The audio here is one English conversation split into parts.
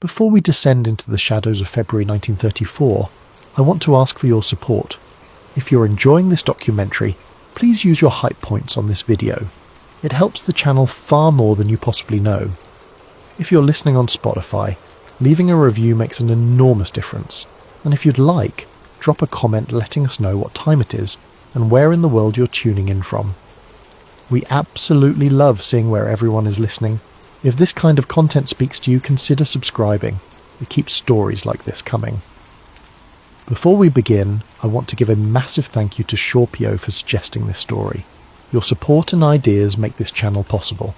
Before we descend into the shadows of February 1934, I want to ask for your support. If you're enjoying this documentary, please use your hype points on this video. It helps the channel far more than you possibly know. If you're listening on Spotify, leaving a review makes an enormous difference, and if you'd like, drop a comment letting us know what time it is and where in the world you're tuning in from. We absolutely love seeing where everyone is listening. If this kind of content speaks to you, consider subscribing. It keeps stories like this coming. Before we begin, I want to give a massive thank you to Shorpio for suggesting this story. Your support and ideas make this channel possible.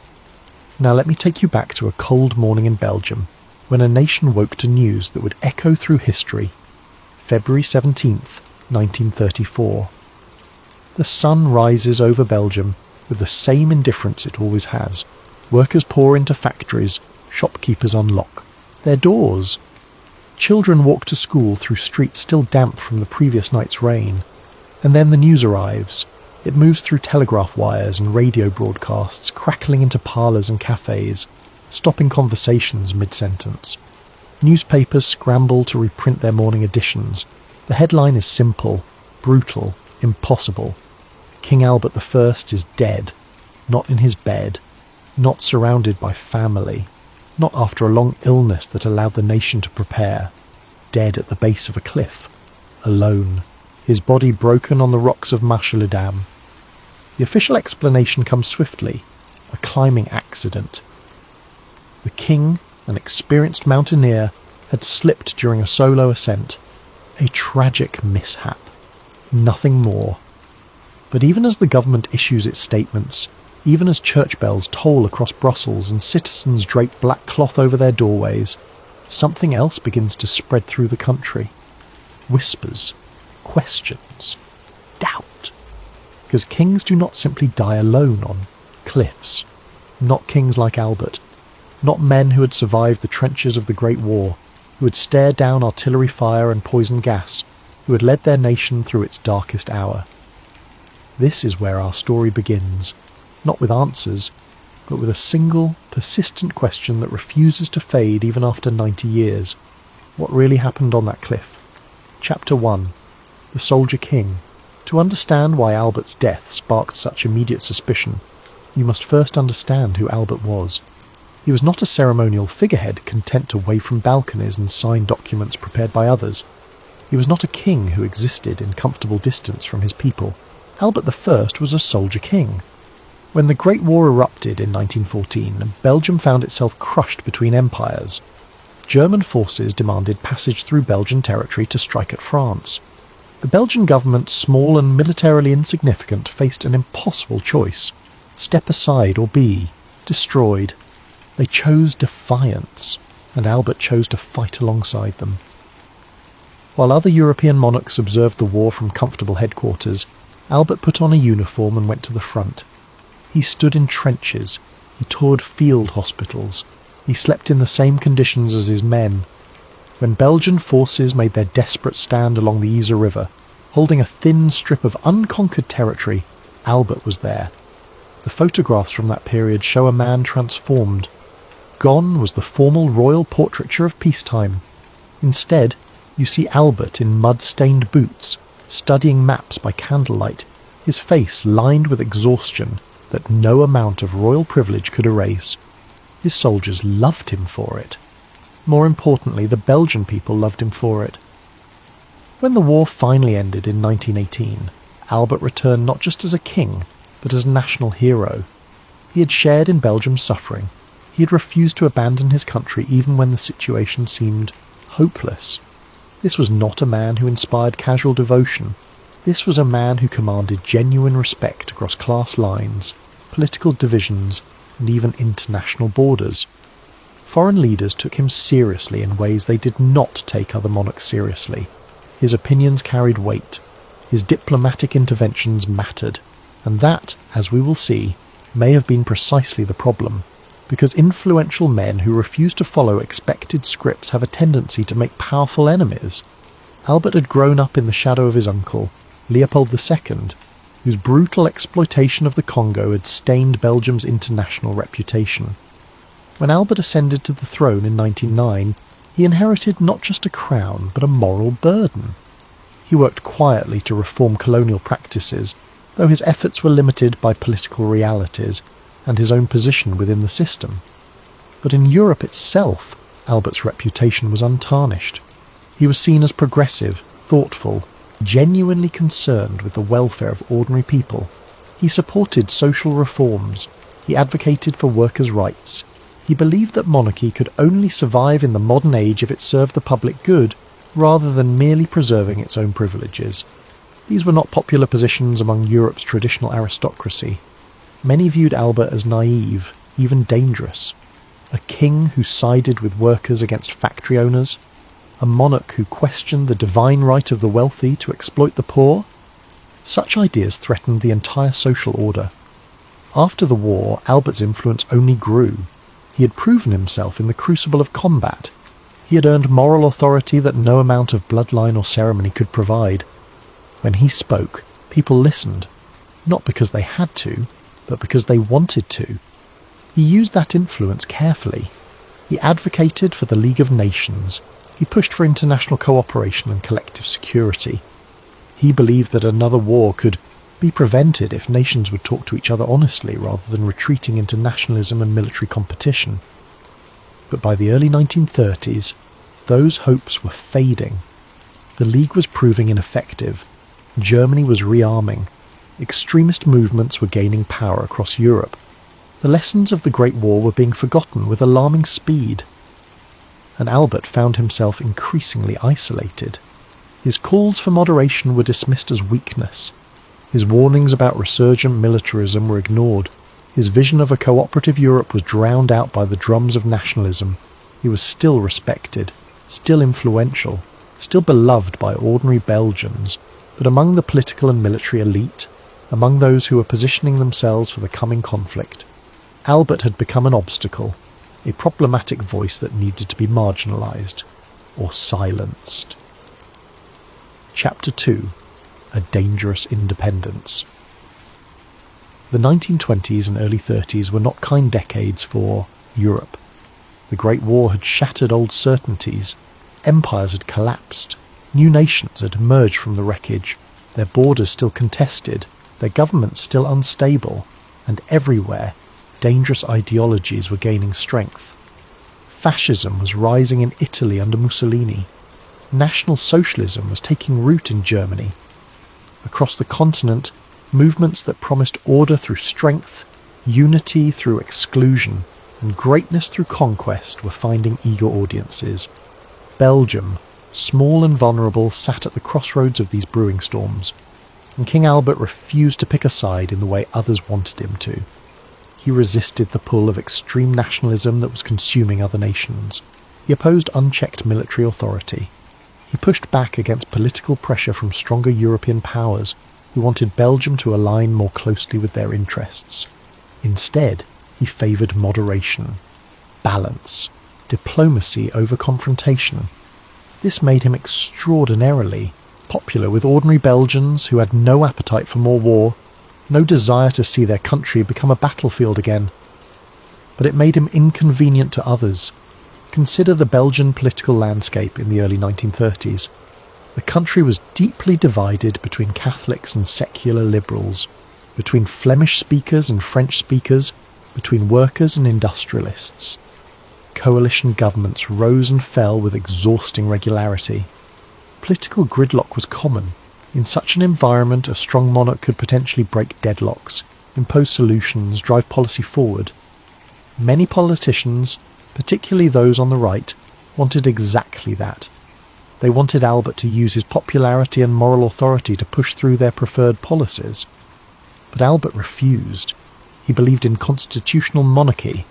Now let me take you back to a cold morning in Belgium, when a nation woke to news that would echo through history. February 17th, 1934. The sun rises over Belgium with the same indifference it always has. Workers pour into factories, shopkeepers unlock their doors. Children walk to school through streets still damp from the previous night's rain. And then the news arrives. It moves through telegraph wires and radio broadcasts, crackling into parlours and cafes, stopping conversations mid-sentence. Newspapers scramble to reprint their morning editions. The headline is simple, brutal, impossible. King Albert I is dead, not in his bed, not surrounded by family, not after a long illness that allowed the nation to prepare, dead at the base of a cliff, alone, his body broken on the rocks of Marche-les-Dames. The official explanation comes swiftly, a climbing accident. The king, an experienced mountaineer, had slipped during a solo ascent. A tragic mishap. Nothing more. But even as the government issues its statements, even as church bells toll across Brussels and citizens drape black cloth over their doorways, something else begins to spread through the country. Whispers, questions, doubt. Because kings do not simply die alone on cliffs. Not kings like Albert. Not men who had survived the trenches of the Great War, who had stared down artillery fire and poison gas, who had led their nation through its darkest hour. This is where our story begins, not with answers, but with a single, persistent question that refuses to fade even after 90 years. What really happened on that cliff? Chapter 1. The Soldier King. To understand why Albert's death sparked such immediate suspicion, you must first understand who Albert was. He was not a ceremonial figurehead content to wave from balconies and sign documents prepared by others. He was not a king who existed in comfortable distance from his people. Albert I was a soldier king. When the Great War erupted in 1914, Belgium found itself crushed between empires. German forces demanded passage through Belgian territory to strike at France. The Belgian government, small and militarily insignificant, faced an impossible choice. Step aside or be destroyed. They chose defiance, and Albert chose to fight alongside them. While other European monarchs observed the war from comfortable headquarters, Albert put on a uniform and went to the front. He stood in trenches, he toured field hospitals, he slept in the same conditions as his men. When Belgian forces made their desperate stand along the Yser River, holding a thin strip of unconquered territory, Albert was there. The photographs from that period show a man transformed. Gone was the formal royal portraiture of peacetime. Instead, you see Albert in mud-stained boots, studying maps by candlelight, his face lined with exhaustion that no amount of royal privilege could erase. His soldiers loved him for it. More importantly, the Belgian people loved him for it. When the war finally ended in 1918, Albert returned not just as a king, but as a national hero. He had shared in Belgium's suffering. He had refused to abandon his country even when the situation seemed hopeless. This was not a man who inspired casual devotion. This was a man who commanded genuine respect across class lines, political divisions, and even international borders. Foreign leaders took him seriously in ways they did not take other monarchs seriously. His opinions carried weight. His diplomatic interventions mattered. And that, as we will see, may have been precisely the problem, because influential men who refuse to follow expected scripts have a tendency to make powerful enemies. Albert had grown up in the shadow of his uncle, Leopold II, whose brutal exploitation of the Congo had stained Belgium's international reputation. When Albert ascended to the throne in 1909, He inherited not just a crown, but a moral burden. He worked quietly to reform colonial practices, though his efforts were limited by political realities and his own position within the system. But in Europe itself, Albert's reputation was untarnished. He was seen as progressive, thoughtful, genuinely concerned with the welfare of ordinary people. He supported social reforms. He advocated for workers' rights. He believed that monarchy could only survive in the modern age if it served the public good, rather than merely preserving its own privileges. These were not popular positions among Europe's traditional aristocracy. Many viewed Albert as naive, even dangerous. A king who sided with workers against factory owners, a monarch who questioned the divine right of the wealthy to exploit the poor. Such ideas threatened the entire social order. After the war, Albert's influence only grew. He had proven himself in the crucible of combat. He had earned moral authority that no amount of bloodline or ceremony could provide. When he spoke, people listened, not because they had to, but because they wanted to. He used that influence carefully. He advocated for the League of Nations. He pushed for international cooperation and collective security. He believed that another war could be prevented if nations would talk to each other honestly rather than retreating into nationalism and military competition. But by the early 1930s, those hopes were fading. The League was proving ineffective. Germany was rearming. Extremist movements were gaining power across Europe. The lessons of the Great War were being forgotten with alarming speed. And Albert found himself increasingly isolated. His calls for moderation were dismissed as weakness. His warnings about resurgent militarism were ignored. His vision of a cooperative Europe was drowned out by the drums of nationalism. He was still respected, still influential, still beloved by ordinary Belgians, but among the political and military elite, among those who were positioning themselves for the coming conflict, Albert had become an obstacle, a problematic voice that needed to be marginalised or silenced. Chapter 2. A Dangerous Independence. The 1920s and early 30s were not kind decades for Europe. The Great War had shattered old certainties. Empires had collapsed. New nations had emerged from the wreckage, their borders still contested, their governments still unstable, and everywhere dangerous ideologies were gaining strength. Fascism was rising in Italy under Mussolini. National Socialism was taking root in Germany. Across the continent, movements that promised order through strength, unity through exclusion, and greatness through conquest were finding eager audiences. Belgium, small and vulnerable, sat at the crossroads of these brewing storms, and King Albert refused to pick a side in the way others wanted him to. He resisted the pull of extreme nationalism that was consuming other nations. He opposed unchecked military authority. He pushed back against political pressure from stronger European powers who wanted Belgium to align more closely with their interests. Instead, he favoured moderation, balance, diplomacy over confrontation. This made him extraordinarily popular with ordinary Belgians who had no appetite for more war, no desire to see their country become a battlefield again. But it made him inconvenient to others. Consider the Belgian political landscape in the early 1930s. The country was deeply divided between Catholics and secular liberals, between Flemish speakers and French speakers, between workers and industrialists. Coalition governments rose and fell with exhausting regularity. Political gridlock was common. In such an environment, a strong monarch could potentially break deadlocks, impose solutions, drive policy forward. Many politicians, particularly those on the right, wanted exactly that. They wanted Albert to use his popularity and moral authority to push through their preferred policies. But Albert refused. He believed in constitutional monarchy.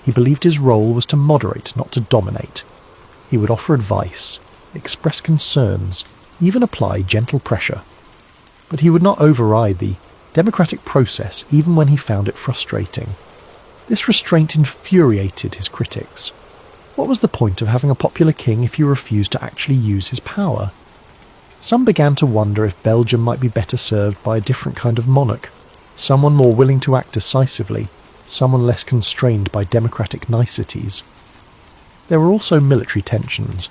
He believed his role was to moderate, not to dominate. He would offer advice, express concerns, even apply gentle pressure. But he would not override the democratic process even when he found it frustrating. This restraint infuriated his critics. What was the point of having a popular king if he refused to actually use his power? Some began to wonder if Belgium might be better served by a different kind of monarch, someone more willing to act decisively, someone less constrained by democratic niceties. There were also military tensions.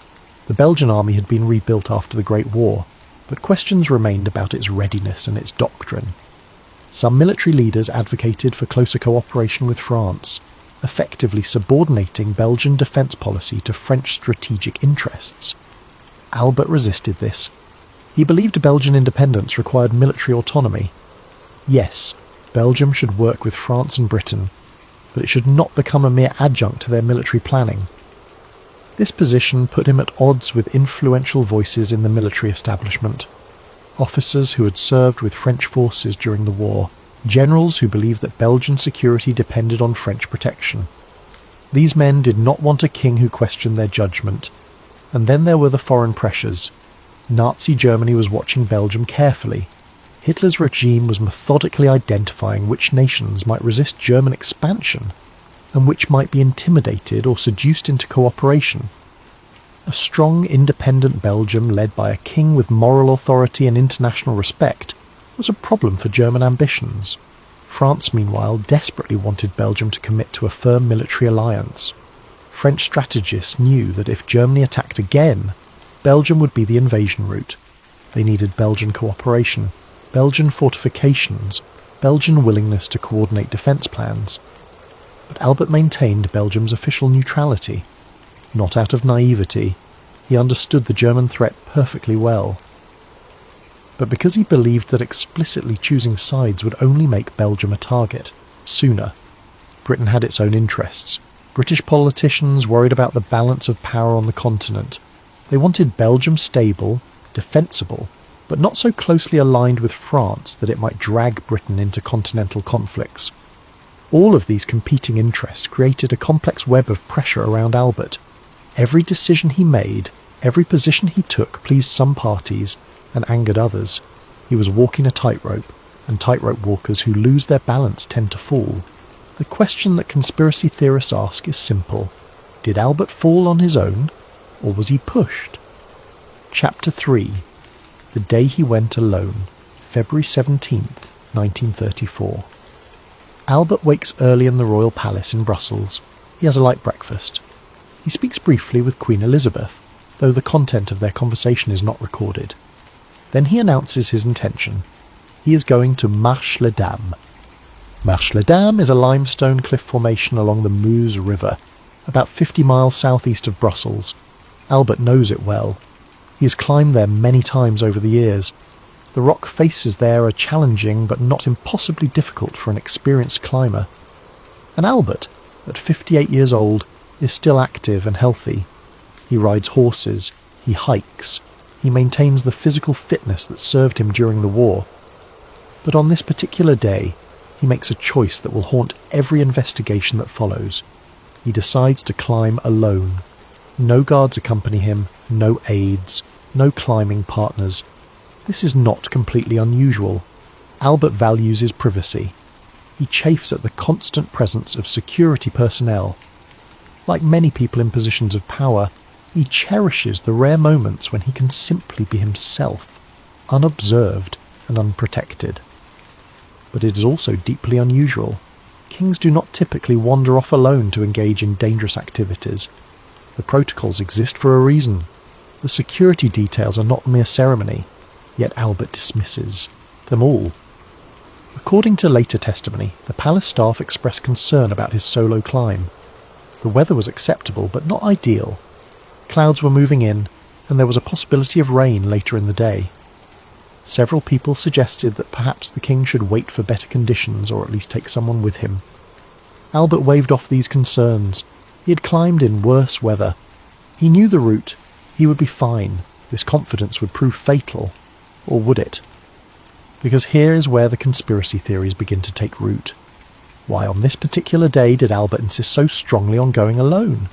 The Belgian army had been rebuilt after the Great War, but questions remained about its readiness and its doctrine. Some military leaders advocated for closer cooperation with France, effectively subordinating Belgian defence policy to French strategic interests. Albert resisted this. He believed Belgian independence required military autonomy. Yes, Belgium should work with France and Britain, but it should not become a mere adjunct to their military planning. This position put him at odds with influential voices in the military establishment. Officers who had served with French forces during the war, generals who believed that Belgian security depended on French protection. These men did not want a king who questioned their judgment. And then there were the foreign pressures. Nazi Germany was watching Belgium carefully. Hitler's regime was methodically identifying which nations might resist German expansion and which might be intimidated or seduced into cooperation. A strong, independent Belgium led by a king with moral authority and international respect was a problem for German ambitions. France, meanwhile, desperately wanted Belgium to commit to a firm military alliance. French strategists knew that if Germany attacked again, Belgium would be the invasion route. They needed Belgian cooperation, Belgian fortifications, Belgian willingness to coordinate defence plans. But Albert maintained Belgium's official neutrality. Not out of naivety, he understood the German threat perfectly well. But because he believed that explicitly choosing sides would only make Belgium a target, sooner. Britain had its own interests. British politicians worried about the balance of power on the continent. They wanted Belgium stable, defensible, but not so closely aligned with France that it might drag Britain into continental conflicts. All of these competing interests created a complex web of pressure around Albert. Every decision he made, every position he took pleased some parties and angered others. He was walking a tightrope, and tightrope walkers who lose their balance tend to fall. The question that conspiracy theorists ask is simple. Did Albert fall on his own, or was he pushed? Chapter 3. The Day He Went Alone, February 17th, 1934. Albert wakes early in the royal palace in Brussels. He has a light breakfast. He speaks briefly with Queen Elizabeth, though the content of their conversation is not recorded. Then he announces his intention. He is going to Marche-les-Dames. Marche-les-Dames is a limestone cliff formation along the Meuse River, about 50 miles southeast of Brussels. Albert knows it well. He has climbed there many times over the years. The rock faces there are challenging but not impossibly difficult for an experienced climber. And Albert, at 58 years old, is still active and healthy. He rides horses, he hikes, he maintains the physical fitness that served him during the war. But on this particular day, he makes a choice that will haunt every investigation that follows. He decides to climb alone. No guards accompany him, no aides, no climbing partners. This is not completely unusual. Albert values his privacy. He chafes at the constant presence of security personnel. Like many people in positions of power, he cherishes the rare moments when he can simply be himself, unobserved and unprotected. But it is also deeply unusual. Kings do not typically wander off alone to engage in dangerous activities. The protocols exist for a reason. The security details are not mere ceremony, yet Albert dismisses them all. According to later testimony, the palace staff expressed concern about his solo climb. The weather was acceptable, but not ideal. Clouds were moving in, and there was a possibility of rain later in the day. Several people suggested that perhaps the king should wait for better conditions or at least take someone with him. Albert waved off these concerns. He had climbed in worse weather. He knew the route. He would be fine. This confidence would prove fatal. Or would it? Because here is where the conspiracy theories begin to take root. Why on this particular day did Albert insist so strongly on going alone?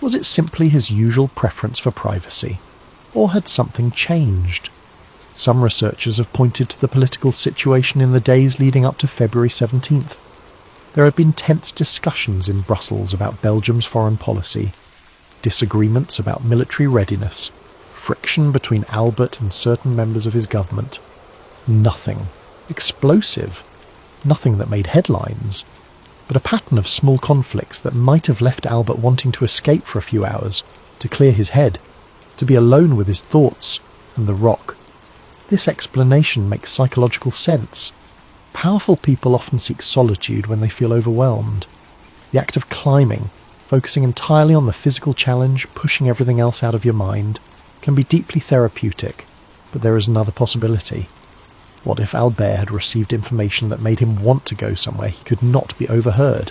Was it simply his usual preference for privacy? Or had something changed? Some researchers have pointed to the political situation in the days leading up to February 17th. There had been tense discussions in Brussels about Belgium's foreign policy, disagreements about military readiness, friction between Albert and certain members of his government. Nothing explosive, nothing that made headlines. but a pattern of small conflicts that might have left Albert wanting to escape for a few hours, to clear his head, to be alone with his thoughts and the rock. This explanation makes psychological sense. Powerful people often seek solitude when they feel overwhelmed. The act of climbing, focusing entirely on the physical challenge, pushing everything else out of your mind, can be deeply therapeutic, but there is another possibility. What if Albert had received information that made him want to go somewhere he could not be overheard?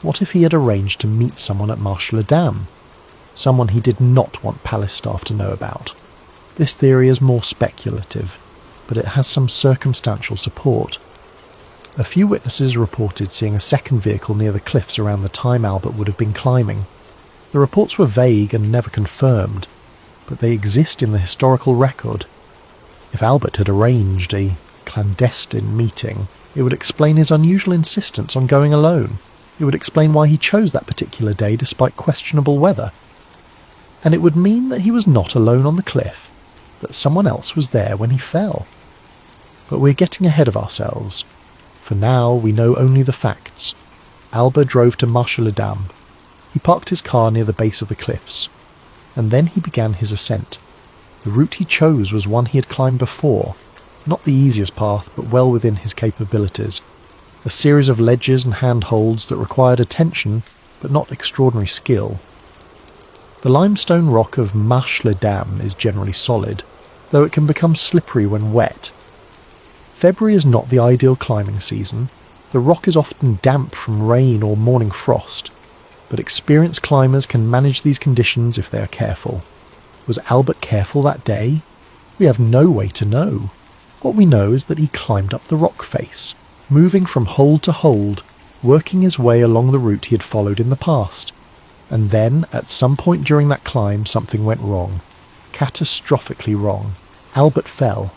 What if he had arranged to meet someone at Marche-les-Dames? Someone he did not want palace staff to know about. This theory is more speculative, but it has some circumstantial support. A few witnesses reported seeing a second vehicle near the cliffs around the time Albert would have been climbing. The reports were vague and never confirmed, but they exist in the historical record. If Albert had arranged a clandestine meeting, it would explain his unusual insistence on going alone. It would explain why he chose that particular day despite questionable weather. And it would mean that he was not alone on the cliff, that someone else was there when he fell. But we're getting ahead of ourselves. For now, we know only the facts. Albert drove to Marche-les-Dames. He parked his car near the base of the cliffs, and then he began his ascent. The route he chose was one he had climbed before, not the easiest path, but well within his capabilities. A series of ledges and handholds that required attention, but not extraordinary skill. The limestone rock of Marche-les-Dames is generally solid, though it can become slippery when wet. February is not the ideal climbing season. The rock is often damp from rain or morning frost, but experienced climbers can manage these conditions if they are careful. Was Albert careful that day? We have no way to know. What we know is that he climbed up the rock face, moving from hold to hold, working his way along the route he had followed in the past. And then, at some point during that climb, something went wrong. Catastrophically wrong. Albert fell.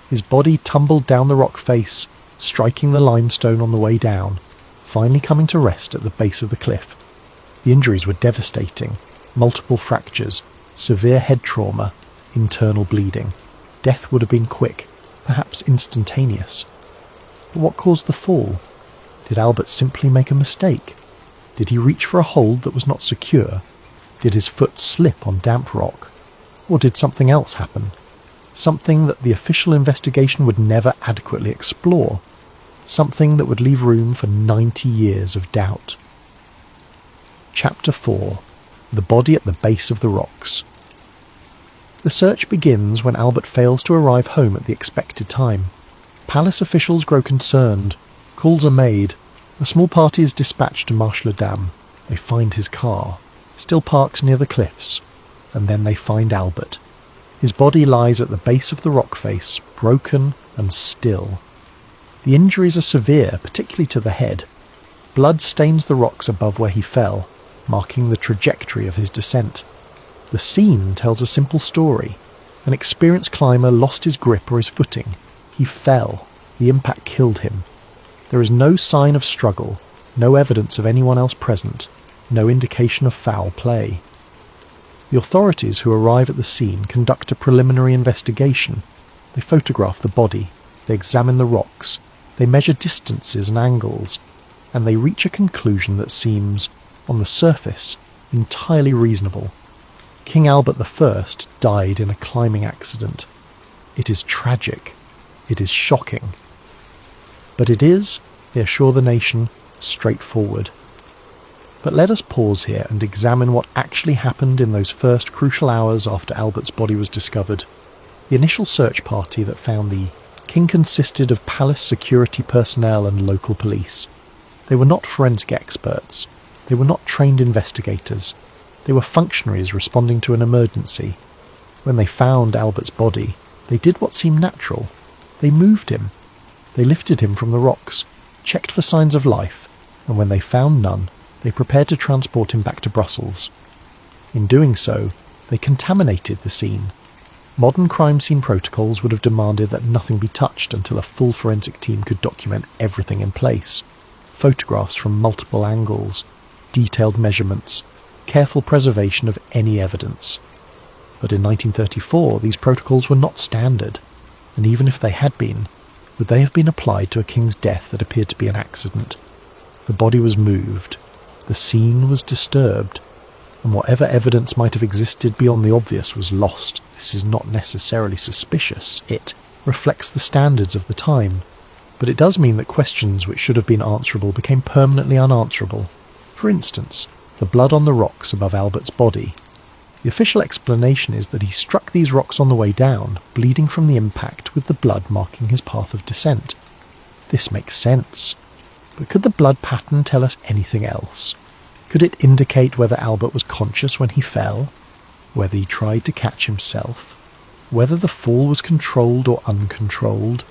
His body tumbled down the rock face, striking the limestone on the way down, finally coming to rest at the base of the cliff. The injuries were devastating. Multiple fractures, severe head trauma, internal bleeding. Death would have been quick, perhaps instantaneous. But what caused the fall? Did Albert simply make a mistake? Did he reach for a hold that was not secure? Did his foot slip on damp rock? Or did something else happen? Something that the official investigation would never adequately explore. Something that would leave room for 90 years of doubt. Chapter 4. The body at the base of the rocks. The search begins when Albert fails to arrive home at the expected time. Palace officials grow concerned. Calls are made. A small party is dispatched to Marche-les-Dames. They find his car, still parked near the cliffs, and then they find Albert. His body lies at the base of the rock face, broken and still. The injuries are severe, particularly to the head. Blood stains the rocks above where he fell, marking the trajectory of his descent. The scene tells a simple story. An experienced climber lost his grip or his footing. He fell. The impact killed him. There is no sign of struggle, no evidence of anyone else present, no indication of foul play. The authorities who arrive at the scene conduct a preliminary investigation. They photograph the body, they examine the rocks, they measure distances and angles, and they reach a conclusion that seems, on the surface, entirely reasonable. King Albert I died in a climbing accident. It is tragic. It is shocking. But it is, they assure the nation, straightforward. But let us pause here and examine what actually happened in those first crucial hours after Albert's body was discovered. The initial search party that found the king consisted of palace security personnel and local police. They were not forensic experts. They were not trained investigators. They were functionaries responding to an emergency. When they found Albert's body, they did what seemed natural. They moved him. They lifted him from the rocks, checked for signs of life, and when they found none, they prepared to transport him back to Brussels. In doing so, they contaminated the scene. Modern crime scene protocols would have demanded that nothing be touched until a full forensic team could document everything in place. Photographs from multiple angles, detailed measurements, careful preservation of any evidence. But in 1934, these protocols were not standard, and even if they had been, would they have been applied to a king's death that appeared to be an accident? The body was moved, the scene was disturbed, and whatever evidence might have existed beyond the obvious was lost. This is not necessarily suspicious. It reflects the standards of the time, but it does mean that questions which should have been answerable became permanently unanswerable. For instance, the blood on the rocks above Albert's body. The official explanation is that he struck these rocks on the way down, bleeding from the impact with the blood marking his path of descent. This makes sense. But could the blood pattern tell us anything else? Could it indicate whether Albert was conscious when he fell? Whether he tried to catch himself? Whether the fall was controlled or uncontrolled?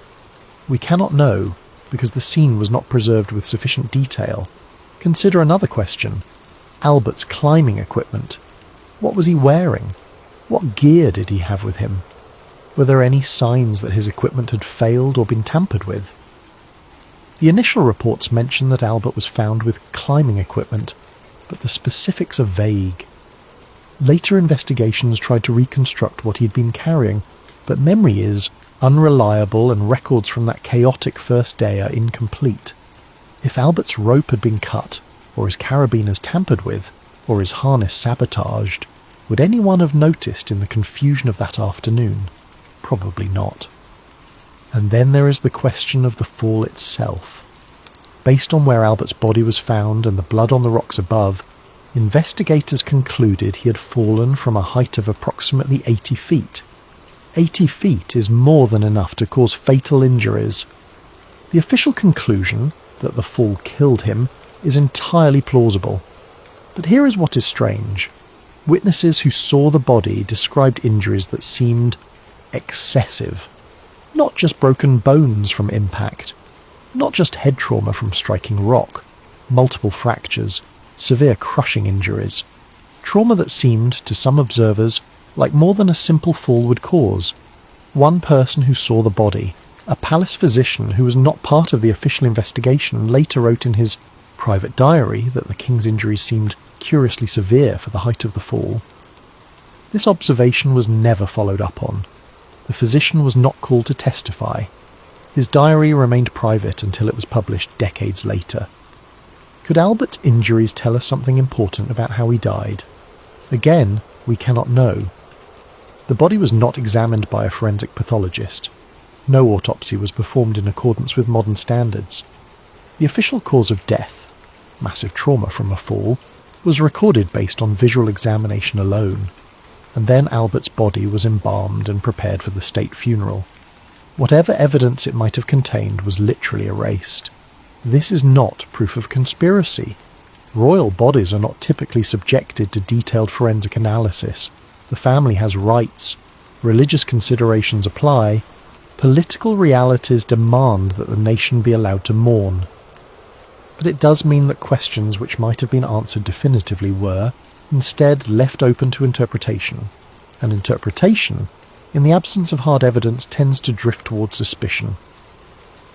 We cannot know, because the scene was not preserved with sufficient detail. Consider another question. Albert's climbing equipment. What was he wearing? What gear did he have with him? Were there any signs that his equipment had failed or been tampered with? The initial reports mention that Albert was found with climbing equipment, but the specifics are vague. Later investigations tried to reconstruct what he had been carrying, but memory is unreliable and records from that chaotic first day are incomplete. If Albert's rope had been cut, or his carabiners tampered with, or his harness sabotaged, would anyone have noticed in the confusion of that afternoon? Probably not. And then there is the question of the fall itself. Based on where Albert's body was found and the blood on the rocks above, investigators concluded he had fallen from a height of approximately 80 feet. 80 feet is more than enough to cause fatal injuries. The official conclusion, that the fall killed him, is entirely plausible. But here is what is strange. Witnesses who saw the body described injuries that seemed excessive. Not just broken bones from impact, not just head trauma from striking rock, multiple fractures, severe crushing injuries. Trauma that seemed, to some observers, like more than a simple fall would cause. One person who saw the body, a palace physician who was not part of the official investigation, later wrote in his private diary that the king's injuries seemed curiously severe for the height of the fall. This observation was never followed up on. The physician was not called to testify. His diary remained private until it was published decades later. Could Albert's injuries tell us something important about how he died? Again, we cannot know. The body was not examined by a forensic pathologist. No autopsy was performed in accordance with modern standards. The official cause of death, massive trauma from a fall, was recorded based on visual examination alone, and then Albert's body was embalmed and prepared for the state funeral. Whatever evidence it might have contained was literally erased. This is not proof of conspiracy. Royal bodies are not typically subjected to detailed forensic analysis. The family has rights. Religious considerations apply. Political realities demand that the nation be allowed to mourn. But it does mean that questions which might have been answered definitively were, instead, left open to interpretation. And interpretation, in the absence of hard evidence, tends to drift towards suspicion.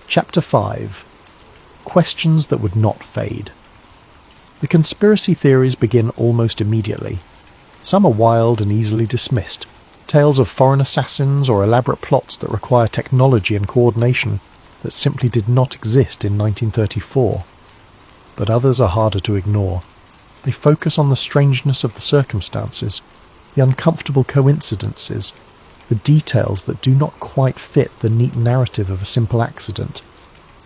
Chapter 5. Questions that would not fade. The conspiracy theories begin almost immediately. Some are wild and easily dismissed, tales of foreign assassins or elaborate plots that require technology and coordination that simply did not exist in 1934. But others are harder to ignore. They focus on the strangeness of the circumstances, the uncomfortable coincidences, the details that do not quite fit the neat narrative of a simple accident.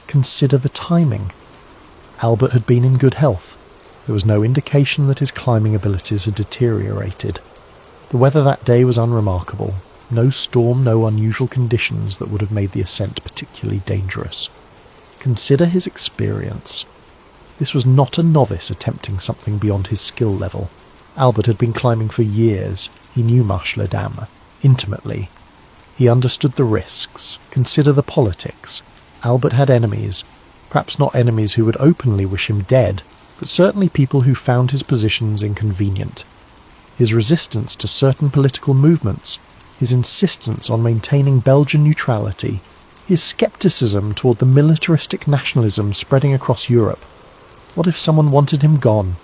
Consider the timing. Albert had been in good health. There was no indication that his climbing abilities had deteriorated. The weather that day was unremarkable. No storm, no unusual conditions that would have made the ascent particularly dangerous. Consider his experience. This was not a novice attempting something beyond his skill level. Albert had been climbing for years. He knew Marche les Dames intimately. He understood the risks. Consider the politics. Albert had enemies, perhaps not enemies who would openly wish him dead, but certainly people who found his positions inconvenient. His resistance to certain political movements, his insistence on maintaining Belgian neutrality, his scepticism toward the militaristic nationalism spreading across Europe. What if someone wanted him gone?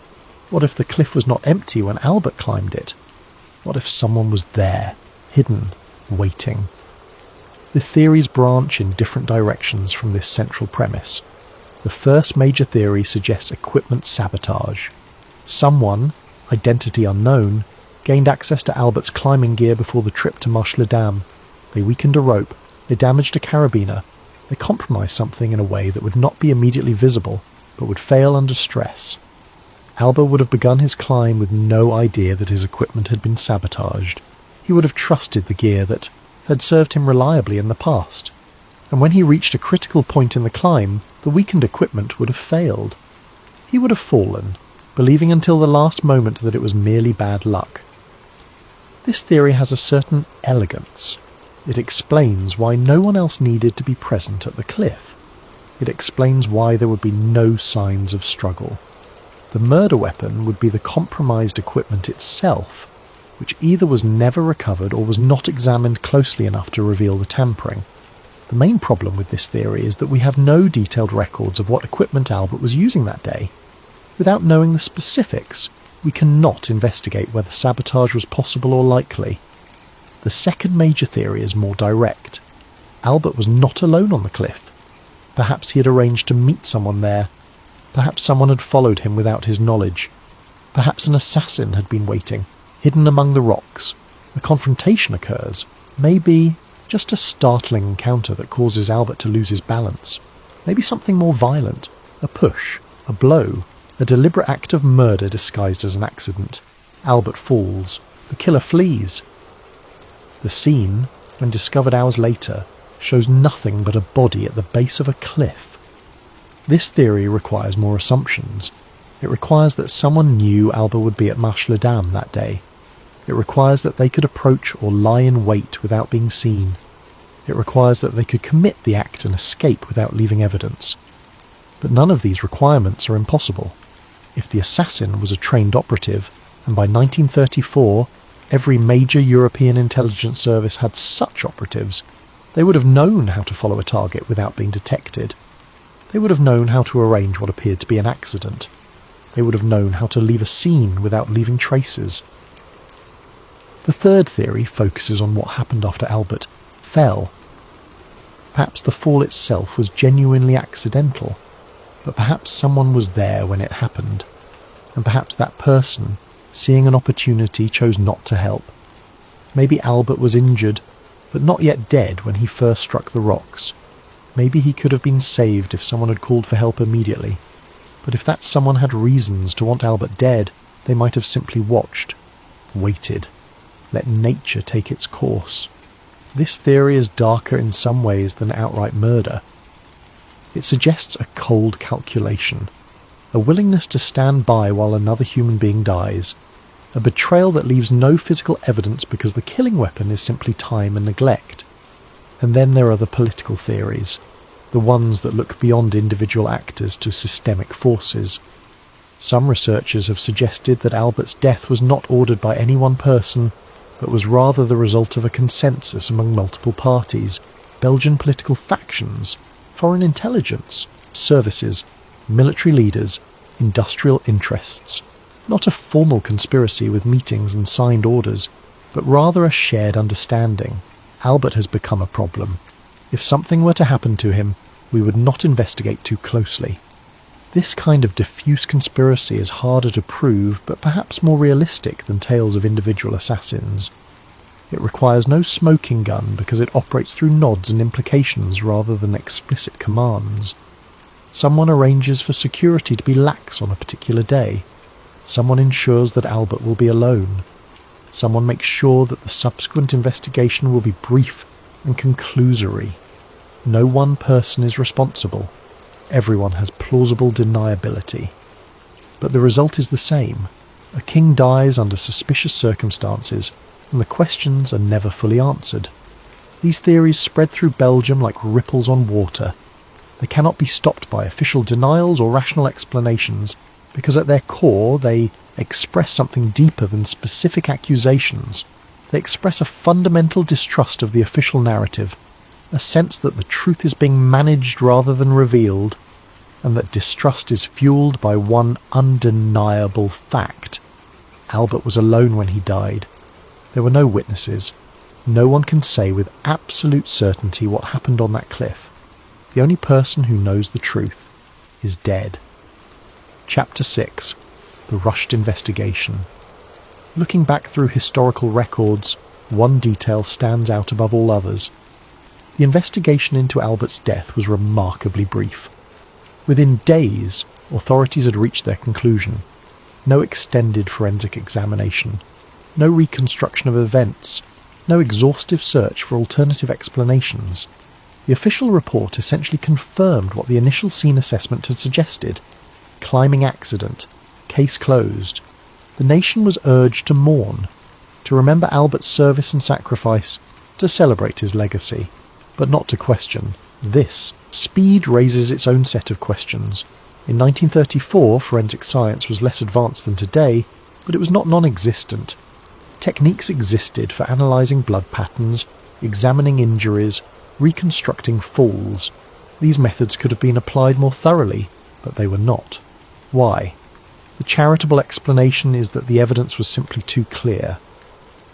What if the cliff was not empty when Albert climbed it? What if someone was there, hidden, waiting? The theories branch in different directions from this central premise. The first major theory suggests equipment sabotage. Someone, identity unknown, gained access to Albert's climbing gear before the trip to Marsh-le-Dam. They weakened a rope, they damaged a carabiner, they compromised something in a way that would not be immediately visible, but would fail under stress. Albert would have begun his climb with no idea that his equipment had been sabotaged. He would have trusted the gear that had served him reliably in the past. And when he reached a critical point in the climb, the weakened equipment would have failed. He would have fallen, believing until the last moment that it was merely bad luck. This theory has a certain elegance. It explains why no one else needed to be present at the cliff. It explains why there would be no signs of struggle. The murder weapon would be the compromised equipment itself, which either was never recovered or was not examined closely enough to reveal the tampering. The main problem with this theory is that we have no detailed records of what equipment Albert was using that day. Without knowing the specifics, we cannot investigate whether sabotage was possible or likely. The second major theory is more direct. Albert was not alone on the cliff. Perhaps he had arranged to meet someone there. Perhaps someone had followed him without his knowledge. Perhaps an assassin had been waiting, hidden among the rocks. A confrontation occurs. Maybe just a startling encounter that causes Albert to lose his balance. Maybe something more violent. A push, a blow, a deliberate act of murder disguised as an accident. Albert falls. The killer flees. The scene, when discovered hours later, shows nothing but a body at the base of a cliff. This theory requires more assumptions. It requires that someone knew Albert would be at Marsh-le-Dam that day. It requires that they could approach or lie in wait without being seen. It requires that they could commit the act and escape without leaving evidence. But none of these requirements are impossible. If the assassin was a trained operative, and by 1934 every major European intelligence service had such operatives, they would have known how to follow a target without being detected. They would have known how to arrange what appeared to be an accident. They would have known how to leave a scene without leaving traces. The third theory focuses on what happened after Albert fell. Perhaps the fall itself was genuinely accidental, but perhaps someone was there when it happened, and perhaps that person, seeing an opportunity, chose not to help. Maybe Albert was injured, but not yet dead when he first struck the rocks. Maybe he could have been saved if someone had called for help immediately. But if that someone had reasons to want Albert dead, they might have simply watched, waited, let nature take its course. This theory is darker in some ways than outright murder. It suggests a cold calculation, a willingness to stand by while another human being dies, a betrayal that leaves no physical evidence because the killing weapon is simply time and neglect. And then there are the political theories, the ones that look beyond individual actors to systemic forces. Some researchers have suggested that Albert's death was not ordered by any one person, but was rather the result of a consensus among multiple parties, Belgian political factions, foreign intelligence, services, military leaders, industrial interests. Not a formal conspiracy with meetings and signed orders, but rather a shared understanding. Albert has become a problem. If something were to happen to him, we would not investigate too closely. This kind of diffuse conspiracy is harder to prove, but perhaps more realistic than tales of individual assassins. It requires no smoking gun because it operates through nods and implications rather than explicit commands. Someone arranges for security to be lax on a particular day. Someone ensures that Albert will be alone. Someone makes sure that the subsequent investigation will be brief and conclusory. No one person is responsible. Everyone has plausible deniability. But the result is the same. A king dies under suspicious circumstances, and the questions are never fully answered. These theories spread through Belgium like ripples on water. They cannot be stopped by official denials or rational explanations, because at their core they express something deeper than specific accusations. They express a fundamental distrust of the official narrative, a sense that the truth is being managed rather than revealed, and that distrust is fueled by one undeniable fact. Albert was alone when he died. There were no witnesses. No one can say with absolute certainty what happened on that cliff. The only person who knows the truth is dead. Chapter 6. The Rushed Investigation. Looking back through historical records, one detail stands out above all others. The investigation into Albert's death was remarkably brief. Within days, authorities had reached their conclusion. No extended forensic examination, no reconstruction of events, no exhaustive search for alternative explanations. The official report essentially confirmed what the initial scene assessment had suggested. Climbing accident. Case closed. The nation was urged to mourn, to remember Albert's service and sacrifice, to celebrate his legacy, but not to question. This speed raises its own set of questions. In 1934, forensic science was less advanced than today, but it was not non-existent. Techniques existed for analysing blood patterns, examining injuries, reconstructing falls. These methods could have been applied more thoroughly, but they were not. Why? The charitable explanation is that the evidence was simply too clear.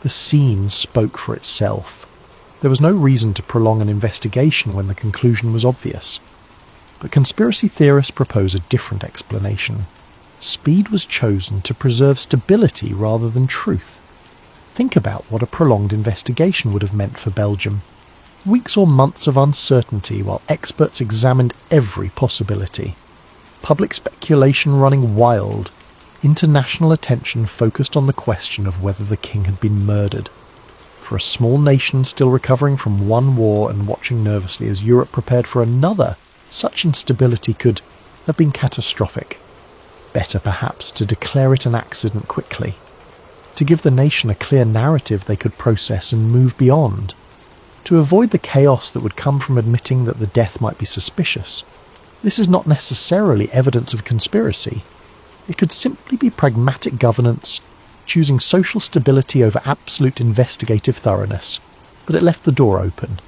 The scene spoke for itself. There was no reason to prolong an investigation when the conclusion was obvious. But conspiracy theorists propose a different explanation. Speed was chosen to preserve stability rather than truth. Think about what a prolonged investigation would have meant for Belgium. Weeks or months of uncertainty while experts examined every possibility. Public speculation running wild. International attention focused on the question of whether the king had been murdered. For a small nation still recovering from one war and watching nervously as Europe prepared for another, such instability could have been catastrophic. Better perhaps to declare it an accident quickly. To give the nation a clear narrative they could process and move beyond. To avoid the chaos that would come from admitting that the death might be suspicious. This is not necessarily evidence of conspiracy. It could simply be pragmatic governance, choosing social stability over absolute investigative thoroughness. But it left the door open.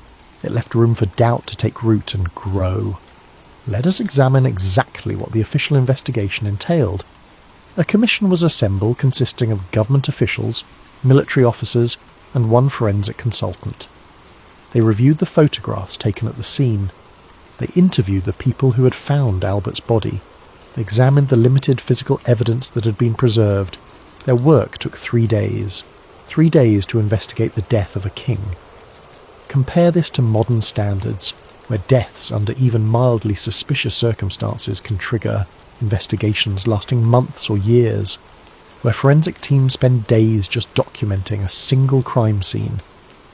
It left room for doubt to take root and grow. Let us examine exactly what the official investigation entailed. A commission was assembled consisting of government officials, military officers, and one forensic consultant. They reviewed the photographs taken at the scene. They interviewed the people who had found Albert's body. They examined the limited physical evidence that had been preserved. Their work took 3 days. 3 days to investigate the death of a king. Compare this to modern standards, where deaths under even mildly suspicious circumstances can trigger investigations lasting months or years, where forensic teams spend days just documenting a single crime scene,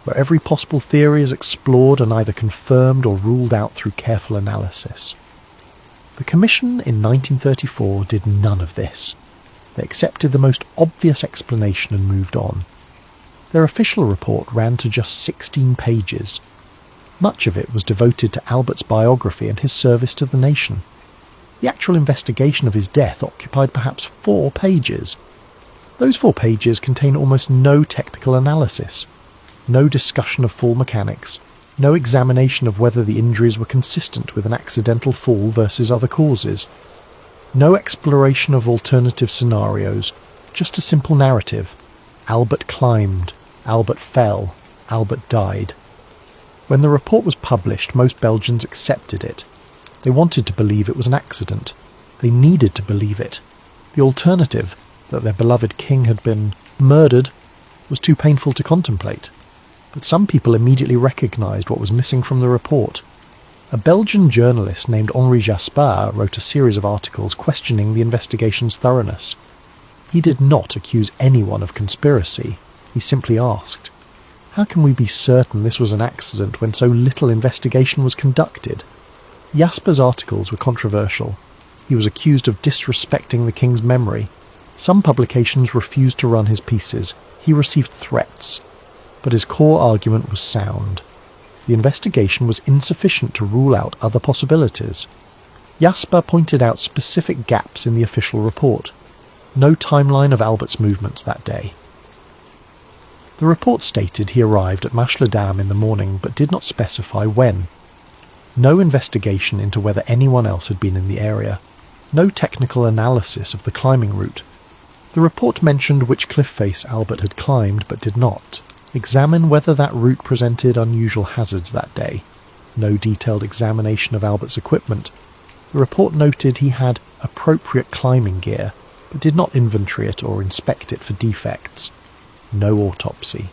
where every possible theory is explored and either confirmed or ruled out through careful analysis. The Commission in 1934 did none of this. They accepted the most obvious explanation and moved on. Their official report ran to just 16 pages. Much of it was devoted to Albert's biography and his service to the nation. The actual investigation of his death occupied perhaps 4 pages. Those 4 pages contain almost no technical analysis, no discussion of fall mechanics, no examination of whether the injuries were consistent with an accidental fall versus other causes, no exploration of alternative scenarios, just a simple narrative. Albert climbed, Albert fell, Albert died. When the report was published, most Belgians accepted it. They wanted to believe it was an accident. They needed to believe it. The alternative, that their beloved king had been murdered, was too painful to contemplate. But some people immediately recognised what was missing from the report. A Belgian journalist named Henri Jaspard wrote a series of articles questioning the investigation's thoroughness. He did not accuse anyone of conspiracy. He simply asked, "How can we be certain this was an accident when so little investigation was conducted?" Jasper's articles were controversial. He was accused of disrespecting the king's memory. Some publications refused to run his pieces. He received threats. But his core argument was sound. The investigation was insufficient to rule out other possibilities. Jasper pointed out specific gaps in the official report. No timeline of Albert's movements that day. The report stated he arrived at Mash-le-Dam in the morning but did not specify when. No investigation into whether anyone else had been in the area. No technical analysis of the climbing route. The report mentioned which cliff face Albert had climbed but did not. Examine whether that route presented unusual hazards that day. No detailed examination of Albert's equipment. The report noted he had appropriate climbing gear, but did not inventory it or inspect it for defects. No autopsy.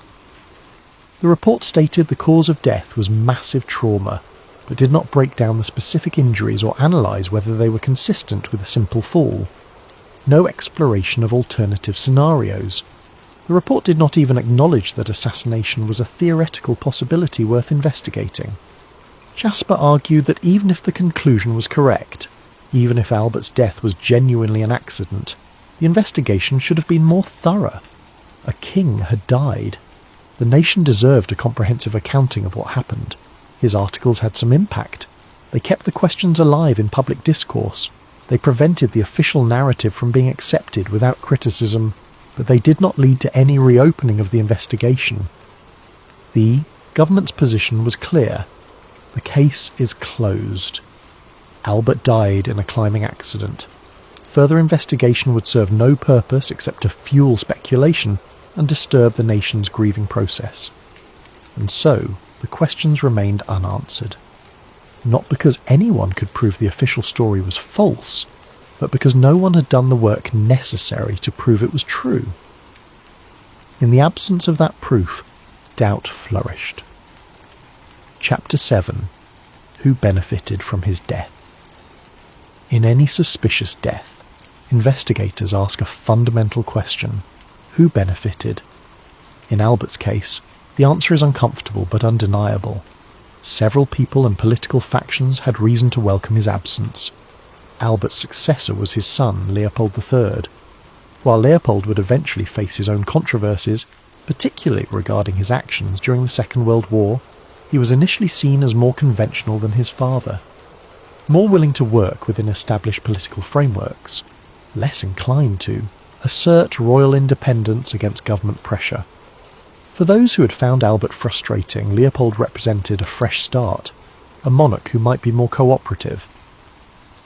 The report stated the cause of death was massive trauma, but did not break down the specific injuries or analyse whether they were consistent with a simple fall. No exploration of alternative scenarios. The report did not even acknowledge that assassination was a theoretical possibility worth investigating. Jasper argued that even if the conclusion was correct, even if Albert's death was genuinely an accident, the investigation should have been more thorough. A king had died. The nation deserved a comprehensive accounting of what happened. His articles had some impact. They kept the questions alive in public discourse. They prevented the official narrative from being accepted without criticism, but they did not lead to any reopening of the investigation. The government's position was clear. The case is closed. Albert died in a climbing accident. Further investigation would serve no purpose except to fuel speculation and disturb the nation's grieving process. And so, the questions remained unanswered. Not because anyone could prove the official story was false, but because no one had done the work necessary to prove it was true. In the absence of that proof, doubt flourished. Chapter 7. Who benefited from his death? In any suspicious death, investigators ask a fundamental question. Who benefited? In Albert's case, the answer is uncomfortable but undeniable. Several people and political factions had reason to welcome his absence. Albert's successor was his son, Leopold III. While Leopold would eventually face his own controversies, particularly regarding his actions during the Second World War, he was initially seen as more conventional than his father, more willing to work within established political frameworks, less inclined to assert royal independence against government pressure. For those who had found Albert frustrating, Leopold represented a fresh start, a monarch who might be more cooperative.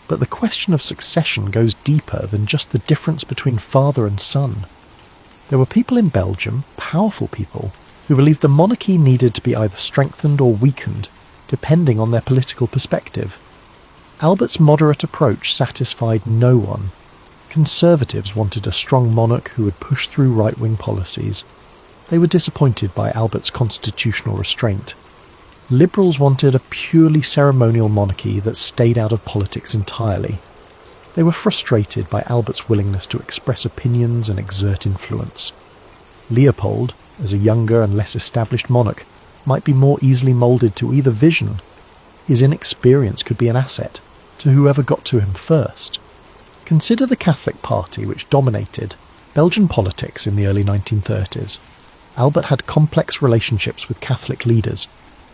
But the question of succession goes deeper than just the difference between father and son. There were people in Belgium, powerful people, who believed the monarchy needed to be either strengthened or weakened, depending on their political perspective. Albert's moderate approach satisfied no one. Conservatives wanted a strong monarch who would push through right-wing policies. They were disappointed by Albert's constitutional restraint. Liberals wanted a purely ceremonial monarchy that stayed out of politics entirely. They were frustrated by Albert's willingness to express opinions and exert influence. Leopold, as a younger and less established monarch, might be more easily moulded to either vision. His inexperience could be an asset to whoever got to him first. Consider the Catholic Party which dominated Belgian politics in the early 1930s. Albert had complex relationships with Catholic leaders.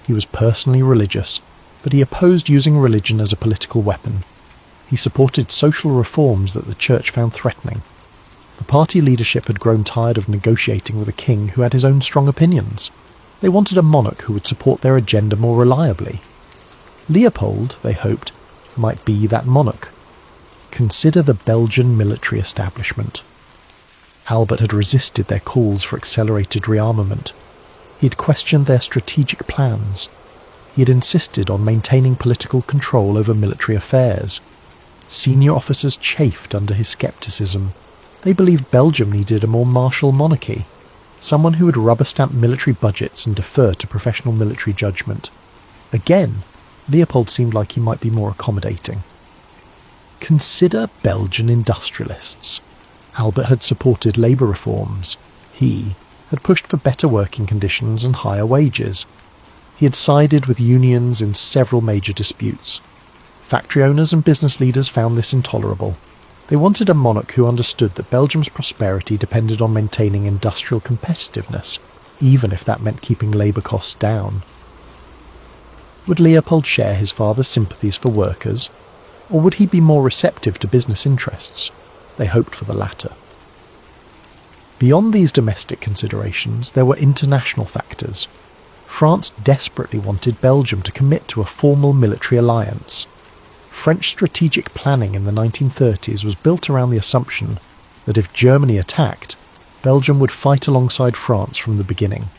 He was personally religious, but he opposed using religion as a political weapon. He supported social reforms that the Church found threatening. The party leadership had grown tired of negotiating with a king who had his own strong opinions. They wanted a monarch who would support their agenda more reliably. Leopold, they hoped, might be that monarch. Consider the Belgian military establishment. Albert had resisted their calls for accelerated rearmament. He had questioned their strategic plans. He had insisted on maintaining political control over military affairs. Senior officers chafed under his scepticism. They believed Belgium needed a more martial monarchy, someone who would rubber-stamp military budgets and defer to professional military judgment. Again, Leopold seemed like he might be more accommodating. Consider Belgian industrialists. Albert had supported labour reforms. He had pushed for better working conditions and higher wages. He had sided with unions in several major disputes. Factory owners and business leaders found this intolerable. They wanted a monarch who understood that Belgium's prosperity depended on maintaining industrial competitiveness, even if that meant keeping labour costs down. Would Leopold share his father's sympathies for workers, or would he be more receptive to business interests? They hoped for the latter. Beyond these domestic considerations, there were international factors. France desperately wanted Belgium to commit to a formal military alliance. French strategic planning in the 1930s was built around the assumption that if Germany attacked, Belgium would fight alongside France from the beginning.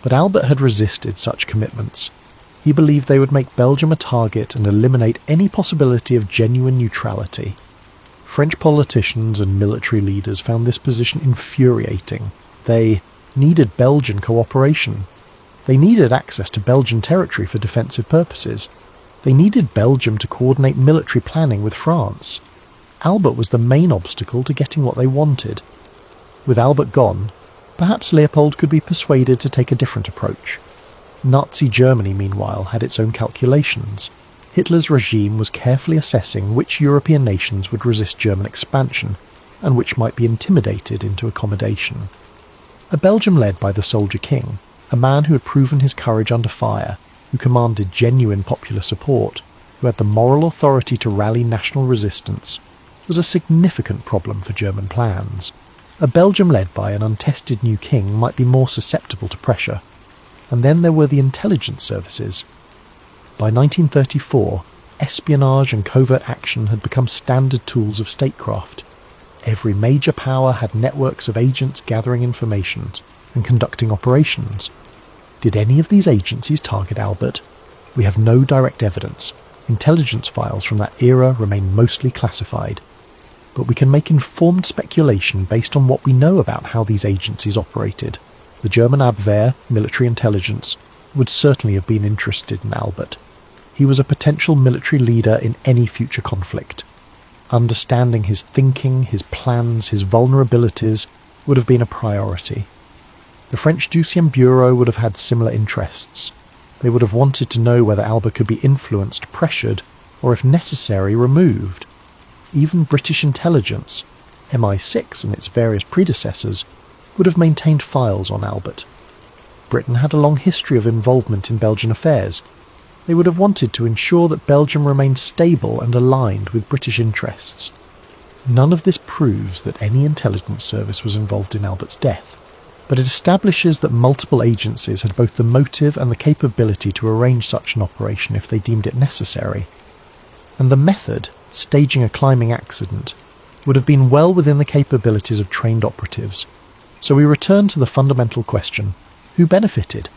But Albert had resisted such commitments. He believed they would make Belgium a target and eliminate any possibility of genuine neutrality. French politicians and military leaders found this position infuriating. They needed Belgian cooperation. They needed access to Belgian territory for defensive purposes. They needed Belgium to coordinate military planning with France. Albert was the main obstacle to getting what they wanted. With Albert gone, perhaps Leopold could be persuaded to take a different approach. Nazi Germany, meanwhile, had its own calculations. Hitler's regime was carefully assessing which European nations would resist German expansion, and which might be intimidated into accommodation. A Belgium led by the Soldier King, a man who had proven his courage under fire, who commanded genuine popular support, who had the moral authority to rally national resistance, was a significant problem for German plans. A Belgium led by an untested new king might be more susceptible to pressure. And then there were the intelligence services. By 1934, espionage and covert action had become standard tools of statecraft. Every major power had networks of agents gathering information and conducting operations. Did any of these agencies target Albert? We have no direct evidence. Intelligence files from that era remain mostly classified. But we can make informed speculation based on what we know about how these agencies operated. The German Abwehr, military intelligence, would certainly have been interested in Albert. He was a potential military leader in any future conflict. Understanding his thinking, his plans, his vulnerabilities would have been a priority. The French Deuxième Bureau would have had similar interests. They would have wanted to know whether Albert could be influenced, pressured, or if necessary, removed. Even British intelligence, MI6 and its various predecessors, would have maintained files on Albert. Britain had a long history of involvement in Belgian affairs. They would have wanted to ensure that Belgium remained stable and aligned with British interests. None of this proves that any intelligence service was involved in Albert's death, but it establishes that multiple agencies had both the motive and the capability to arrange such an operation if they deemed it necessary. And the method, staging a climbing accident, would have been well within the capabilities of trained operatives. So we return to the fundamental question, who benefited?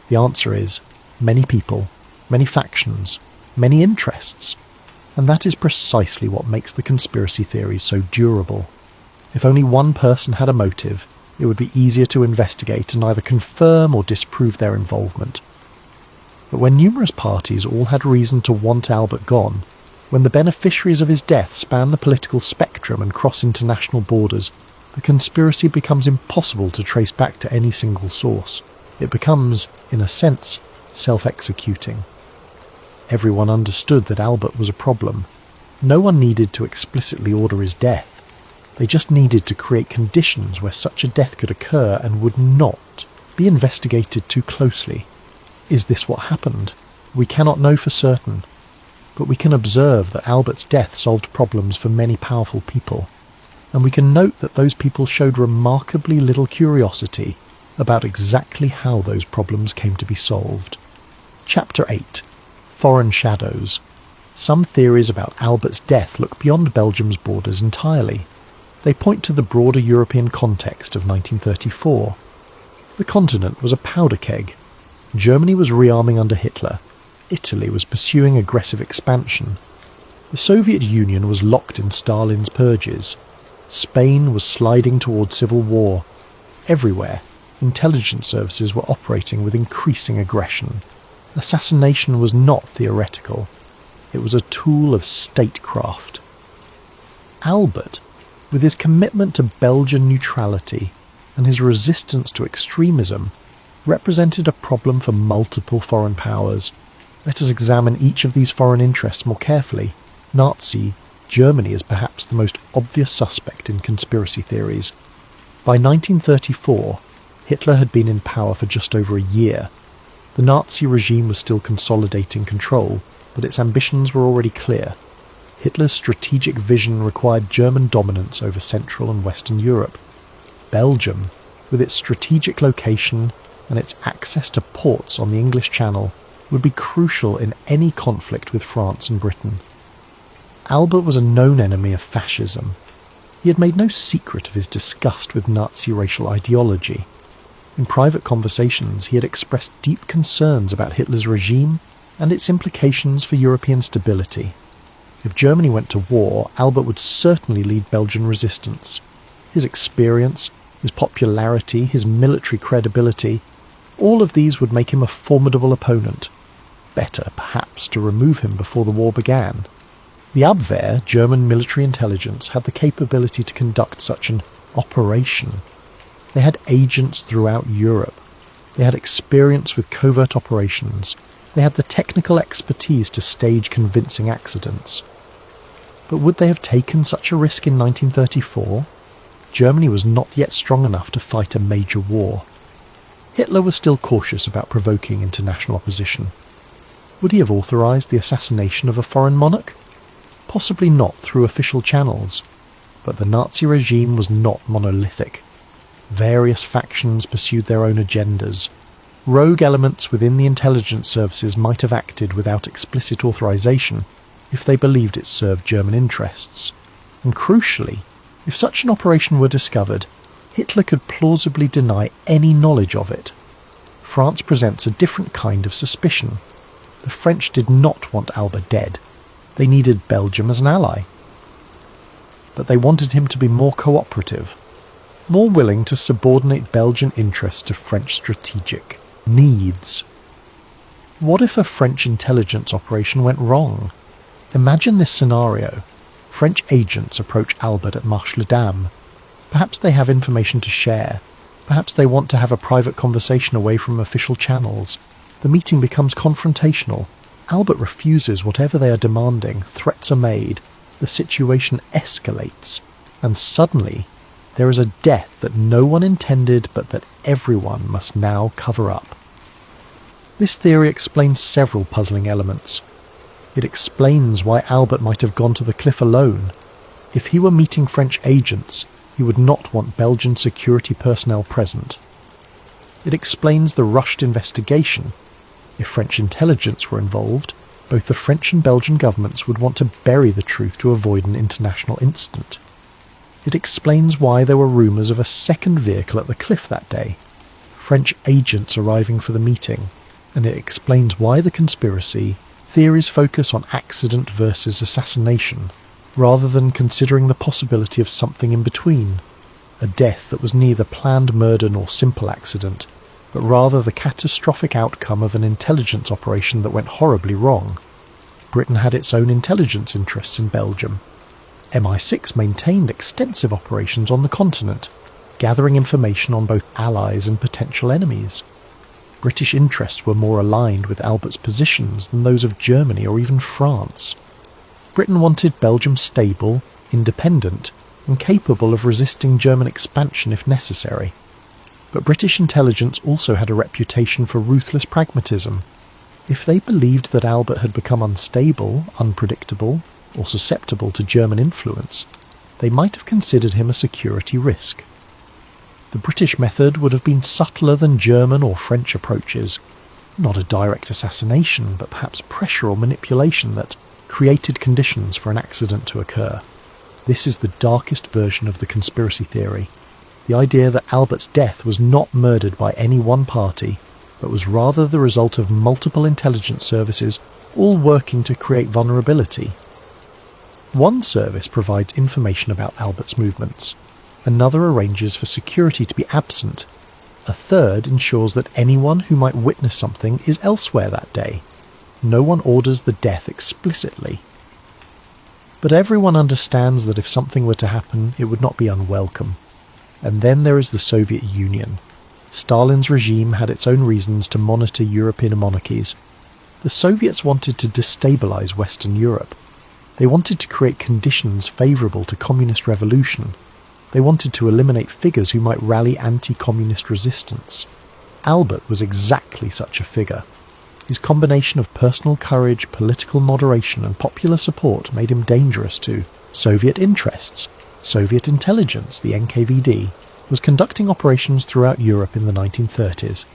The answer is, many people, many factions, many interests. And that is precisely what makes the conspiracy theories so durable. If only one person had a motive, it would be easier to investigate and either confirm or disprove their involvement. But when numerous parties all had reason to want Albert gone, when the beneficiaries of his death span the political spectrum and cross international borders, the conspiracy becomes impossible to trace back to any single source. It becomes, in a sense, self-executing. Everyone understood that Albert was a problem. No one needed to explicitly order his death. They just needed to create conditions where such a death could occur and would not be investigated too closely. Is this what happened? We cannot know for certain, but we can observe that Albert's death solved problems for many powerful people, and we can note that those people showed remarkably little curiosity about exactly how those problems came to be solved. Chapter 8. Foreign Shadows. Some theories about Albert's death look beyond Belgium's borders entirely. They point to the broader European context of 1934. The continent was a powder keg. Germany was rearming under Hitler. Italy was pursuing aggressive expansion. The Soviet Union was locked in Stalin's purges. Spain was sliding toward civil war. Everywhere, intelligence services were operating with increasing aggression. Assassination was not theoretical. It was a tool of statecraft. Albert, with his commitment to Belgian neutrality and his resistance to extremism, represented a problem for multiple foreign powers. Let us examine each of these foreign interests more carefully. Nazi Germany is perhaps the most obvious suspect in conspiracy theories. By 1934, Hitler had been in power for just over a year. The Nazi regime was still consolidating control, but its ambitions were already clear. Hitler's strategic vision required German dominance over Central and Western Europe. Belgium, with its strategic location and its access to ports on the English Channel, would be crucial in any conflict with France and Britain. Albert was a known enemy of fascism. He had made no secret of his disgust with Nazi racial ideology. In private conversations, he had expressed deep concerns about Hitler's regime and its implications for European stability. If Germany went to war, Albert would certainly lead Belgian resistance. His experience, his popularity, his military credibility, all of these would make him a formidable opponent. Better, perhaps, to remove him before the war began. The Abwehr, German military intelligence, had the capability to conduct such an operation. They had agents throughout Europe. They had experience with covert operations. They had the technical expertise to stage convincing accidents. But would they have taken such a risk in 1934? Germany was not yet strong enough to fight a major war. Hitler was still cautious about provoking international opposition. Would he have authorised the assassination of a foreign monarch? Possibly not through official channels, but the Nazi regime was not monolithic. Various factions pursued their own agendas. Rogue elements within the intelligence services might have acted without explicit authorization if they believed it served German interests. And crucially, if such an operation were discovered, Hitler could plausibly deny any knowledge of it. France presents a different kind of suspicion. The French did not want Albert dead. They needed Belgium as an ally. But they wanted him to be more cooperative, more willing to subordinate Belgian interests to French strategic needs. What if a French intelligence operation went wrong? Imagine this scenario. French agents approach Albert at Marche-les-Dames. Perhaps they have information to share. Perhaps they want to have a private conversation away from official channels. The meeting becomes confrontational. Albert refuses whatever they are demanding. Threats are made. The situation escalates. And suddenly, there is a death that no one intended but that everyone must now cover up. This theory explains several puzzling elements. It explains why Albert might have gone to the cliff alone. If he were meeting French agents, he would not want Belgian security personnel present. It explains the rushed investigation. If French intelligence were involved, both the French and Belgian governments would want to bury the truth to avoid an international incident. It explains why there were rumours of a second vehicle at the cliff that day, French agents arriving for the meeting, and it explains why the conspiracy theories focus on accident versus assassination, rather than considering the possibility of something in between, a death that was neither planned murder nor simple accident, but rather the catastrophic outcome of an intelligence operation that went horribly wrong. Britain had its own intelligence interests in Belgium. MI6 maintained extensive operations on the continent, gathering information on both allies and potential enemies. British interests were more aligned with Albert's positions than those of Germany or even France. Britain wanted Belgium stable, independent, and capable of resisting German expansion if necessary. But British intelligence also had a reputation for ruthless pragmatism. If they believed that Albert had become unstable, unpredictable, or susceptible to German influence, they might have considered him a security risk. The British method would have been subtler than German or French approaches, not a direct assassination, but perhaps pressure or manipulation that created conditions for an accident to occur. This is the darkest version of the conspiracy theory, the idea that Albert's death was not murdered by any one party, but was rather the result of multiple intelligence services all working to create vulnerability. One service provides information about Albert's movements, another arranges for security to be absent, a third ensures that anyone who might witness something is elsewhere that day. No one orders the death explicitly. But everyone understands that if something were to happen, it would not be unwelcome. And then there is the Soviet Union. Stalin's regime had its own reasons to monitor European monarchies. The Soviets wanted to destabilize Western Europe. They wanted to create conditions favourable to communist revolution. They wanted to eliminate figures who might rally anti-communist resistance. Albert was exactly such a figure. His combination of personal courage, political moderation and popular support made him dangerous to Soviet interests. Soviet intelligence, the NKVD, was conducting operations throughout Europe in the 1930s.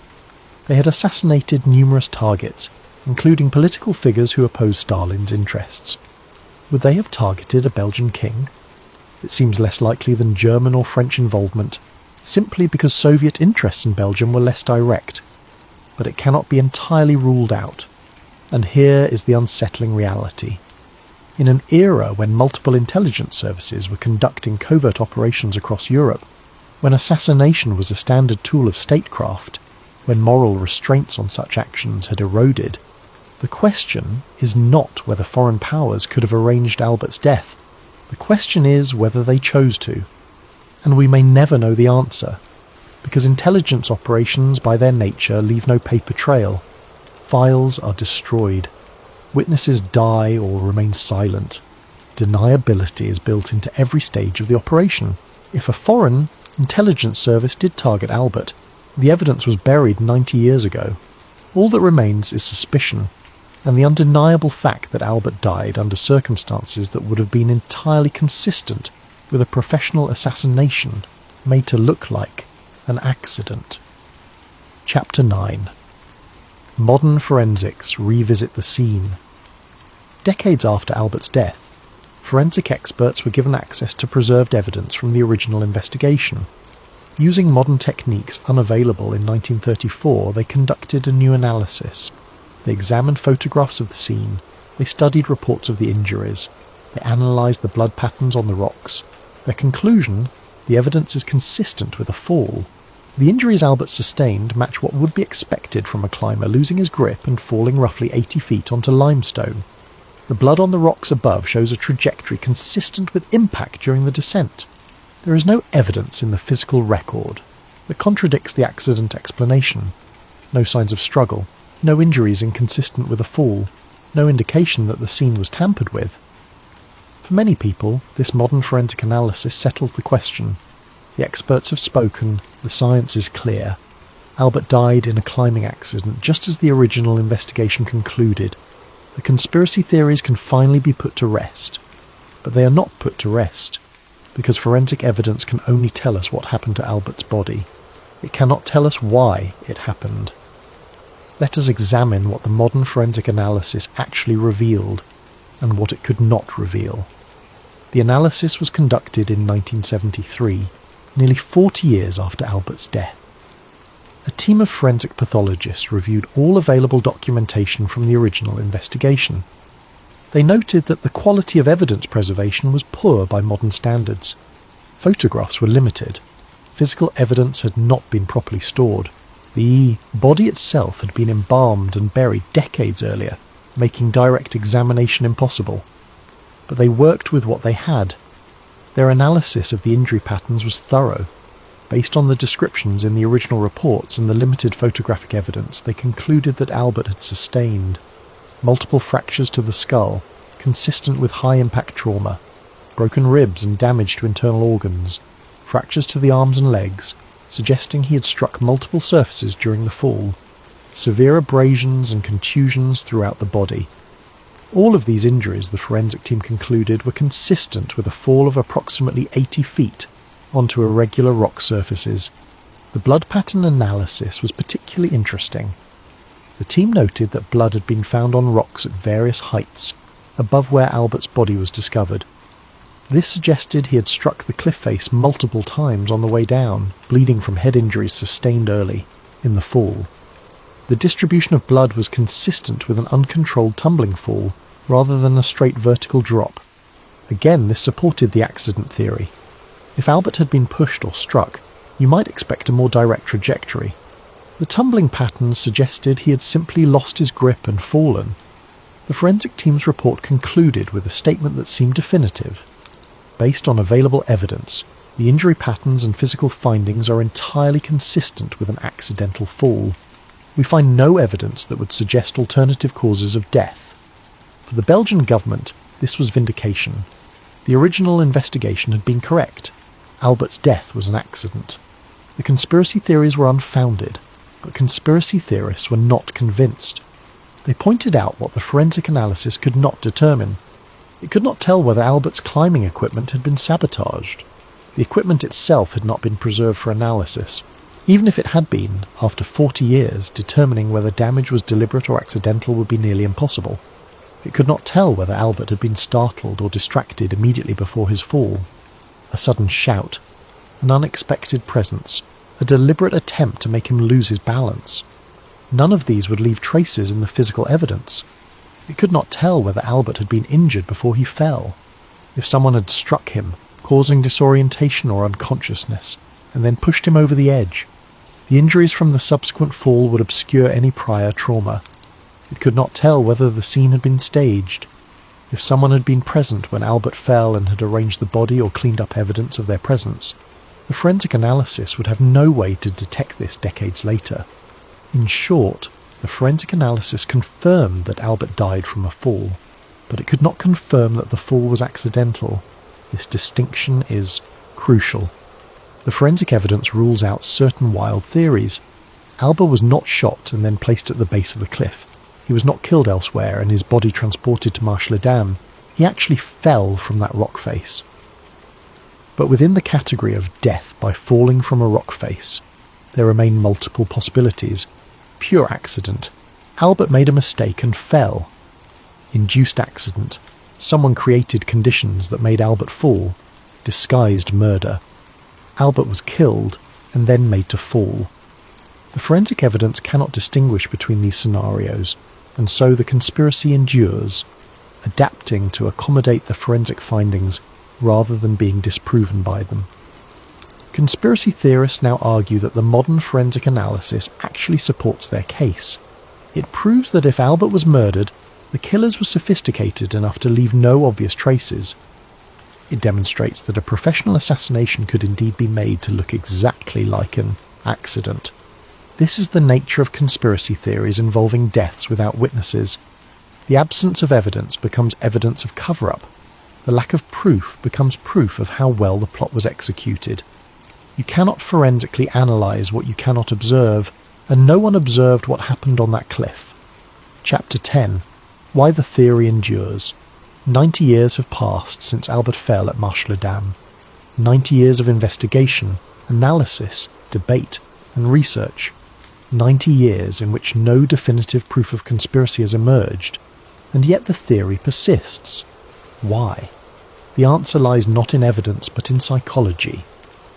They had assassinated numerous targets, including political figures who opposed Stalin's interests. Would they have targeted a Belgian king? It seems less likely than German or French involvement. simply because Soviet interests in Belgium were less direct. But it cannot be entirely ruled out. And here is the unsettling reality. In an era when multiple intelligence services were conducting covert operations across Europe, when assassination was a standard tool of statecraft, when moral restraints on such actions had eroded, the question is not whether foreign powers could have arranged Albert's death. The question is whether they chose to. And we may never know the answer, because intelligence operations by their nature leave no paper trail. Files are destroyed. Witnesses die or remain silent. Deniability is built into every stage of the operation. If a foreign intelligence service did target Albert, the evidence was buried 90 years ago. All that remains is suspicion, and the undeniable fact that Albert died under circumstances that would have been entirely consistent with a professional assassination made to look like an accident. Chapter 9. Modern forensics revisit the scene. Decades after Albert's death, forensic experts were given access to preserved evidence from the original investigation. Using modern techniques unavailable in 1934, they conducted a new analysis. They examined photographs of the scene, they studied reports of the injuries, they analysed the blood patterns on the rocks. Their conclusion: the evidence is consistent with a fall. The injuries Albert sustained match what would be expected from a climber losing his grip and falling roughly 80 feet onto limestone. The blood on the rocks above shows a trajectory consistent with impact during the descent. There is no evidence in the physical record that contradicts the accident explanation. No signs of struggle, no injuries inconsistent with a fall, no indication that the scene was tampered with. For many people, this modern forensic analysis settles the question. The experts have spoken, the science is clear. Albert died in a climbing accident just as the original investigation concluded. The conspiracy theories can finally be put to rest. But they are not put to rest, because forensic evidence can only tell us what happened to Albert's body. It cannot tell us why it happened. Let us examine what the modern forensic analysis actually revealed, and what it could not reveal. The analysis was conducted in 1973, nearly 40 years after Albert's death. A team of forensic pathologists reviewed all available documentation from the original investigation. They noted that the quality of evidence preservation was poor by modern standards. Photographs were limited. Physical evidence had not been properly stored. The body itself had been embalmed and buried decades earlier, making direct examination impossible. But they worked with what they had. Their analysis of the injury patterns was thorough. Based on the descriptions in the original reports and the limited photographic evidence, they concluded that Albert had sustained multiple fractures to the skull, consistent with high-impact trauma, broken ribs and damage to internal organs, fractures to the arms and legs, suggesting he had struck multiple surfaces during the fall, severe abrasions and contusions throughout the body. All of these injuries, the forensic team concluded, were consistent with a fall of approximately 80 feet onto irregular rock surfaces. The blood pattern analysis was particularly interesting. The team noted that blood had been found on rocks at various heights, above where Albert's body was discovered. This suggested he had struck the cliff face multiple times on the way down, bleeding from head injuries sustained early in the fall. The distribution of blood was consistent with an uncontrolled tumbling fall, rather than a straight vertical drop. Again, this supported the accident theory. If Albert had been pushed or struck, you might expect a more direct trajectory. The tumbling patterns suggested he had simply lost his grip and fallen. The forensic team's report concluded with a statement that seemed definitive. Based on available evidence, the injury patterns and physical findings are entirely consistent with an accidental fall. We find no evidence that would suggest alternative causes of death. For the Belgian government, this was vindication. The original investigation had been correct. Albert's death was an accident. The conspiracy theories were unfounded, but conspiracy theorists were not convinced. They pointed out what the forensic analysis could not determine. It could not tell whether Albert's climbing equipment had been sabotaged. The equipment itself had not been preserved for analysis. Even if it had been, after 40 years, determining whether damage was deliberate or accidental would be nearly impossible. It could not tell whether Albert had been startled or distracted immediately before his fall. A sudden shout, an unexpected presence, a deliberate attempt to make him lose his balance. None of these would leave traces in the physical evidence. It could not tell whether Albert had been injured before he fell, if someone had struck him, causing disorientation or unconsciousness, and then pushed him over the edge. The injuries from the subsequent fall would obscure any prior trauma. It could not tell whether the scene had been staged, if someone had been present when Albert fell and had arranged the body or cleaned up evidence of their presence. The forensic analysis would have no way to detect this decades later. In short, the forensic analysis confirmed that Albert died from a fall, but it could not confirm that the fall was accidental. This distinction is crucial. The forensic evidence rules out certain wild theories. Albert was not shot and then placed at the base of the cliff. He was not killed elsewhere and his body transported to Marsh-les-Dames. He actually fell from that rock face. But within the category of death by falling from a rock face, there remain multiple possibilities. Pure accident. Albert made a mistake and fell. Induced accident. Someone created conditions that made Albert fall. Disguised murder. Albert was killed and then made to fall. The forensic evidence cannot distinguish between these scenarios, and so the conspiracy endures, adapting to accommodate the forensic findings rather than being disproven by them. Conspiracy theorists now argue that the modern forensic analysis actually supports their case. It proves that if Albert was murdered, the killers were sophisticated enough to leave no obvious traces. It demonstrates that a professional assassination could indeed be made to look exactly like an accident. This is the nature of conspiracy theories involving deaths without witnesses. The absence of evidence becomes evidence of cover-up. The lack of proof becomes proof of how well the plot was executed. You cannot forensically analyse what you cannot observe, and no one observed what happened on that cliff. Chapter 10. Why the Theory Endures. 90 years have passed since Albert fell at Marsh-les-Dames. 90 years of investigation, analysis, debate, and research. 90 years in which no definitive proof of conspiracy has emerged, and yet the theory persists. Why? The answer lies not in evidence but in psychology,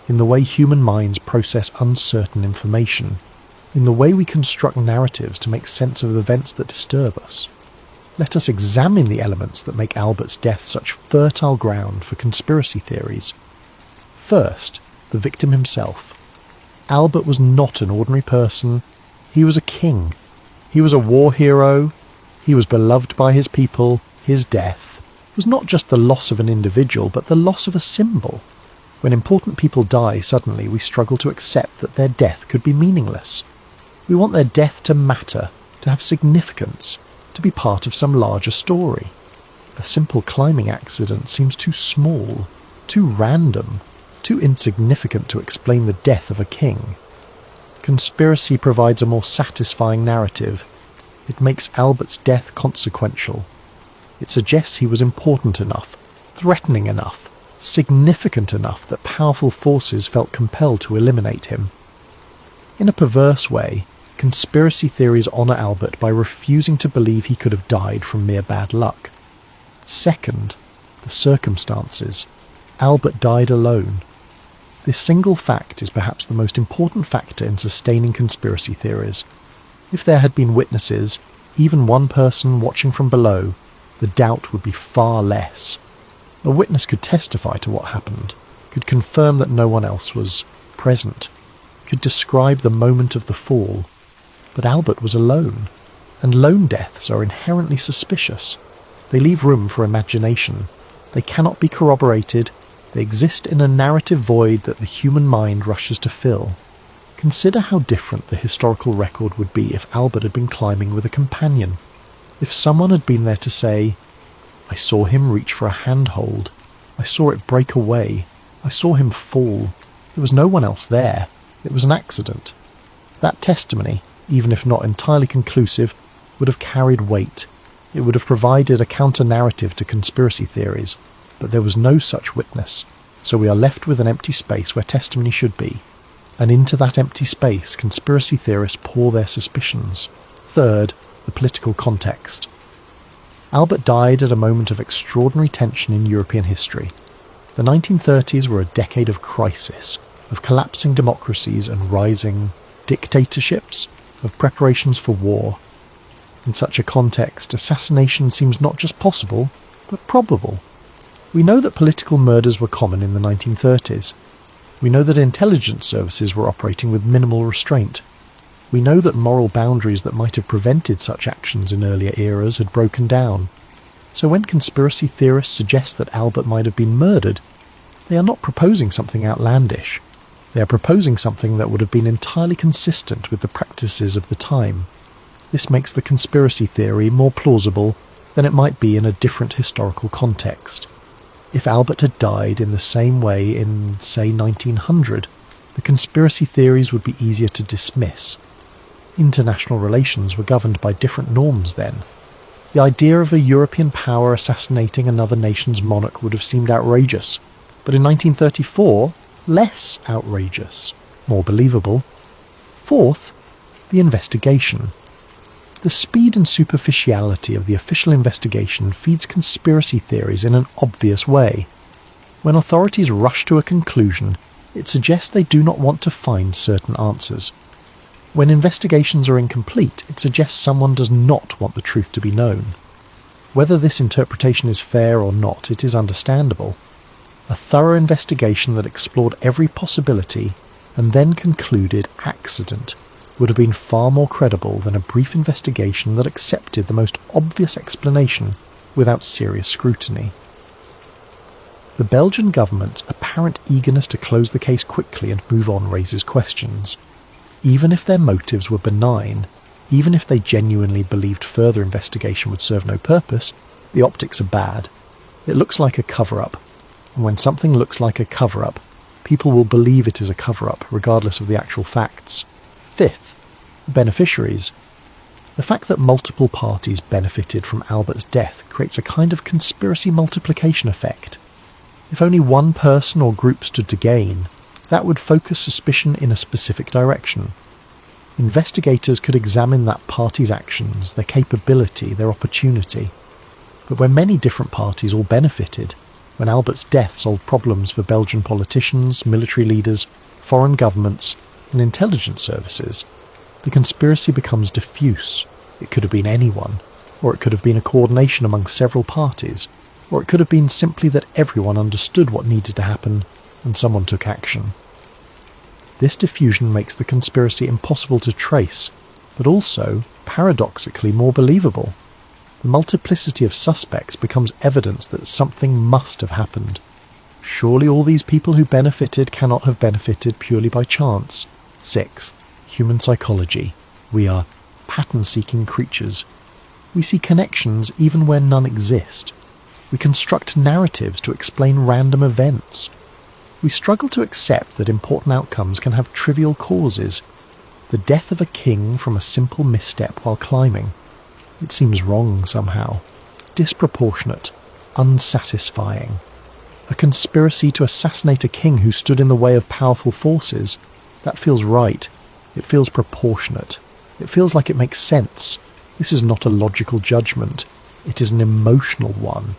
in the way human minds process uncertain information, in the way we construct narratives to make sense of events that disturb us. Let us examine the elements that make Albert's death such fertile ground for conspiracy theories. First, the victim himself. Albert was not an ordinary person. He was a king. He was a war hero. He was beloved by his people. His death was not just the loss of an individual, but the loss of a symbol. When important people die suddenly, we struggle to accept that their death could be meaningless. We want their death to matter, to have significance, to be part of some larger story. A simple climbing accident seems too small, too random, too insignificant to explain the death of a king. Conspiracy provides a more satisfying narrative. It makes Albert's death consequential. It suggests he was important enough, threatening enough, significant enough that powerful forces felt compelled to eliminate him. In a perverse way, conspiracy theories honour Albert by refusing to believe he could have died from mere bad luck. Second, the circumstances. Albert died alone. This single fact is perhaps the most important factor in sustaining conspiracy theories. If there had been witnesses, even one person watching from below, the doubt would be far less. A witness could testify to what happened, could confirm that no one else was present, could describe the moment of the fall. But Albert was alone, and lone deaths are inherently suspicious. They leave room for imagination. They cannot be corroborated. They exist in a narrative void that the human mind rushes to fill. Consider how different the historical record would be if Albert had been climbing with a companion. If someone had been there to say, "I saw him reach for a handhold. I saw it break away. I saw him fall. There was no one else there. It was an accident." That testimony, even if not entirely conclusive, would have carried weight. It would have provided a counter-narrative to conspiracy theories, but there was no such witness, so we are left with an empty space where testimony should be, and into that empty space conspiracy theorists pour their suspicions. Third, the political context. Albert died at a moment of extraordinary tension in European history. The 1930s were a decade of crisis. of collapsing democracies and rising dictatorships, of preparations for war. In such a context, assassination seems not just possible, but probable. We know that political murders were common in the 1930s. We know that intelligence services were operating with minimal restraint. We know that moral boundaries that might have prevented such actions in earlier eras had broken down. So when conspiracy theorists suggest that Albert might have been murdered, they are not proposing something outlandish. They are proposing something that would have been entirely consistent with the practices of the time. This makes the conspiracy theory more plausible than it might be in a different historical context. If Albert had died in the same way in, say, 1900, the conspiracy theories would be easier to dismiss. International relations were governed by different norms then. The idea of a European power assassinating another nation's monarch would have seemed outrageous, but in 1934, less outrageous, more believable. Fourth, the investigation. The speed and superficiality of the official investigation feeds conspiracy theories in an obvious way. When authorities rush to a conclusion, it suggests they do not want to find certain answers. When investigations are incomplete, it suggests someone does not want the truth to be known. Whether this interpretation is fair or not, it is understandable. A thorough investigation that explored every possibility and then concluded accident would have been far more credible than a brief investigation that accepted the most obvious explanation without serious scrutiny. The Belgian government's apparent eagerness to close the case quickly and move on raises questions. Even if their motives were benign, even if they genuinely believed further investigation would serve no purpose, the optics are bad. It looks like a cover-up, and when something looks like a cover-up, people will believe it is a cover-up, regardless of the actual facts. Fifth, beneficiaries. The fact that multiple parties benefited from Albert's death creates a kind of conspiracy multiplication effect. If only one person or group stood to gain, that would focus suspicion in a specific direction. Investigators could examine that party's actions, their capability, their opportunity. But when many different parties all benefited, when Albert's death solved problems for Belgian politicians, military leaders, foreign governments, and intelligence services, the conspiracy becomes diffuse. It could have been anyone, or it could have been a coordination among several parties, or it could have been simply that everyone understood what needed to happen and someone took action. This diffusion makes the conspiracy impossible to trace, but also, paradoxically, more believable. The multiplicity of suspects becomes evidence that something must have happened. Surely all these people who benefited cannot have benefited purely by chance. Sixth, human psychology. We are pattern-seeking creatures. We see connections even where none exist. We construct narratives to explain random events. We struggle to accept that important outcomes can have trivial causes. The death of a king from a simple misstep while climbing. It seems wrong somehow. Disproportionate. Unsatisfying. A conspiracy to assassinate a king who stood in the way of powerful forces. That feels right. It feels proportionate. It feels like it makes sense. This is not a logical judgment. It is an emotional one.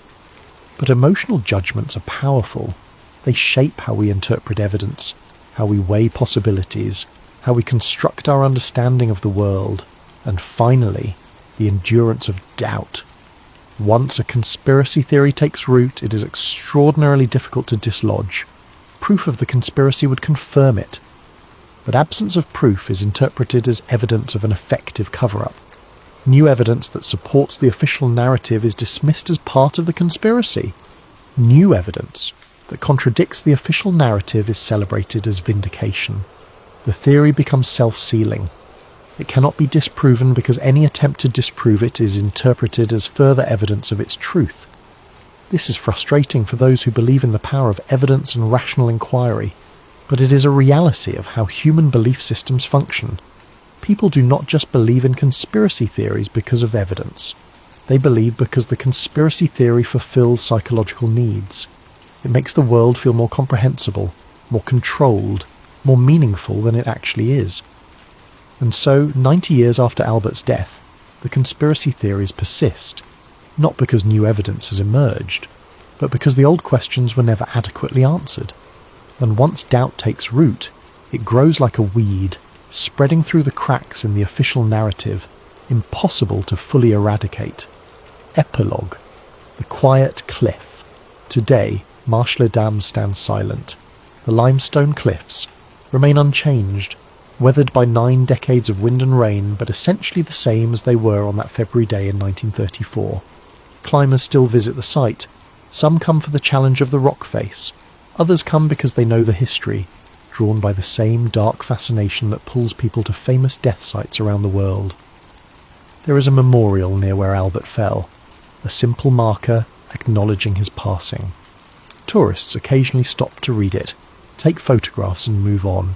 But emotional judgments are powerful. They shape how we interpret evidence, how we weigh possibilities, how we construct our understanding of the world, and finally, the endurance of doubt. Once a conspiracy theory takes root, it is extraordinarily difficult to dislodge. Proof of the conspiracy would confirm it. But absence of proof is interpreted as evidence of an effective cover-up. New evidence that supports the official narrative is dismissed as part of the conspiracy. New evidence that contradicts the official narrative is celebrated as vindication. The theory becomes self-sealing. It cannot be disproven because any attempt to disprove it is interpreted as further evidence of its truth. This is frustrating for those who believe in the power of evidence and rational inquiry, but it is a reality of how human belief systems function. People do not just believe in conspiracy theories because of evidence. They believe because the conspiracy theory fulfills psychological needs. It makes the world feel more comprehensible, more controlled, more meaningful than it actually is. And so, 90 years after Albert's death, the conspiracy theories persist, not because new evidence has emerged, but because the old questions were never adequately answered. And once doubt takes root, it grows like a weed, spreading through the cracks in the official narrative, impossible to fully eradicate. Epilogue. The quiet cliff. Today, Marsh-les-Dames stands silent. The limestone cliffs remain unchanged, weathered by 9 decades of wind and rain, but essentially the same as they were on that February day in 1934. Climbers still visit the site. Some come for the challenge of the rock face. Others come because they know the history, drawn by the same dark fascination that pulls people to famous death sites around the world. There is a memorial near where Albert fell, a simple marker acknowledging his passing. Tourists occasionally stop to read it, take photographs and move on.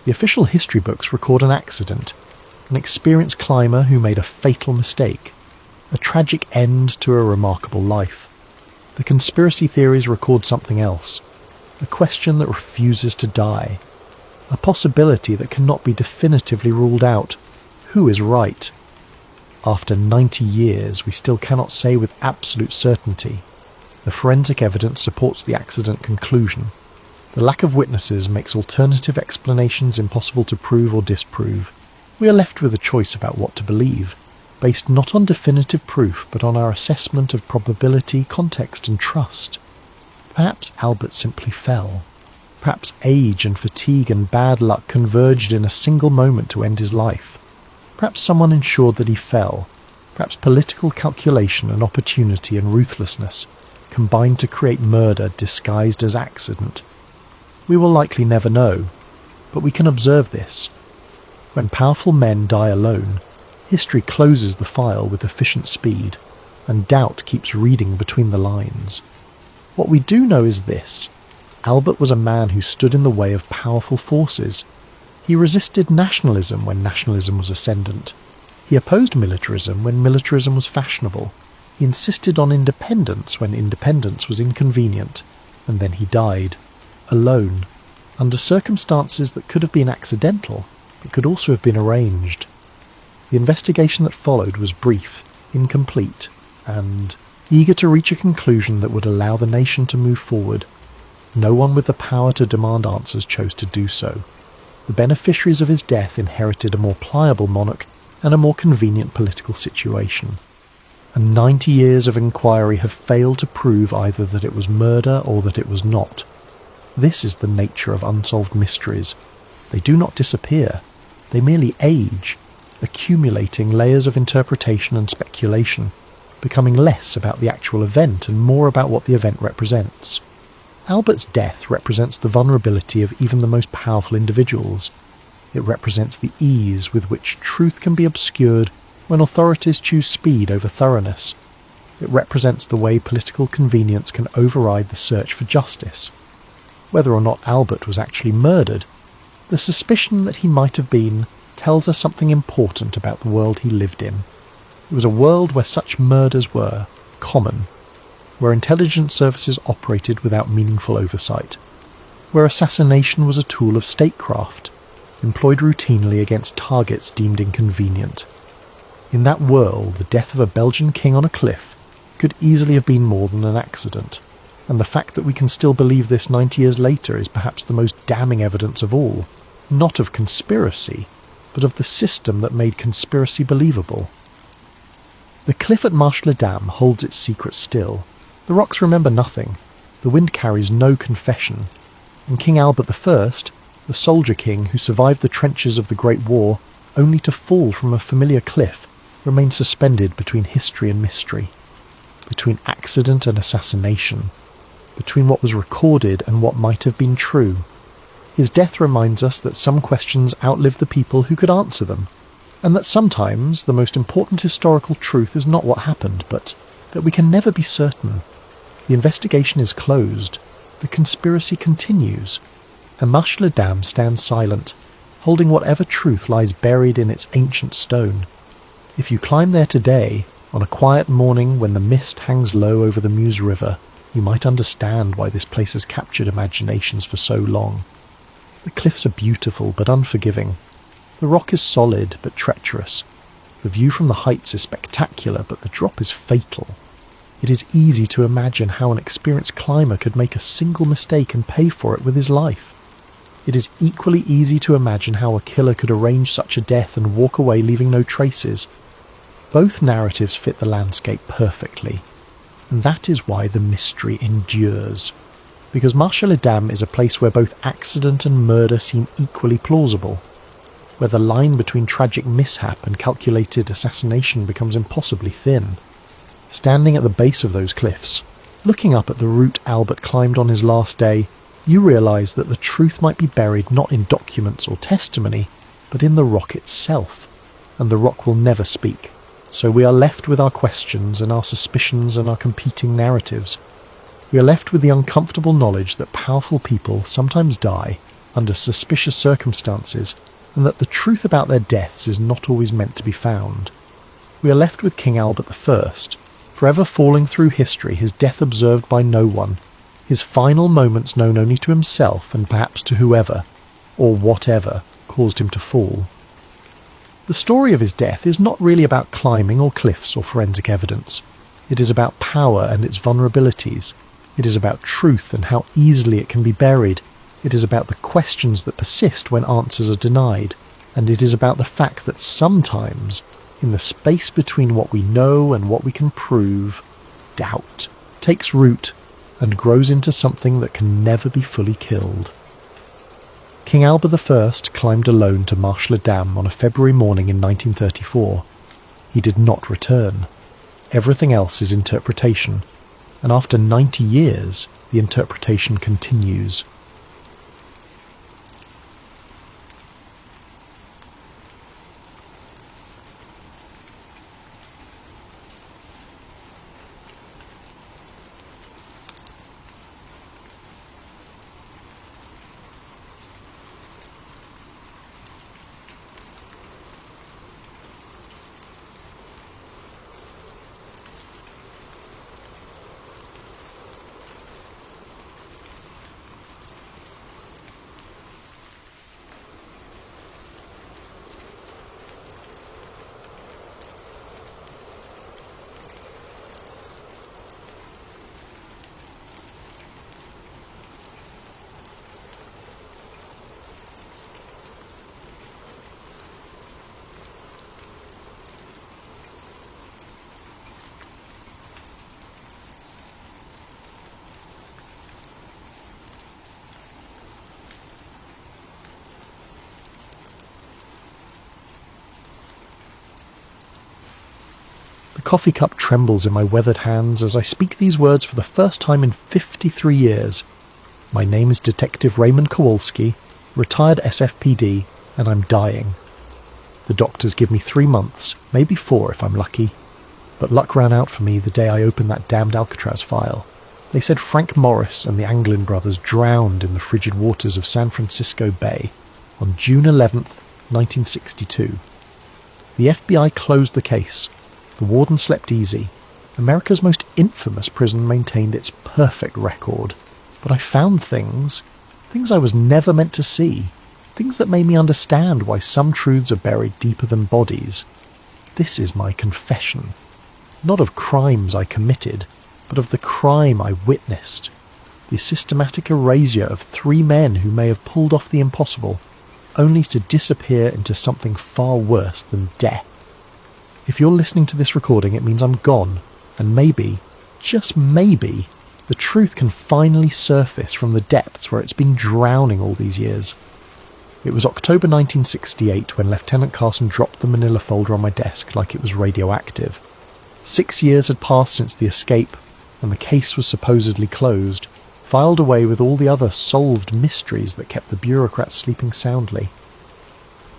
The official history books record an accident, an experienced climber who made a fatal mistake, a tragic end to a remarkable life. The conspiracy theories record something else, a question that refuses to die, a possibility that cannot be definitively ruled out. Who is right? After 90 years, we still cannot say with absolute certainty. The forensic evidence supports the accident conclusion. The lack of witnesses makes alternative explanations impossible to prove or disprove. We are left with a choice about what to believe, based not on definitive proof but on our assessment of probability, context and trust. Perhaps Albert simply fell. Perhaps age and fatigue and bad luck converged in a single moment to end his life. Perhaps someone ensured that he fell. Perhaps political calculation and opportunity and ruthlessness combined to create murder disguised as accident. We will likely never know, but we can observe this. When powerful men die alone, history closes the file with efficient speed, and doubt keeps reading between the lines. What we do know is this: Albert was a man who stood in the way of powerful forces. He resisted nationalism when nationalism was ascendant. He opposed militarism when militarism was fashionable. He insisted on independence when independence was inconvenient, and then he died. Alone, under circumstances that could have been accidental, but could also have been arranged. The investigation that followed was brief, incomplete, and eager to reach a conclusion that would allow the nation to move forward. No one with the power to demand answers chose to do so. The beneficiaries of his death inherited a more pliable monarch and a more convenient political situation. And 90 years of inquiry have failed to prove either that it was murder or that it was not. This is the nature of unsolved mysteries. They do not disappear. They merely age, accumulating layers of interpretation and speculation, becoming less about the actual event and more about what the event represents. Albert's death represents the vulnerability of even the most powerful individuals. It represents the ease with which truth can be obscured when authorities choose speed over thoroughness. It represents the way political convenience can override the search for justice. Whether or not Albert was actually murdered, the suspicion that he might have been tells us something important about the world he lived in. It was a world where such murders were common, where intelligence services operated without meaningful oversight, where assassination was a tool of statecraft, employed routinely against targets deemed inconvenient. In that world, the death of a Belgian king on a cliff could easily have been more than an accident, and the fact that we can still believe this 90 years later is perhaps the most damning evidence of all, not of conspiracy, but of the system that made conspiracy believable. The cliff at Marsh-les-Dames holds its secret still. The rocks remember nothing. The wind carries no confession. And King Albert I, the soldier king who survived the trenches of the Great War only to fall from a familiar cliff, remains suspended between history and mystery, between accident and assassination, between what was recorded and what might have been true. His death reminds us that some questions outlive the people who could answer them, and that sometimes the most important historical truth is not what happened, but that we can never be certain. The investigation is closed, the conspiracy continues, and Marsh-les-Dames stands silent, holding whatever truth lies buried in its ancient stone. If you climb there today, on a quiet morning when the mist hangs low over the Meuse River, you might understand why this place has captured imaginations for so long. The cliffs are beautiful but unforgiving. The rock is solid but treacherous. The view from the heights is spectacular, but the drop is fatal. It is easy to imagine how an experienced climber could make a single mistake and pay for it with his life. It is equally easy to imagine how a killer could arrange such a death and walk away leaving no traces. Both narratives fit the landscape perfectly, and that is why the mystery endures. Because Marche-les-Dames is a place where both accident and murder seem equally plausible, where the line between tragic mishap and calculated assassination becomes impossibly thin. Standing at the base of those cliffs, looking up at the route Albert climbed on his last day, you realise that the truth might be buried not in documents or testimony, but in the rock itself, and the rock will never speak. So we are left with our questions and our suspicions and our competing narratives. We are left with the uncomfortable knowledge that powerful people sometimes die under suspicious circumstances, and that the truth about their deaths is not always meant to be found. We are left with King Albert I, forever falling through history, his death observed by no one, his final moments known only to himself and perhaps to whoever, or whatever, caused him to fall. The story of his death is not really about climbing or cliffs or forensic evidence. It is about power and its vulnerabilities. It is about truth and how easily it can be buried. It is about the questions that persist when answers are denied. And it is about the fact that sometimes, in the space between what we know and what we can prove, doubt takes root and grows into something that can never be fully killed. King Albert I climbed alone to Marche-les-Dames on a February morning in 1934. He did not return. Everything else is interpretation, and after 90 years, the interpretation continues. The coffee cup trembles in my weathered hands as I speak these words for the first time in 53 years. My name is Detective Raymond Kowalski, retired SFPD, and I'm dying. The doctors give me 3 months, maybe 4 if I'm lucky. But luck ran out for me the day I opened that damned Alcatraz file. They said Frank Morris and the Anglin brothers drowned in the frigid waters of San Francisco Bay on June 11th, 1962. The FBI closed the case. The warden slept easy. America's most infamous prison maintained its perfect record. But I found things I was never meant to see, things that made me understand why some truths are buried deeper than bodies. This is my confession. Not of crimes I committed, but of the crime I witnessed. The systematic erasure of 3 men who may have pulled off the impossible, only to disappear into something far worse than death. If you're listening to this recording, it means I'm gone, and maybe, just maybe, the truth can finally surface from the depths where it's been drowning all these years. It was October 1968 when Lieutenant Carson dropped the manila folder on my desk like it was radioactive. 6 years had passed since the escape, and the case was supposedly closed, filed away with all the other solved mysteries that kept the bureaucrats sleeping soundly.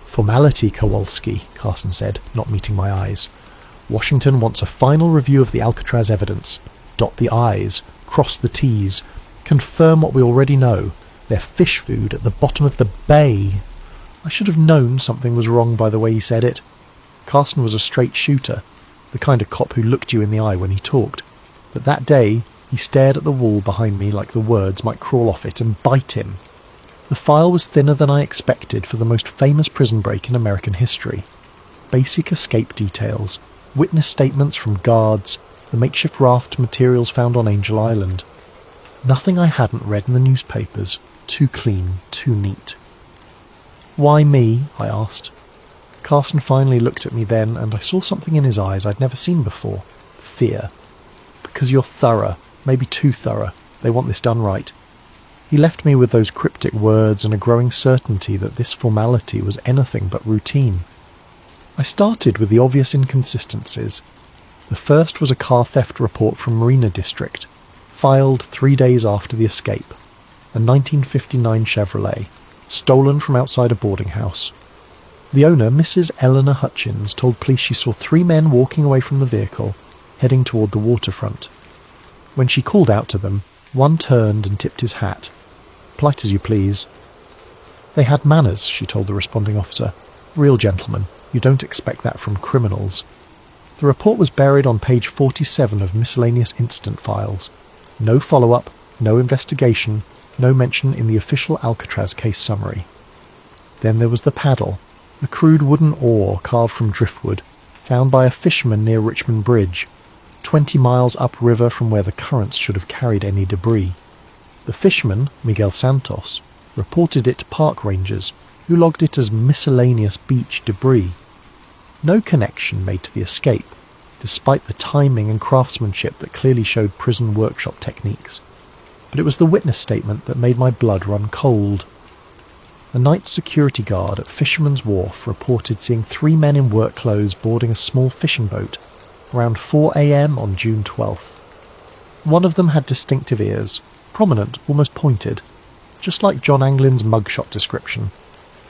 "Formality, Kowalski," Carson said, not meeting my eyes. "Washington wants a final review of the Alcatraz evidence. Dot the I's, cross the T's, confirm what we already know. They're fish food at the bottom of the bay." I should have known something was wrong by the way he said it. Carson was a straight shooter, the kind of cop who looked you in the eye when he talked. But that day, he stared at the wall behind me like the words might crawl off it and bite him. The file was thinner than I expected for the most famous prison break in American history. Basic escape details, witness statements from guards, the makeshift raft materials found on Angel Island. Nothing I hadn't read in the newspapers. Too clean, too neat. "Why me?" I asked. Carson finally looked at me then, and I saw something in his eyes I'd never seen before. Fear. "Because you're thorough, maybe too thorough. They want this done right." He left me with those cryptic words and a growing certainty that this formality was anything but routine. I started with the obvious inconsistencies. The first was a car theft report from Marina District, filed 3 days after the escape. A 1959 Chevrolet, stolen from outside a boarding house. The owner, Mrs. Eleanor Hutchins, told police she saw 3 men walking away from the vehicle, heading toward the waterfront. When she called out to them, one turned and tipped his hat. "Polite as you please." "They had manners," she told the responding officer. "Real gentlemen. You don't expect that from criminals." The report was buried on page 47 of miscellaneous incident files. No follow-up, no investigation, no mention in the official Alcatraz case summary. Then there was the paddle, a crude wooden oar carved from driftwood, found by a fisherman near Richmond Bridge, 20 miles upriver from where the currents should have carried any debris. The fisherman, Miguel Santos, reported it to park rangers, who logged it as miscellaneous beach debris. No connection made to the escape, despite the timing and craftsmanship that clearly showed prison workshop techniques. But it was the witness statement that made my blood run cold. A night security guard at Fisherman's Wharf reported seeing 3 men in work clothes boarding a small fishing boat around 4 a.m. on June 12th. One of them had distinctive ears, prominent, almost pointed, just like John Anglin's mugshot description.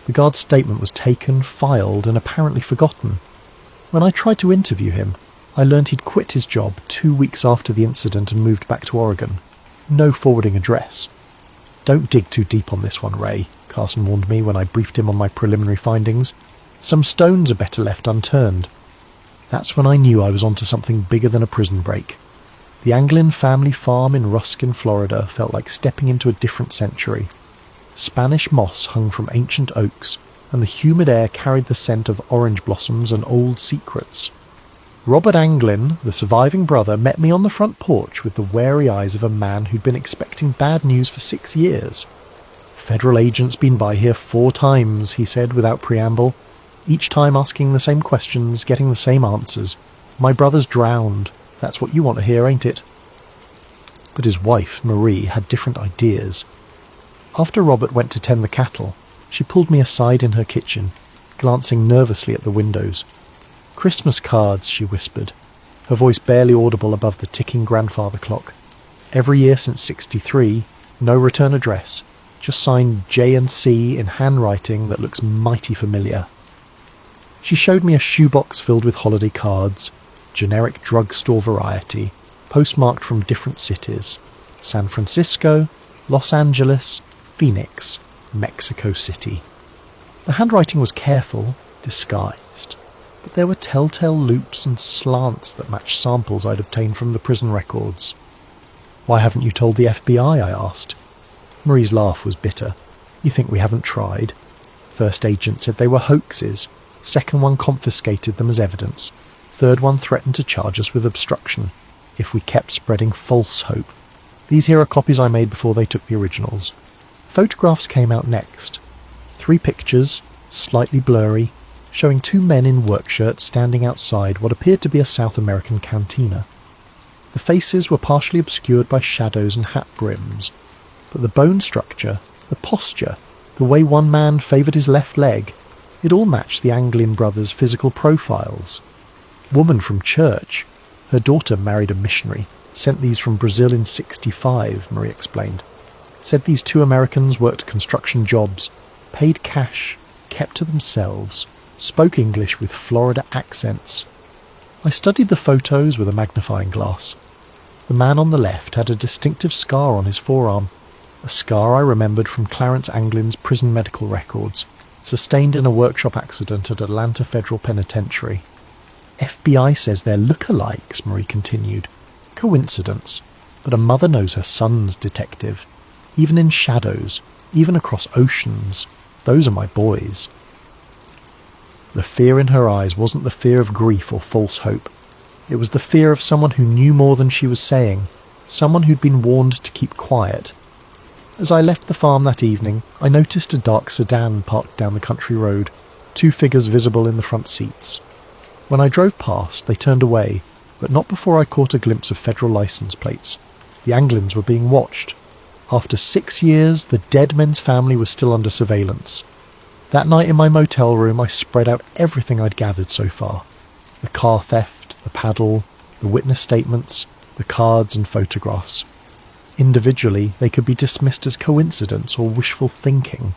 The guard's statement was taken, filed, and apparently forgotten. When I tried to interview him, I learned he'd quit his job 2 weeks after the incident and moved back to Oregon. No forwarding address. "Don't dig too deep on this one, Ray," Carson warned me when I briefed him on my preliminary findings. "Some stones are better left unturned." That's when I knew I was onto something bigger than a prison break. The Anglin family farm in Ruskin, Florida felt like stepping into a different century. Spanish moss hung from ancient oaks, and the humid air carried the scent of orange blossoms and old secrets. Robert Anglin, the surviving brother, met me on the front porch with the wary eyes of a man who'd been expecting bad news for 6 years. "Federal agents been by here 4 times, he said without preamble, each time asking the same questions, getting the same answers. "My brother's drowned. That's what you want to hear, ain't it?" But his wife, Marie, had different ideas. After Robert went to tend the cattle, she pulled me aside in her kitchen, glancing nervously at the windows. "Christmas cards," she whispered, her voice barely audible above the ticking grandfather clock. "Every year since '63, no return address, just signed J&C in handwriting that looks mighty familiar." She showed me a shoebox filled with holiday cards, generic drugstore variety, postmarked from different cities: San Francisco, Los Angeles, Phoenix, Mexico City. The handwriting was careful, disguised, but there were telltale loops and slants that matched samples I'd obtained from the prison records. "Why haven't you told the FBI?" I asked. Marie's laugh was bitter. "You think we haven't tried? First agent said they were hoaxes. Second one confiscated them as evidence. Third one threatened to charge us with obstruction if we kept spreading false hope. These here are copies I made before they took the originals." Photographs came out next. 3 pictures, slightly blurry, showing 2 men in work shirts standing outside what appeared to be a South American cantina. The faces were partially obscured by shadows and hat brims, but the bone structure, the posture, the way one man favoured his left leg, it all matched the Anglin brothers' physical profiles. Woman from church. Her daughter married a missionary, sent these from Brazil in '65, Marie explained. Said these 2 Americans worked construction jobs, paid cash, kept to themselves, spoke English with Florida accents. I studied the photos with a magnifying glass. The man on the left had a distinctive scar on his forearm, a scar I remembered from Clarence Anglin's prison medical records, sustained in a workshop accident at Atlanta Federal Penitentiary. "FBI says they're look-alikes," Marie continued. "Coincidence, but a mother knows her son's detective. Even in shadows, even across oceans, those are my boys." The fear in her eyes wasn't the fear of grief or false hope. It was the fear of someone who knew more than she was saying, someone who'd been warned to keep quiet. As I left the farm that evening, I noticed a dark sedan parked down the country road, 2 figures visible in the front seats. When I drove past, they turned away, but not before I caught a glimpse of federal license plates. The Anglins were being watched. After 6 years, the dead men's family was still under surveillance. That night in my motel room, I spread out everything I'd gathered so far. The car theft, the paddle, the witness statements, the cards and photographs. Individually, they could be dismissed as coincidence or wishful thinking.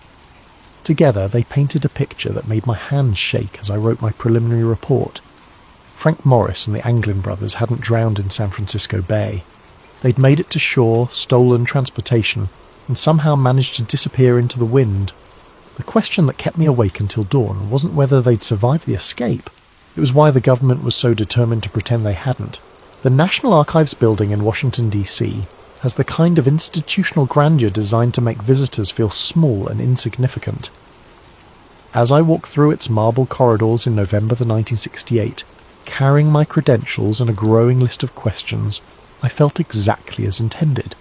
Together, they painted a picture that made my hands shake as I wrote my preliminary report. Frank Morris and the Anglin brothers hadn't drowned in San Francisco Bay. They'd made it to shore, stolen transportation, and somehow managed to disappear into the wind. The question that kept me awake until dawn wasn't whether they'd survived the escape. It was why the government was so determined to pretend they hadn't. The National Archives building in Washington, D.C. has the kind of institutional grandeur designed to make visitors feel small and insignificant. As I walked through its marble corridors in November 1968, carrying my credentials and a growing list of questions, I felt exactly as intended.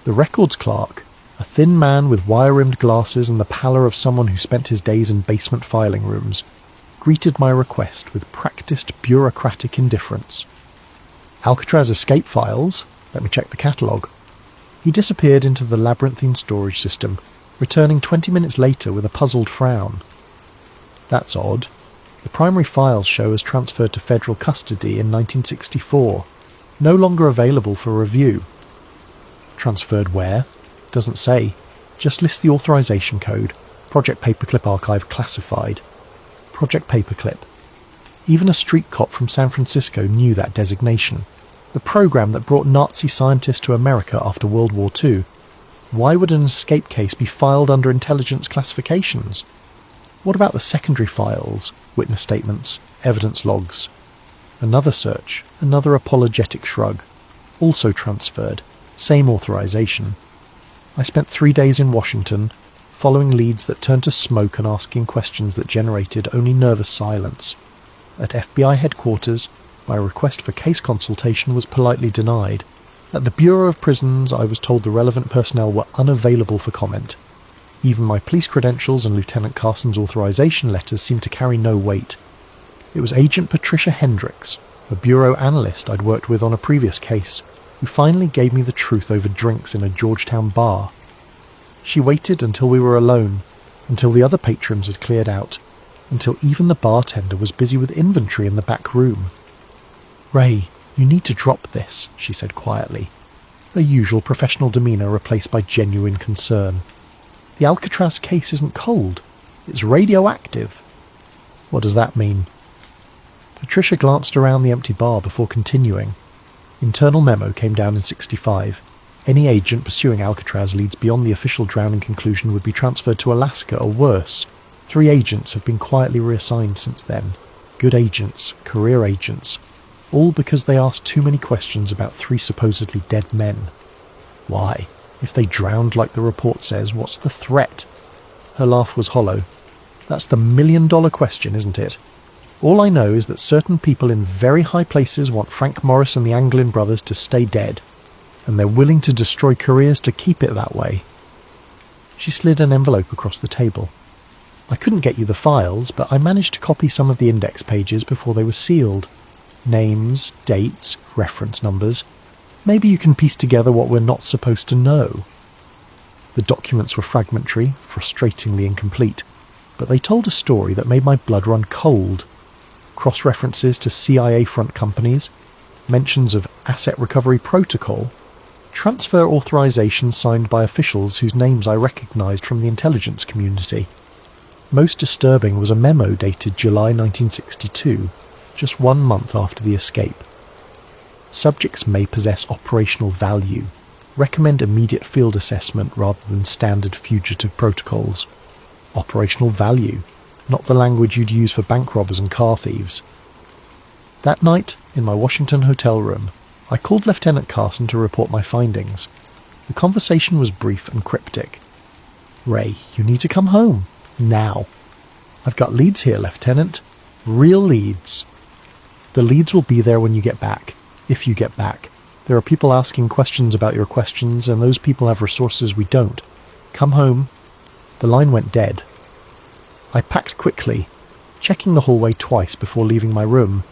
The records clerk, a thin man with wire-rimmed glasses and the pallor of someone who spent his days in basement filing rooms, greeted my request with practiced bureaucratic indifference. Alcatraz escape files? Let me check the catalogue. He disappeared into the labyrinthine storage system, returning 20 minutes later with a puzzled frown. That's odd. The primary files show as transferred to federal custody in 1964, no longer available for review. Transferred where? Doesn't say. Just lists the authorization code. Project Paperclip Archive classified. Project Paperclip. Even a street cop from San Francisco knew that designation. The program that brought Nazi scientists to America after World War II. Why would an escape case be filed under intelligence classifications? What about the secondary files, witness statements, evidence logs? Another search, another apologetic shrug. Also transferred, same authorization. I spent 3 days in Washington, following leads that turned to smoke and asking questions that generated only nervous silence. At FBI headquarters, my request for case consultation was politely denied. At the Bureau of Prisons, I was told the relevant personnel were unavailable for comment. Even my police credentials and Lieutenant Carson's authorization letters seemed to carry no weight. It was Agent Patricia Hendricks, a bureau analyst I'd worked with on a previous case, who finally gave me the truth over drinks in a Georgetown bar. She waited until we were alone, until the other patrons had cleared out, until even the bartender was busy with inventory in the back room. "Ray, you need to drop this," she said quietly, her usual professional demeanour replaced by genuine concern. "The Alcatraz case isn't cold. It's radioactive." "What does that mean?" Patricia glanced around the empty bar before continuing. Internal memo came down in 65. Any agent pursuing Alcatraz leads beyond the official drowning conclusion would be transferred to Alaska or worse. 3 agents have been quietly reassigned since then. Good agents, career agents, all because they asked too many questions about 3 supposedly dead men. Why? If they drowned like the report says, what's the threat? Her laugh was hollow. That's the $1,000,000 question, isn't it? All I know is that certain people in very high places want Frank Morris and the Anglin brothers to stay dead, and they're willing to destroy careers to keep it that way. She slid an envelope across the table. I couldn't get you the files, but I managed to copy some of the index pages before they were sealed. Names, dates, reference numbers. Maybe you can piece together what we're not supposed to know. The documents were fragmentary, frustratingly incomplete, but they told a story that made my blood run cold. Cross-references to CIA front companies, mentions of asset recovery protocol, transfer authorization signed by officials whose names I recognized from the intelligence community. Most disturbing was a memo dated July 1962, just 1 month after the escape. Subjects may possess operational value. Recommend immediate field assessment rather than standard fugitive protocols. Operational value, not the language you'd use for bank robbers and car thieves. That night, in my Washington hotel room, I called Lieutenant Carson to report my findings. The conversation was brief and cryptic. "Ray, you need to come home. Now. I've got leads here, Lieutenant. Real leads." The leads will be there when you get back, if you get back. There are people asking questions about your questions, and those people have resources we don't. Come home." The line went dead. I packed quickly, checking the hallway twice before leaving my room.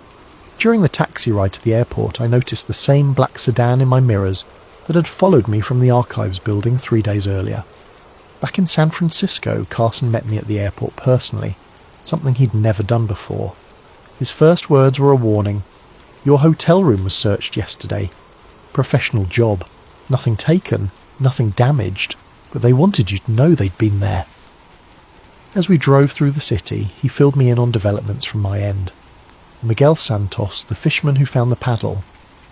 During the taxi ride to the airport, I noticed the same black sedan in my mirrors that had followed me from the archives building 3 days earlier. Back in San Francisco, Carson met me at the airport personally, something he'd never done before. His first words were a warning. "Your hotel room was searched yesterday. Professional job. Nothing taken, nothing damaged, but they wanted you to know they'd been there." As we drove through the city, he filled me in on developments from my end. Miguel Santos, the fisherman who found the paddle,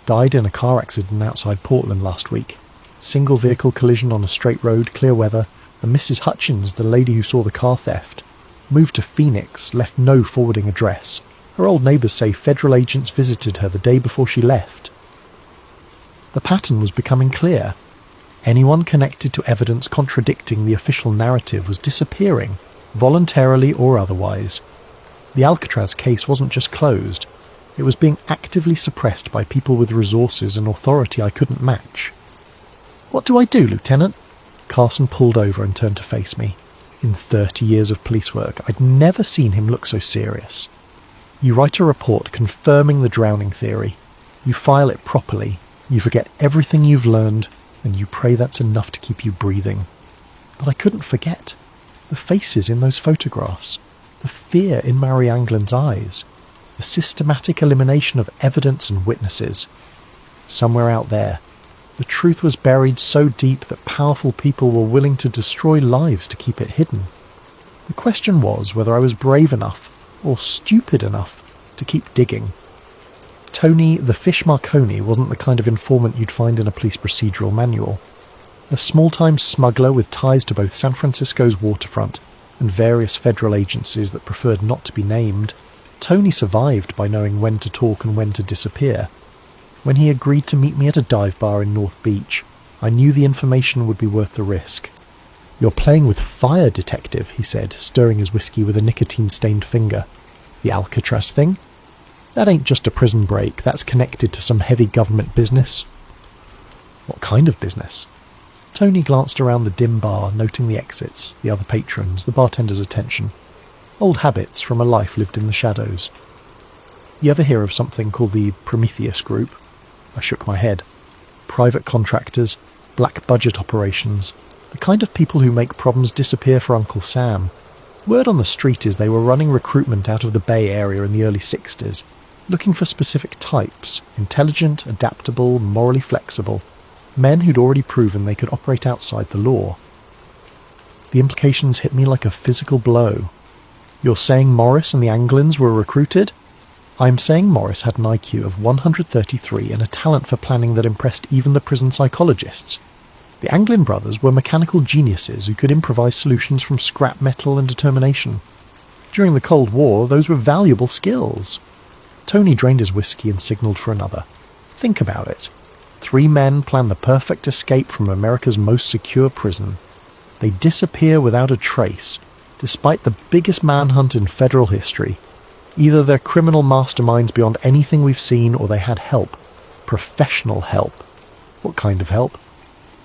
died in a car accident outside Portland last week. Single vehicle collision on a straight road, clear weather, and Mrs. Hutchins, the lady who saw the car theft, moved to Phoenix, left no forwarding address. Her old neighbours say federal agents visited her the day before she left. The pattern was becoming clear. Anyone connected to evidence contradicting the official narrative was disappearing, voluntarily or otherwise. The Alcatraz case wasn't just closed, it was being actively suppressed by people with resources and authority I couldn't match. "What do I do, Lieutenant?" Carson pulled over and turned to face me. In 30 years of police work, I'd never seen him look so serious. "You write a report confirming the drowning theory. You file it properly. You forget everything you've learned, and you pray that's enough to keep you breathing." But I couldn't forget. The faces in those photographs. The fear in Mary Anglin's eyes. The systematic elimination of evidence and witnesses. Somewhere out there, the truth was buried so deep that powerful people were willing to destroy lives to keep it hidden. The question was whether I was brave enough, or stupid enough, to keep digging. Tony the Fish Marconi wasn't the kind of informant you'd find in a police procedural manual. A small-time smuggler with ties to both San Francisco's waterfront and various federal agencies that preferred not to be named, Tony survived by knowing when to talk and when to disappear. When he agreed to meet me at a dive bar in North Beach, I knew the information would be worth the risk. "You're playing with fire, Detective," he said, stirring his whiskey with a nicotine-stained finger. "The Alcatraz thing? That ain't just a prison break, that's connected to some heavy government business." "What kind of business?" Tony glanced around the dim bar, noting the exits, the other patrons, the bartender's attention. Old habits from a life lived in the shadows. "You ever hear of something called the Prometheus Group?" I shook my head. "Private contractors, black budget operations, the kind of people who make problems disappear for Uncle Sam. Word on the street is they were running recruitment out of the Bay Area in the early 60s, looking for specific types, intelligent, adaptable, morally flexible, men who'd already proven they could operate outside the law." The implications hit me like a physical blow. "You're saying Morris and the Anglins were recruited?" "I'm saying Morris had an IQ of 133 and a talent for planning that impressed even the prison psychologists. The Anglin brothers were mechanical geniuses who could improvise solutions from scrap metal and determination. During the Cold War, those were valuable skills." Tony drained his whiskey and signalled for another. "Think about it. 3 men plan the perfect escape from America's most secure prison. They disappear without a trace, despite the biggest manhunt in federal history. Either they're criminal masterminds beyond anything we've seen, or they had help. Professional help." "What kind of help?"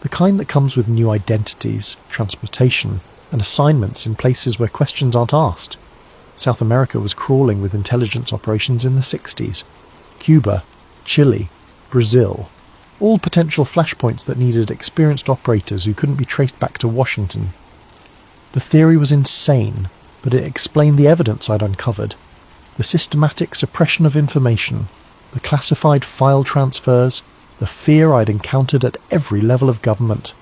"The kind that comes with new identities, transportation, and assignments in places where questions aren't asked. South America was crawling with intelligence operations in the 60s. Cuba, Chile, Brazil. All potential flashpoints that needed experienced operators who couldn't be traced back to Washington. The theory was insane, but it explained the evidence I'd uncovered. The systematic suppression of information, the classified file transfers, the fear I'd encountered at every level of government.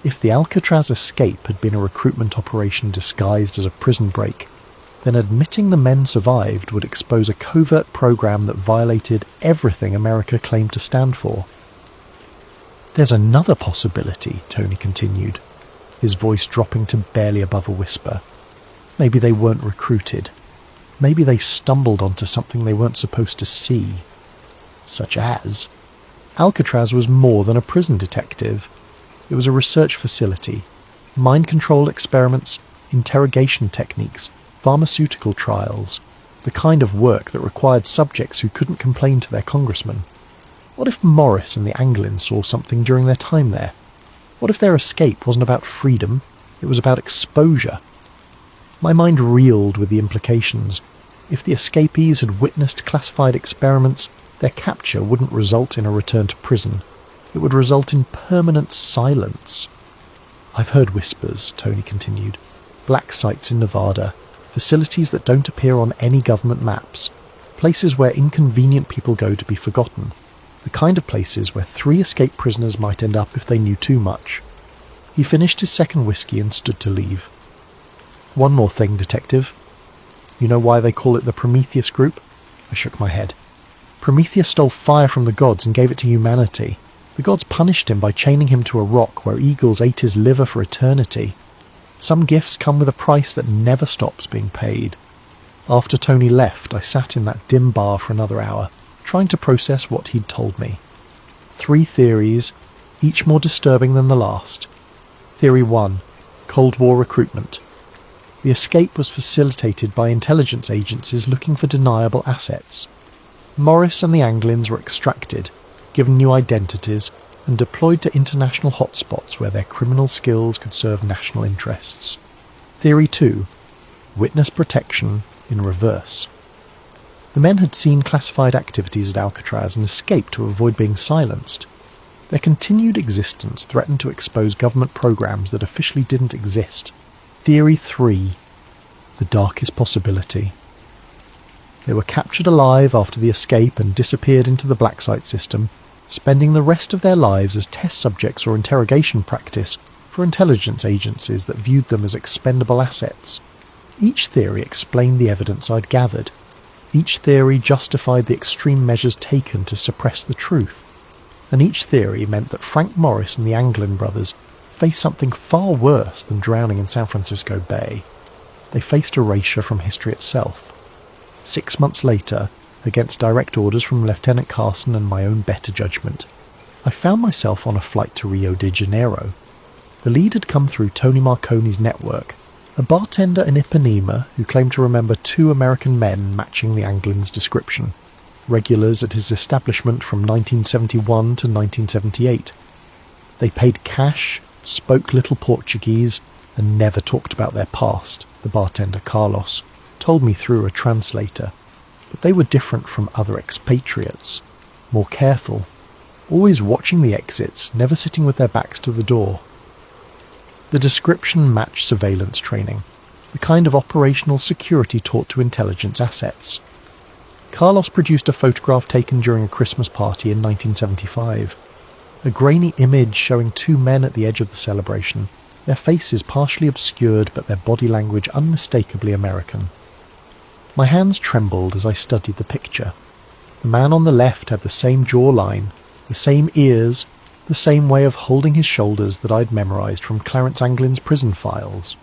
If the Alcatraz escape had been a recruitment operation disguised as a prison break, then admitting the men survived would expose a covert program that violated everything America claimed to stand for. "There's another possibility," Tony continued, his voice dropping to barely above a whisper. "Maybe they weren't recruited. Maybe they stumbled onto something they weren't supposed to see." "Such as?" "Alcatraz was more than a prison, Detective. It was a research facility. Mind control experiments, interrogation techniques, pharmaceutical trials. the kind of work that required subjects who couldn't complain to their congressman. What if Morris and the Anglins saw something during their time there? What if their escape wasn't about freedom, it was about exposure? My mind reeled with the implications. If the escapees had witnessed classified experiments, their capture wouldn't result in a return to prison. It would result in permanent silence. I've heard whispers, Tony continued. Black sites in Nevada, facilities that don't appear on any government maps, places where inconvenient people go to be forgotten, the kind of places where 3 escaped prisoners might end up if they knew too much. He finished his second whiskey and stood to leave. One more thing, Detective. You know why they call it the Prometheus Group? I shook my head. Prometheus stole fire from the gods and gave it to humanity. The gods punished him by chaining him to a rock where eagles ate his liver for eternity. Some gifts come with a price that never stops being paid. After Tony left, I sat in that dim bar for another hour, trying to process what he'd told me. 3 theories, each more disturbing than the last. Theory 1. Cold War recruitment. The escape was facilitated by intelligence agencies looking for deniable assets. Morris and the Anglins were extracted, given new identities, and deployed to international hotspots where their criminal skills could serve national interests. Theory 2. Witness protection in reverse. The men had seen classified activities at Alcatraz and escaped to avoid being silenced. Their continued existence threatened to expose government programs that officially didn't exist. Theory 3. The darkest possibility. They were captured alive after the escape and disappeared into the black site system, spending the rest of their lives as test subjects or interrogation practice for intelligence agencies that viewed them as expendable assets. Each theory explained the evidence I'd gathered. Each theory justified the extreme measures taken to suppress the truth. And each theory meant that Frank Morris and the Anglin brothers faced something far worse than drowning in San Francisco Bay. They faced erasure from history itself. 6 months later, against direct orders from Lieutenant Carson and my own better judgment, I found myself on a flight to Rio de Janeiro. The lead had come through Tony Marconi's network, a bartender in Ipanema who claimed to remember 2 American men matching the Anglin's description, regulars at his establishment from 1971 to 1978. They paid cash, spoke little Portuguese, and never talked about their past, the bartender Carlos told me through a translator. But they were different from other expatriates, more careful, always watching the exits, never sitting with their backs to the door. The description matched surveillance training, the kind of operational security taught to intelligence assets. Carlos produced a photograph taken during a Christmas party in 1975. A grainy image showing 2 men at the edge of the celebration, their faces partially obscured but their body language unmistakably American. My hands trembled as I studied the picture. The man on the left had the same jawline, the same ears, the same way of holding his shoulders that I'd memorized from Clarence Anglin's prison files.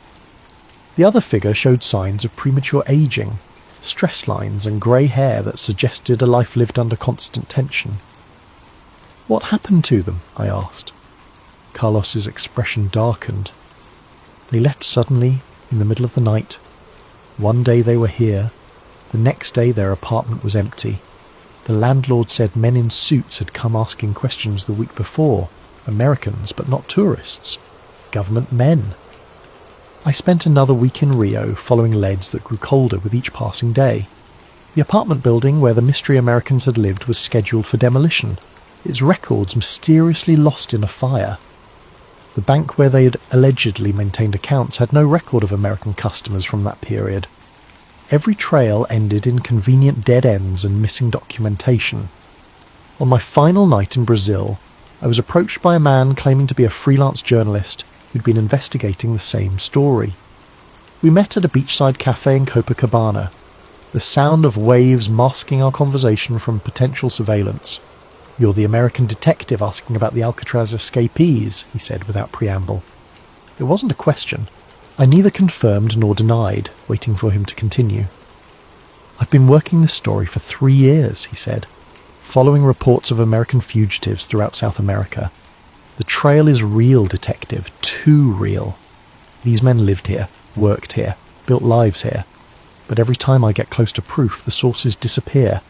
The other figure showed signs of premature aging, stress lines and grey hair that suggested a life lived under constant tension. What happened to them? I asked. Carlos's expression darkened. They left suddenly, in the middle of the night. One day they were here, the next day their apartment was empty. The landlord said men in suits had come asking questions the week before, Americans but not tourists, government men. I spent another week in Rio following leads that grew colder with each passing day. The apartment building where the mystery Americans had lived was scheduled for demolition, its records mysteriously lost in a fire. The bank where they had allegedly maintained accounts had no record of American customers from that period. Every trail ended in convenient dead ends and missing documentation. On my final night in Brazil, I was approached by a man claiming to be a freelance journalist who'd been investigating the same story. We met at a beachside cafe in Copacabana, the sound of waves masking our conversation from potential surveillance. "You're the American detective asking about the Alcatraz escapees," he said without preamble. It wasn't a question. I neither confirmed nor denied, waiting for him to continue. "I've been working this story for 3 years," he said, "following reports of American fugitives throughout South America. The trail is real, detective, too real. These men lived here, worked here, built lives here. But every time I get close to proof, the sources disappear.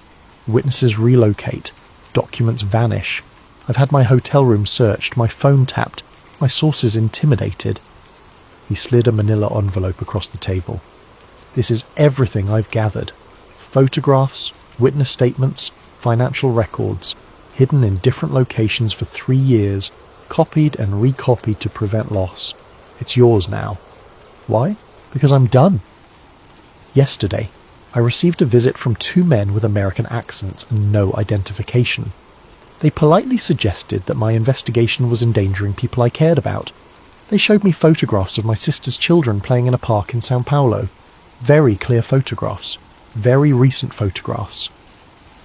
Witnesses relocate. Documents vanish. I've had my hotel room searched, my phone tapped, my sources intimidated. He slid a manila envelope across the table. This is everything I've gathered. Photographs, witness statements, financial records, hidden in different locations for 3 years, copied and recopied to prevent loss. It's yours now. Why? Because I'm done. Yesterday, I received a visit from 2 men with American accents and no identification. They politely suggested that my investigation was endangering people I cared about. They showed me photographs of my sister's children playing in a park in Sao Paulo. Very clear photographs. Very recent photographs.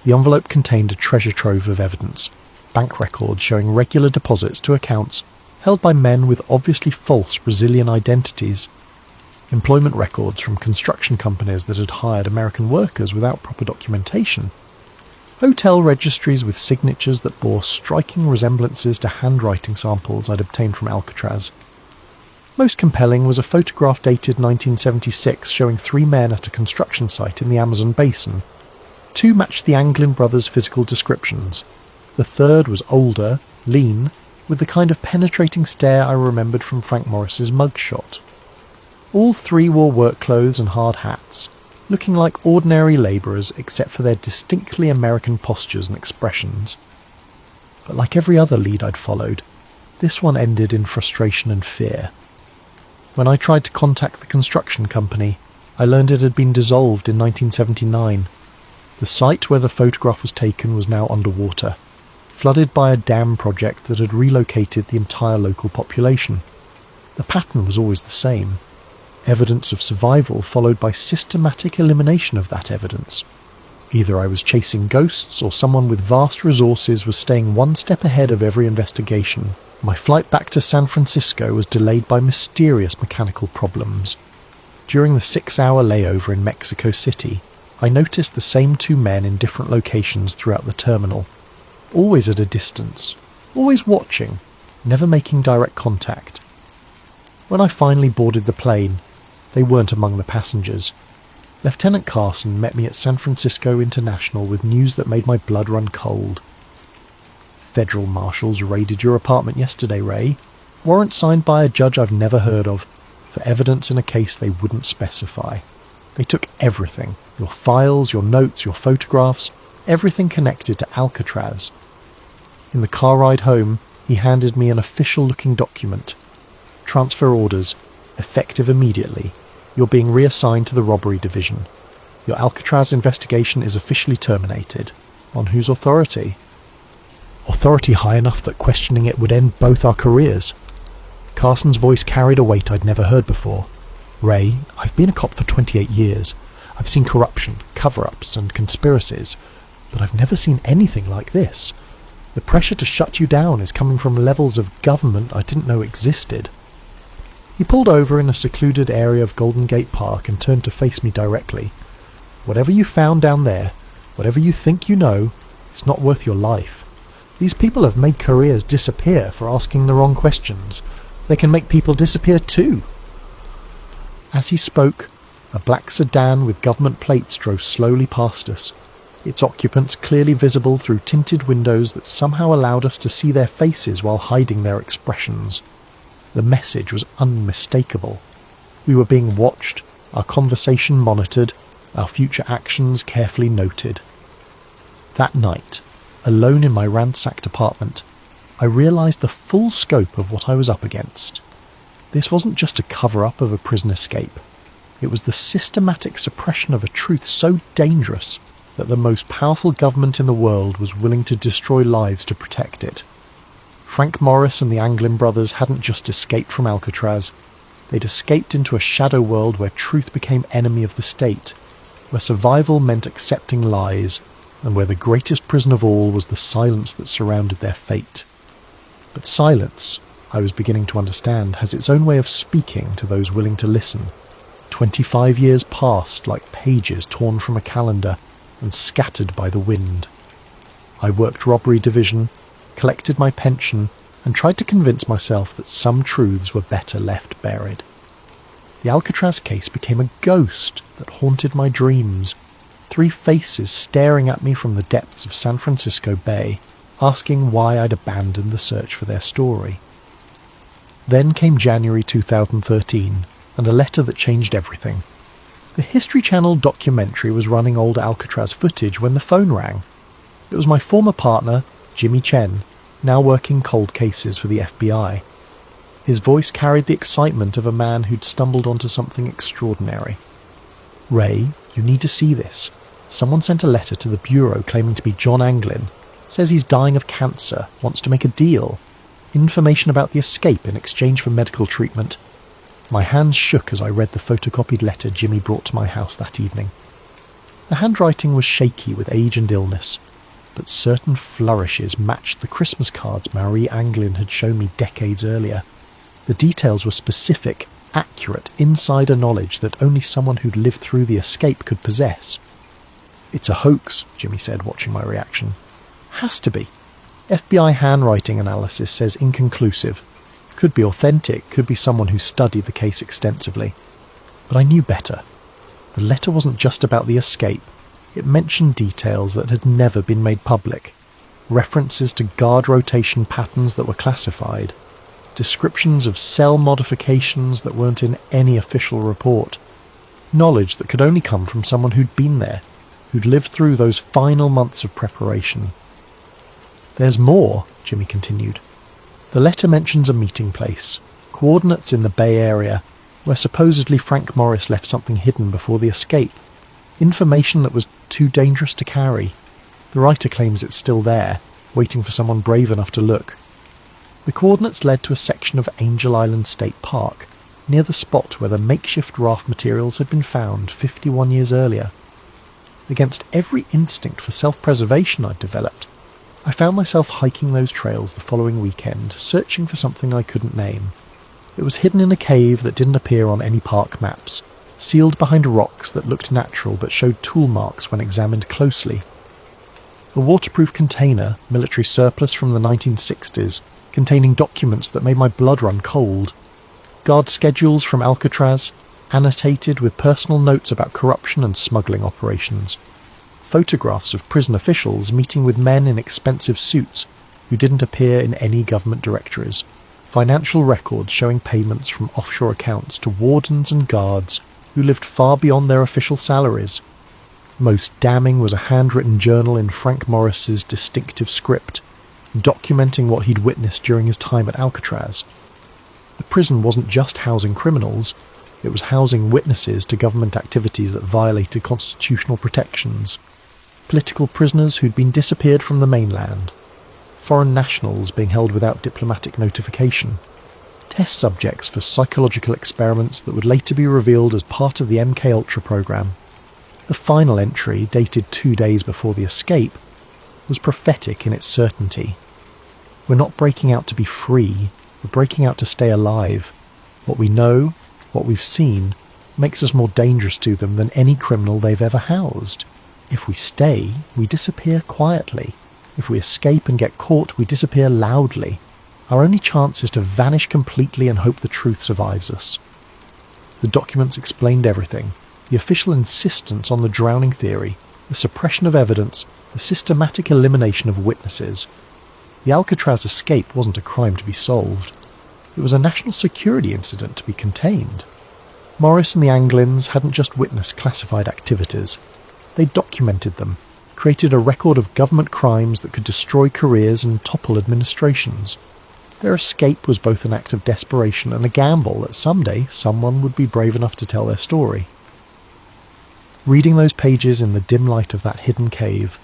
The envelope contained a treasure trove of evidence. Bank records showing regular deposits to accounts held by men with obviously false Brazilian identities. Employment records from construction companies that had hired American workers without proper documentation. Hotel registries with signatures that bore striking resemblances to handwriting samples I'd obtained from Alcatraz. Most compelling was a photograph dated 1976 showing 3 men at a construction site in the Amazon basin. 2 matched the Anglin brothers' physical descriptions. The third was older, lean, with the kind of penetrating stare I remembered from Frank Morris's mugshot. All 3 wore work clothes and hard hats, looking like ordinary labourers except for their distinctly American postures and expressions. But like every other lead I'd followed, this one ended in frustration and fear. When I tried to contact the construction company, I learned it had been dissolved in 1979. The site where the photograph was taken was now underwater, flooded by a dam project that had relocated the entire local population. The pattern was always the same. Evidence of survival followed by systematic elimination of that evidence. Either I was chasing ghosts or someone with vast resources was staying 1 step ahead of every investigation. My flight back to San Francisco was delayed by mysterious mechanical problems. During the 6-hour layover in Mexico City, I noticed the same 2 men in different locations throughout the terminal. Always at a distance, always watching, never making direct contact. When I finally boarded the plane, they weren't among the passengers. Lieutenant Carson met me at San Francisco International with news that made my blood run cold. Federal marshals raided your apartment yesterday, Ray. Warrant signed by a judge I've never heard of, for evidence in a case they wouldn't specify. They took everything. Your files, your notes, your photographs, everything connected to Alcatraz. In the car ride home, he handed me an official-looking document. Transfer orders, effective immediately. You're being reassigned to the robbery division. Your Alcatraz investigation is officially terminated. On whose authority? Authority high enough that questioning it would end both our careers. Carson's voice carried a weight I'd never heard before. Ray, I've been a cop for 28 years. I've seen corruption, cover-ups and conspiracies, but I've never seen anything like this. The pressure to shut you down is coming from levels of government I didn't know existed. He pulled over in a secluded area of Golden Gate Park and turned to face me directly. Whatever you found down there, whatever you think you know, it's not worth your life. These people have made careers disappear for asking the wrong questions. They can make people disappear too. As he spoke, a black sedan with government plates drove slowly past us, its occupants clearly visible through tinted windows that somehow allowed us to see their faces while hiding their expressions. The message was unmistakable. We were being watched, our conversation monitored, our future actions carefully noted. That night, alone in my ransacked apartment, I realised the full scope of what I was up against. This wasn't just a cover-up of a prison escape. It was the systematic suppression of a truth so dangerous that the most powerful government in the world was willing to destroy lives to protect it. Frank Morris and the Anglin brothers hadn't just escaped from Alcatraz. They'd escaped into a shadow world where truth became enemy of the state, where survival meant accepting lies, and where the greatest prison of all was the silence that surrounded their fate. But silence, I was beginning to understand, has its own way of speaking to those willing to listen. 25 years passed like pages torn from a calendar and scattered by the wind. I worked robbery division, collected my pension, and tried to convince myself that some truths were better left buried. The Alcatraz case became a ghost that haunted my dreams. 3 faces staring at me from the depths of San Francisco Bay, asking why I'd abandoned the search for their story. Then came January 2013, and a letter that changed everything. The History Channel documentary was running old Alcatraz footage when the phone rang. It was my former partner, Jimmy Chen, now working cold cases for the FBI. His voice carried the excitement of a man who'd stumbled onto something extraordinary. "Ray, you need to see this. Someone sent a letter to the Bureau claiming to be John Anglin. Says he's dying of cancer, wants to make a deal. Information about the escape in exchange for medical treatment." My hands shook as I read the photocopied letter Jimmy brought to my house that evening. The handwriting was shaky with age and illness, but certain flourishes matched the Christmas cards Marie Anglin had shown me decades earlier. The details were specific, accurate, insider knowledge that only someone who'd lived through the escape could possess. "It's a hoax," Jimmy said, watching my reaction. "Has to be. FBI handwriting analysis says inconclusive. Could be authentic, could be someone who studied the case extensively." But I knew better. The letter wasn't just about the escape. It mentioned details that had never been made public. References to guard rotation patterns that were classified. Descriptions of cell modifications that weren't in any official report. Knowledge that could only come from someone who'd been there, who'd lived through those final months of preparation. "There's more," Jimmy continued. "The letter mentions a meeting place, coordinates in the Bay Area, where supposedly Frank Morris left something hidden before the escape. Information that was too dangerous to carry. The writer claims it's still there, waiting for someone brave enough to look." The coordinates led to a section of Angel Island State Park, near the spot where the makeshift raft materials had been found 51 years earlier. Against every instinct for self-preservation I'd developed, I found myself hiking those trails the following weekend, searching for something I couldn't name. It was hidden in a cave that didn't appear on any park maps, sealed behind rocks that looked natural but showed tool marks when examined closely. A waterproof container, military surplus from the 1960s, containing documents that made my blood run cold. Guard schedules from Alcatraz, annotated with personal notes about corruption and smuggling operations. Photographs of prison officials meeting with men in expensive suits who didn't appear in any government directories. Financial records showing payments from offshore accounts to wardens and guards who lived far beyond their official salaries. Most damning was a handwritten journal in Frank Morris's distinctive script, documenting what he'd witnessed during his time at Alcatraz. The prison wasn't just housing criminals, it was housing witnesses to government activities that violated constitutional protections. Political prisoners who'd been disappeared from the mainland. Foreign nationals being held without diplomatic notification. Test subjects for psychological experiments that would later be revealed as part of the MKUltra program. The final entry, dated 2 days before the escape, was prophetic in its certainty. We're not breaking out to be free, we're breaking out to stay alive. What we know, what we've seen, makes us more dangerous to them than any criminal they've ever housed. If we stay, we disappear quietly. If we escape and get caught, we disappear loudly. Our only chance is to vanish completely and hope the truth survives us. The documents explained everything. The official insistence on the drowning theory, the suppression of evidence, the systematic elimination of witnesses. The Alcatraz escape wasn't a crime to be solved. It was a national security incident to be contained. Morris and the Anglins hadn't just witnessed classified activities. They documented them, created a record of government crimes that could destroy careers and topple administrations. Their escape was both an act of desperation and a gamble that someday someone would be brave enough to tell their story. Reading those pages in the dim light of that hidden cave,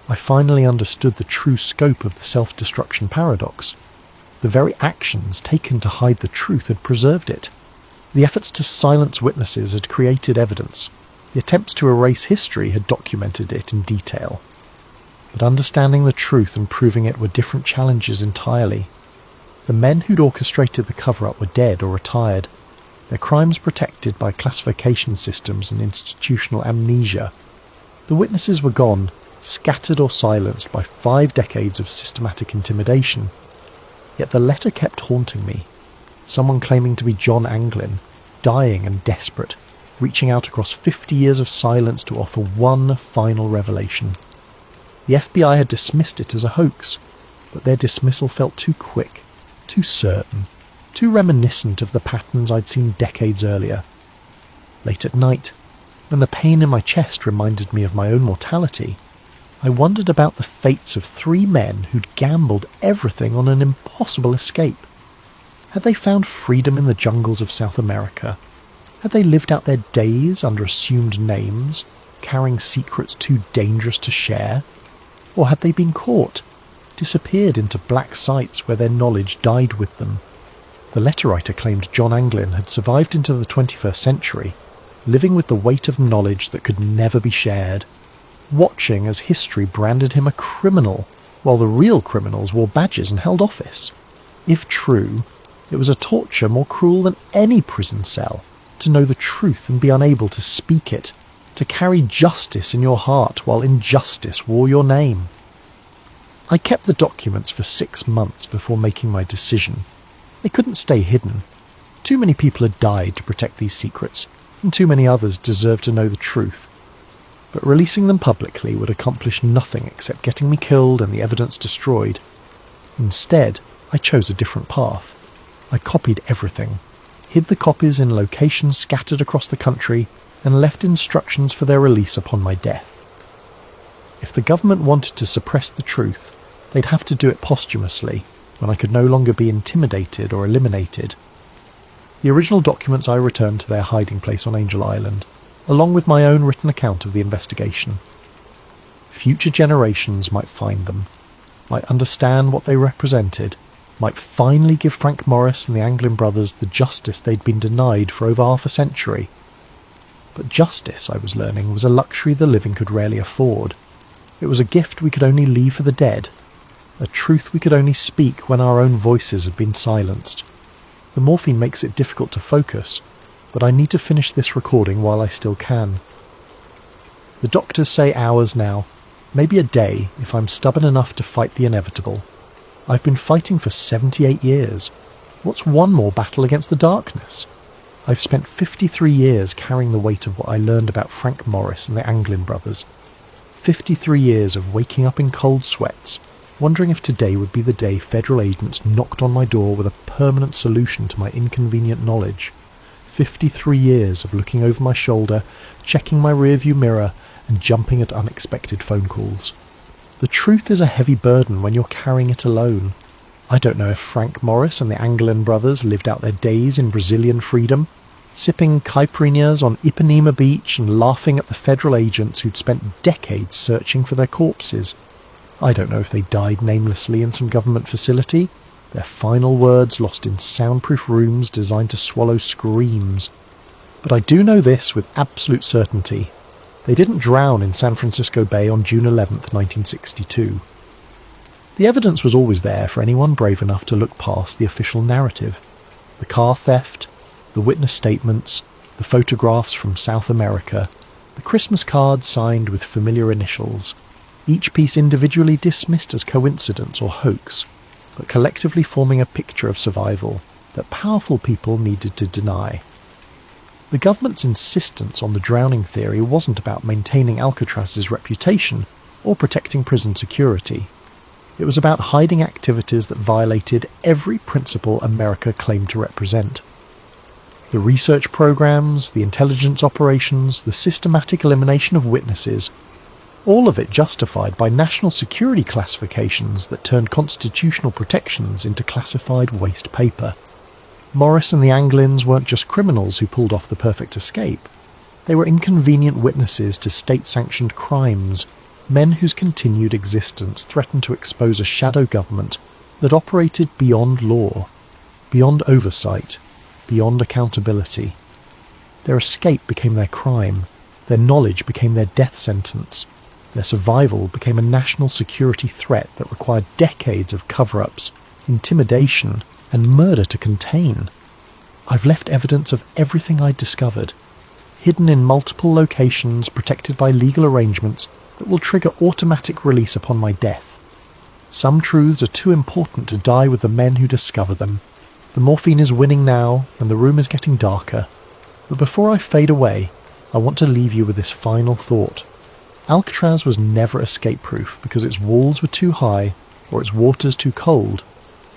I finally understood the true scope of the self-destruction paradox. The very actions taken to hide the truth had preserved it. The efforts to silence witnesses had created evidence. The attempts to erase history had documented it in detail. But understanding the truth and proving it were different challenges entirely. The men who'd orchestrated the cover-up were dead or retired, their crimes protected by classification systems and institutional amnesia. The witnesses were gone, scattered or silenced by 5 decades of systematic intimidation. Yet the letter kept haunting me. Someone claiming to be John Anglin, dying and desperate, reaching out across 50 years of silence to offer one final revelation. The FBI had dismissed it as a hoax, but their dismissal felt too quick, too certain, too reminiscent of the patterns I'd seen decades earlier. Late at night, when the pain in my chest reminded me of my own mortality, I wondered about the fates of 3 men who'd gambled everything on an impossible escape. Had they found freedom in the jungles of South America? Had they lived out their days under assumed names, carrying secrets too dangerous to share? Or had they been caught, disappeared into black sites where their knowledge died with them? The letter writer claimed John Anglin had survived into the 21st century, living with the weight of knowledge that could never be shared, watching as history branded him a criminal, while the real criminals wore badges and held office. If true, it was a torture more cruel than any prison cell, to know the truth and be unable to speak it, to carry justice in your heart while injustice wore your name. I kept the documents for 6 months before making my decision. They couldn't stay hidden. Too many people had died to protect these secrets, and too many others deserved to know the truth. But releasing them publicly would accomplish nothing except getting me killed and the evidence destroyed. Instead, I chose a different path. I copied everything, hid the copies in locations scattered across the country, and left instructions for their release upon my death. If the government wanted to suppress the truth, they'd have to do it posthumously, when I could no longer be intimidated or eliminated. The original documents I returned to their hiding place on Angel Island, along with my own written account of the investigation. Future generations might find them, might understand what they represented, might finally give Frank Morris and the Anglin brothers the justice they'd been denied for over half a century. But justice, I was learning, was a luxury the living could rarely afford. It was a gift we could only leave for the dead, a truth we could only speak when our own voices had been silenced. The morphine makes it difficult to focus, but I need to finish this recording while I still can. The doctors say hours now, maybe a day if I'm stubborn enough to fight the inevitable. I've been fighting for 78 years. What's one more battle against the darkness? I've spent 53 years carrying the weight of what I learned about Frank Morris and the Anglin brothers. 53 years of waking up in cold sweats, wondering if today would be the day federal agents knocked on my door with a permanent solution to my inconvenient knowledge. 53 years of looking over my shoulder, checking my rearview mirror, and jumping at unexpected phone calls. The truth is a heavy burden when you're carrying it alone. I don't know if Frank Morris and the Anglin brothers lived out their days in Brazilian freedom, sipping caipirinhas on Ipanema Beach and laughing at the federal agents who'd spent decades searching for their corpses. I don't know if they died namelessly in some government facility, their final words lost in soundproof rooms designed to swallow screams. But I do know this with absolute certainty. They didn't drown in San Francisco Bay on June 11th, 1962. The evidence was always there for anyone brave enough to look past the official narrative. The car theft, the witness statements, the photographs from South America, the Christmas cards signed with familiar initials, each piece individually dismissed as coincidence or hoax, but collectively forming a picture of survival that powerful people needed to deny. The government's insistence on the drowning theory wasn't about maintaining Alcatraz's reputation or protecting prison security. It was about hiding activities that violated every principle America claimed to represent. The research programs, the intelligence operations, the systematic elimination of witnesses, all of it justified by national security classifications that turned constitutional protections into classified waste paper. Morris and the Anglins weren't just criminals who pulled off the perfect escape. They were inconvenient witnesses to state-sanctioned crimes, men whose continued existence threatened to expose a shadow government that operated beyond law, beyond oversight, beyond accountability. Their escape became their crime, their knowledge became their death sentence, their survival became a national security threat that required decades of cover-ups, intimidation, and murder to contain. I've left evidence of everything I'd discovered, hidden in multiple locations protected by legal arrangements that will trigger automatic release upon my death. Some truths are too important to die with the men who discover them. The morphine is winning now, and the room is getting darker. But before I fade away, I want to leave you with this final thought. Alcatraz was never escape-proof because its walls were too high or its waters too cold.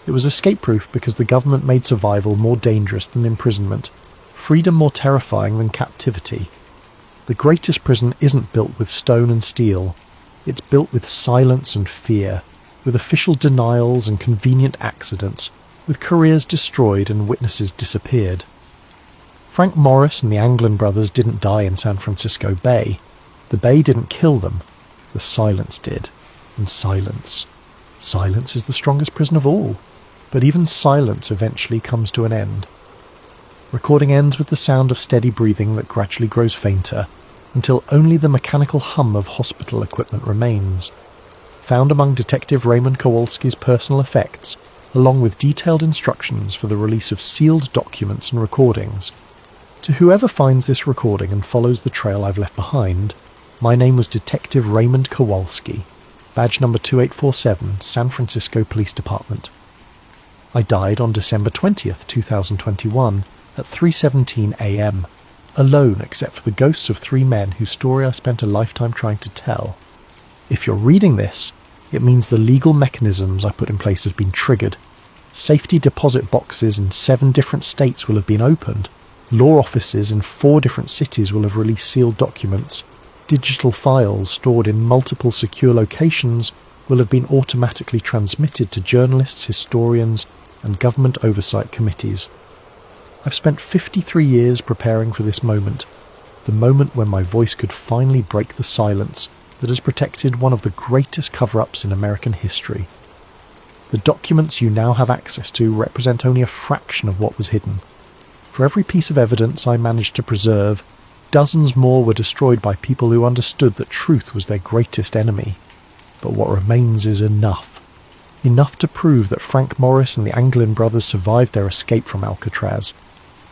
It was escape-proof because the government made survival more dangerous than imprisonment, freedom more terrifying than captivity. The greatest prison isn't built with stone and steel. It's built with silence and fear, with official denials and convenient accidents, with careers destroyed and witnesses disappeared. Frank Morris and the Anglin brothers didn't die in San Francisco Bay. The Bay didn't kill them. The silence did. And silence. Silence is the strongest prison of all. But even silence eventually comes to an end. Recording ends with the sound of steady breathing that gradually grows fainter, until only the mechanical hum of hospital equipment remains. Found among Detective Raymond Kowalski's personal effects, along with detailed instructions for the release of sealed documents and recordings. To whoever finds this recording and follows the trail I've left behind, my name was Detective Raymond Kowalski, badge number 2847, San Francisco Police Department. I died on December 20th, 2021, at 3:17 a.m., alone except for the ghosts of 3 men whose story I spent a lifetime trying to tell. If you're reading this, it means the legal mechanisms I put in place have been triggered. Safety deposit boxes in 7 different states will have been opened. Law offices in 4 different cities will have released sealed documents. Digital files stored in multiple secure locations will have been automatically transmitted to journalists, historians, and government oversight committees. I've spent 53 years preparing for this moment, the moment when my voice could finally break the silence that has protected one of the greatest cover-ups in American history. The documents you now have access to represent only a fraction of what was hidden. For every piece of evidence I managed to preserve, dozens more were destroyed by people who understood that truth was their greatest enemy. But what remains is enough. Enough to prove that Frank Morris and the Anglin brothers survived their escape from Alcatraz.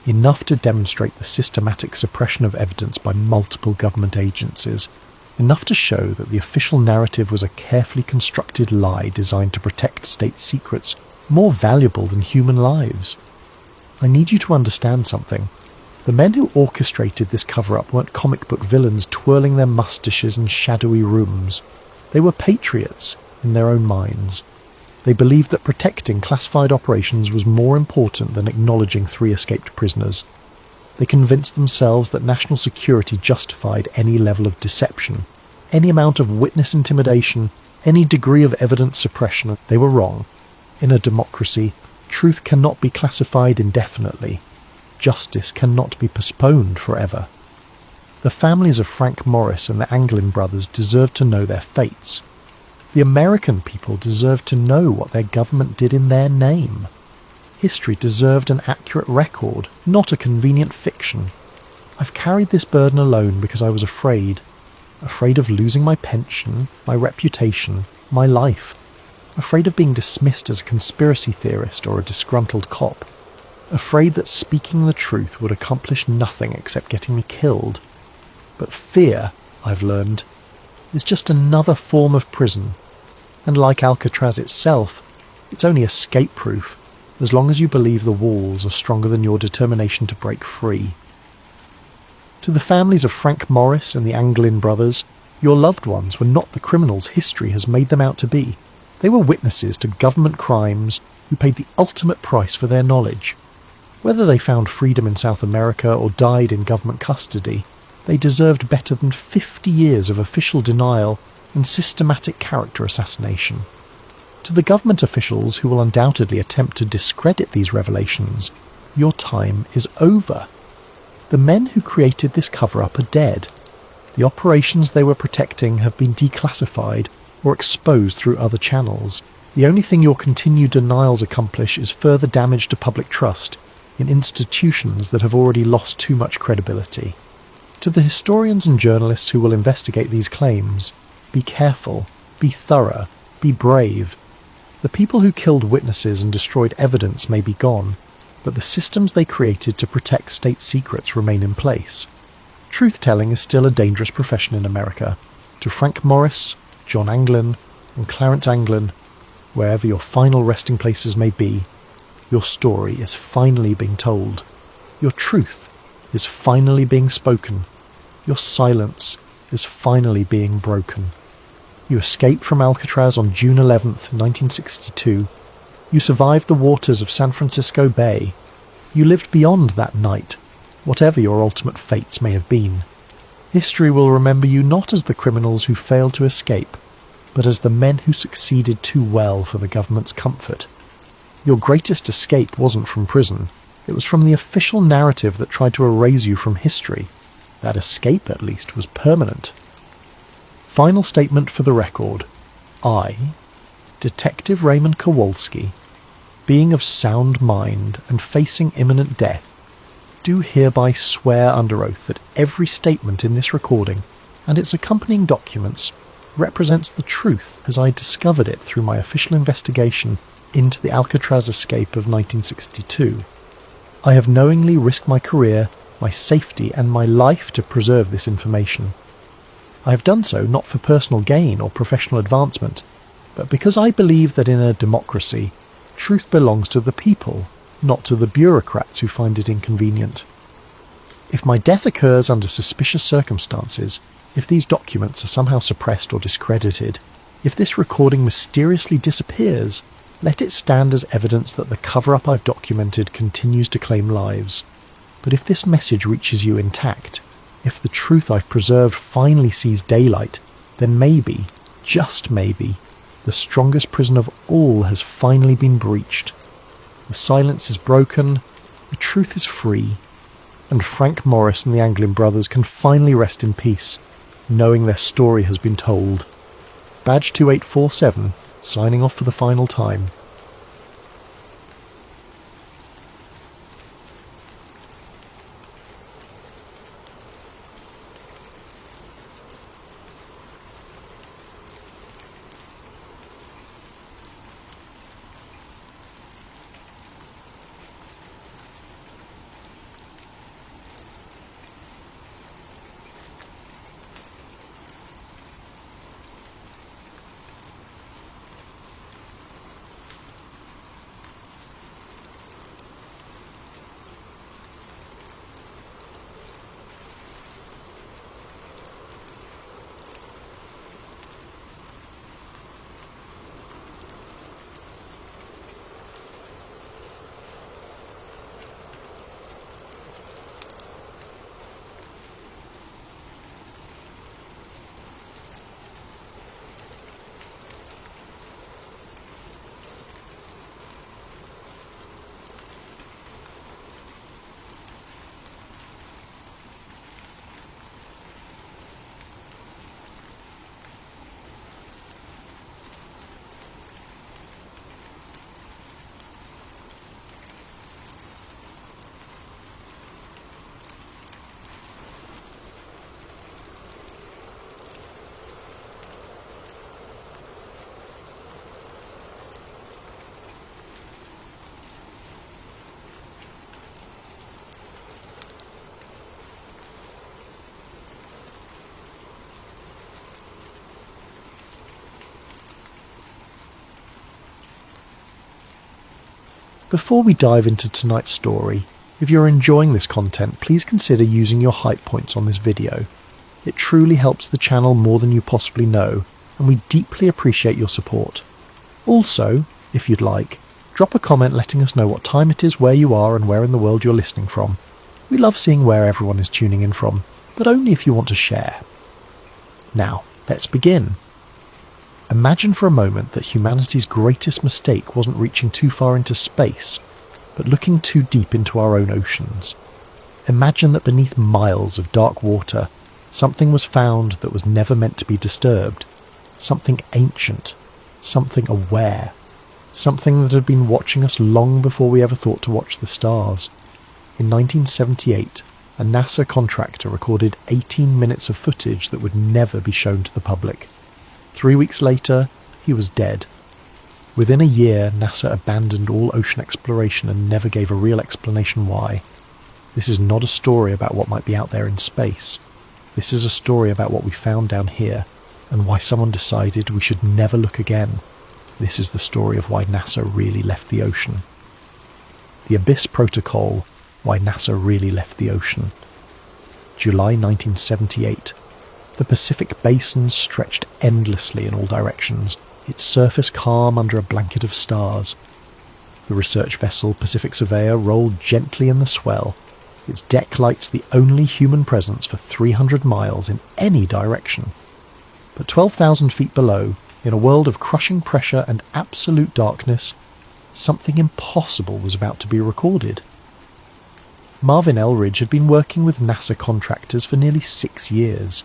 Enough to demonstrate the systematic suppression of evidence by multiple government agencies. Enough to show that the official narrative was a carefully constructed lie designed to protect state secrets more valuable than human lives. I need you to understand something. The men who orchestrated this cover-up weren't comic book villains twirling their mustaches in shadowy rooms. They were patriots in their own minds. They believed that protecting classified operations was more important than acknowledging 3 escaped prisoners. They convinced themselves that national security justified any level of deception, any amount of witness intimidation, any degree of evidence suppression. They were wrong. In a democracy, truth cannot be classified indefinitely. Justice cannot be postponed forever. The families of Frank Morris and the Anglin brothers deserve to know their fates. The American people deserve to know what their government did in their name. History deserved an accurate record, not a convenient fiction. I've carried this burden alone because I was afraid of losing my pension, my reputation, my life. Afraid of being dismissed as a conspiracy theorist or a disgruntled cop. Afraid that speaking the truth would accomplish nothing except getting me killed. But fear, I've learned, is just another form of prison. And like Alcatraz itself, it's only escape-proof, as long as you believe the walls are stronger than your determination to break free. To the families of Frank Morris and the Anglin brothers, your loved ones were not the criminals history has made them out to be. They were witnesses to government crimes who paid the ultimate price for their knowledge. Whether they found freedom in South America or died in government custody, they deserved better than 50 years of official denial and systematic character assassination. To the government officials who will undoubtedly attempt to discredit these revelations, your time is over. The men who created this cover-up are dead. The operations they were protecting have been declassified or exposed through other channels. The only thing your continued denials accomplish is further damage to public trust in institutions that have already lost too much credibility. To the historians and journalists who will investigate these claims, be careful, be thorough, be brave. The people who killed witnesses and destroyed evidence may be gone, but the systems they created to protect state secrets remain in place. Truth-telling is still a dangerous profession in America. To Frank Morris, John Anglin, and Clarence Anglin, wherever your final resting places may be, your story is finally being told. Your truth is finally being spoken. Your silence is finally being broken. You escaped from Alcatraz on June 11th, 1962. You survived the waters of San Francisco Bay. You lived beyond that night, whatever your ultimate fates may have been. History will remember you not as the criminals who failed to escape, but as the men who succeeded too well for the government's comfort. Your greatest escape wasn't from prison. It was from the official narrative that tried to erase you from history. That escape, at least, was permanent. Final statement for the record. I, Detective Raymond Kowalski, being of sound mind and facing imminent death, do hereby swear under oath that every statement in this recording and its accompanying documents represents the truth as I discovered it through my official investigation into the Alcatraz escape of 1962. I have knowingly risked my career, my safety and my life to preserve this information. I have done so not for personal gain or professional advancement, but because I believe that in a democracy, truth belongs to the people, not to the bureaucrats who find it inconvenient. If my death occurs under suspicious circumstances, if these documents are somehow suppressed or discredited, if this recording mysteriously disappears, let it stand as evidence that the cover-up I've documented continues to claim lives. But if this message reaches you intact, if the truth I've preserved finally sees daylight, then maybe, just maybe, the strongest prison of all has finally been breached. The silence is broken, the truth is free, and Frank Morris and the Anglin brothers can finally rest in peace, knowing their story has been told. Badge 2847, signing off for the final time. Before we dive into tonight's story, if you're enjoying this content, please consider using your hype points on this video. It truly helps the channel more than you possibly know, and we deeply appreciate your support. Also, if you'd like, drop a comment letting us know what time it is, where you are, and where in the world you're listening from. We love seeing where everyone is tuning in from, but only if you want to share. Now, let's begin. Imagine for a moment that humanity's greatest mistake wasn't reaching too far into space, but looking too deep into our own oceans. Imagine that beneath miles of dark water, something was found that was never meant to be disturbed. Something ancient, something aware, something that had been watching us long before we ever thought to watch the stars. In 1978, a NASA contractor recorded 18 minutes of footage that would never be shown to the public. 3 weeks later, he was dead. Within a year, NASA abandoned all ocean exploration and never gave a real explanation why. This is not a story about what might be out there in space. This is a story about what we found down here, and why someone decided we should never look again. This is the story of why NASA really left the ocean. The Abyss Protocol, why NASA really left the ocean. July 1978. The Pacific Basin stretched endlessly in all directions, its surface calm under a blanket of stars. The research vessel Pacific Surveyor rolled gently in the swell, its deck lights the only human presence for 300 miles in any direction. But 12,000 feet below, in a world of crushing pressure and absolute darkness, something impossible was about to be recorded. Marvin Eldridge had been working with NASA contractors for nearly 6 years.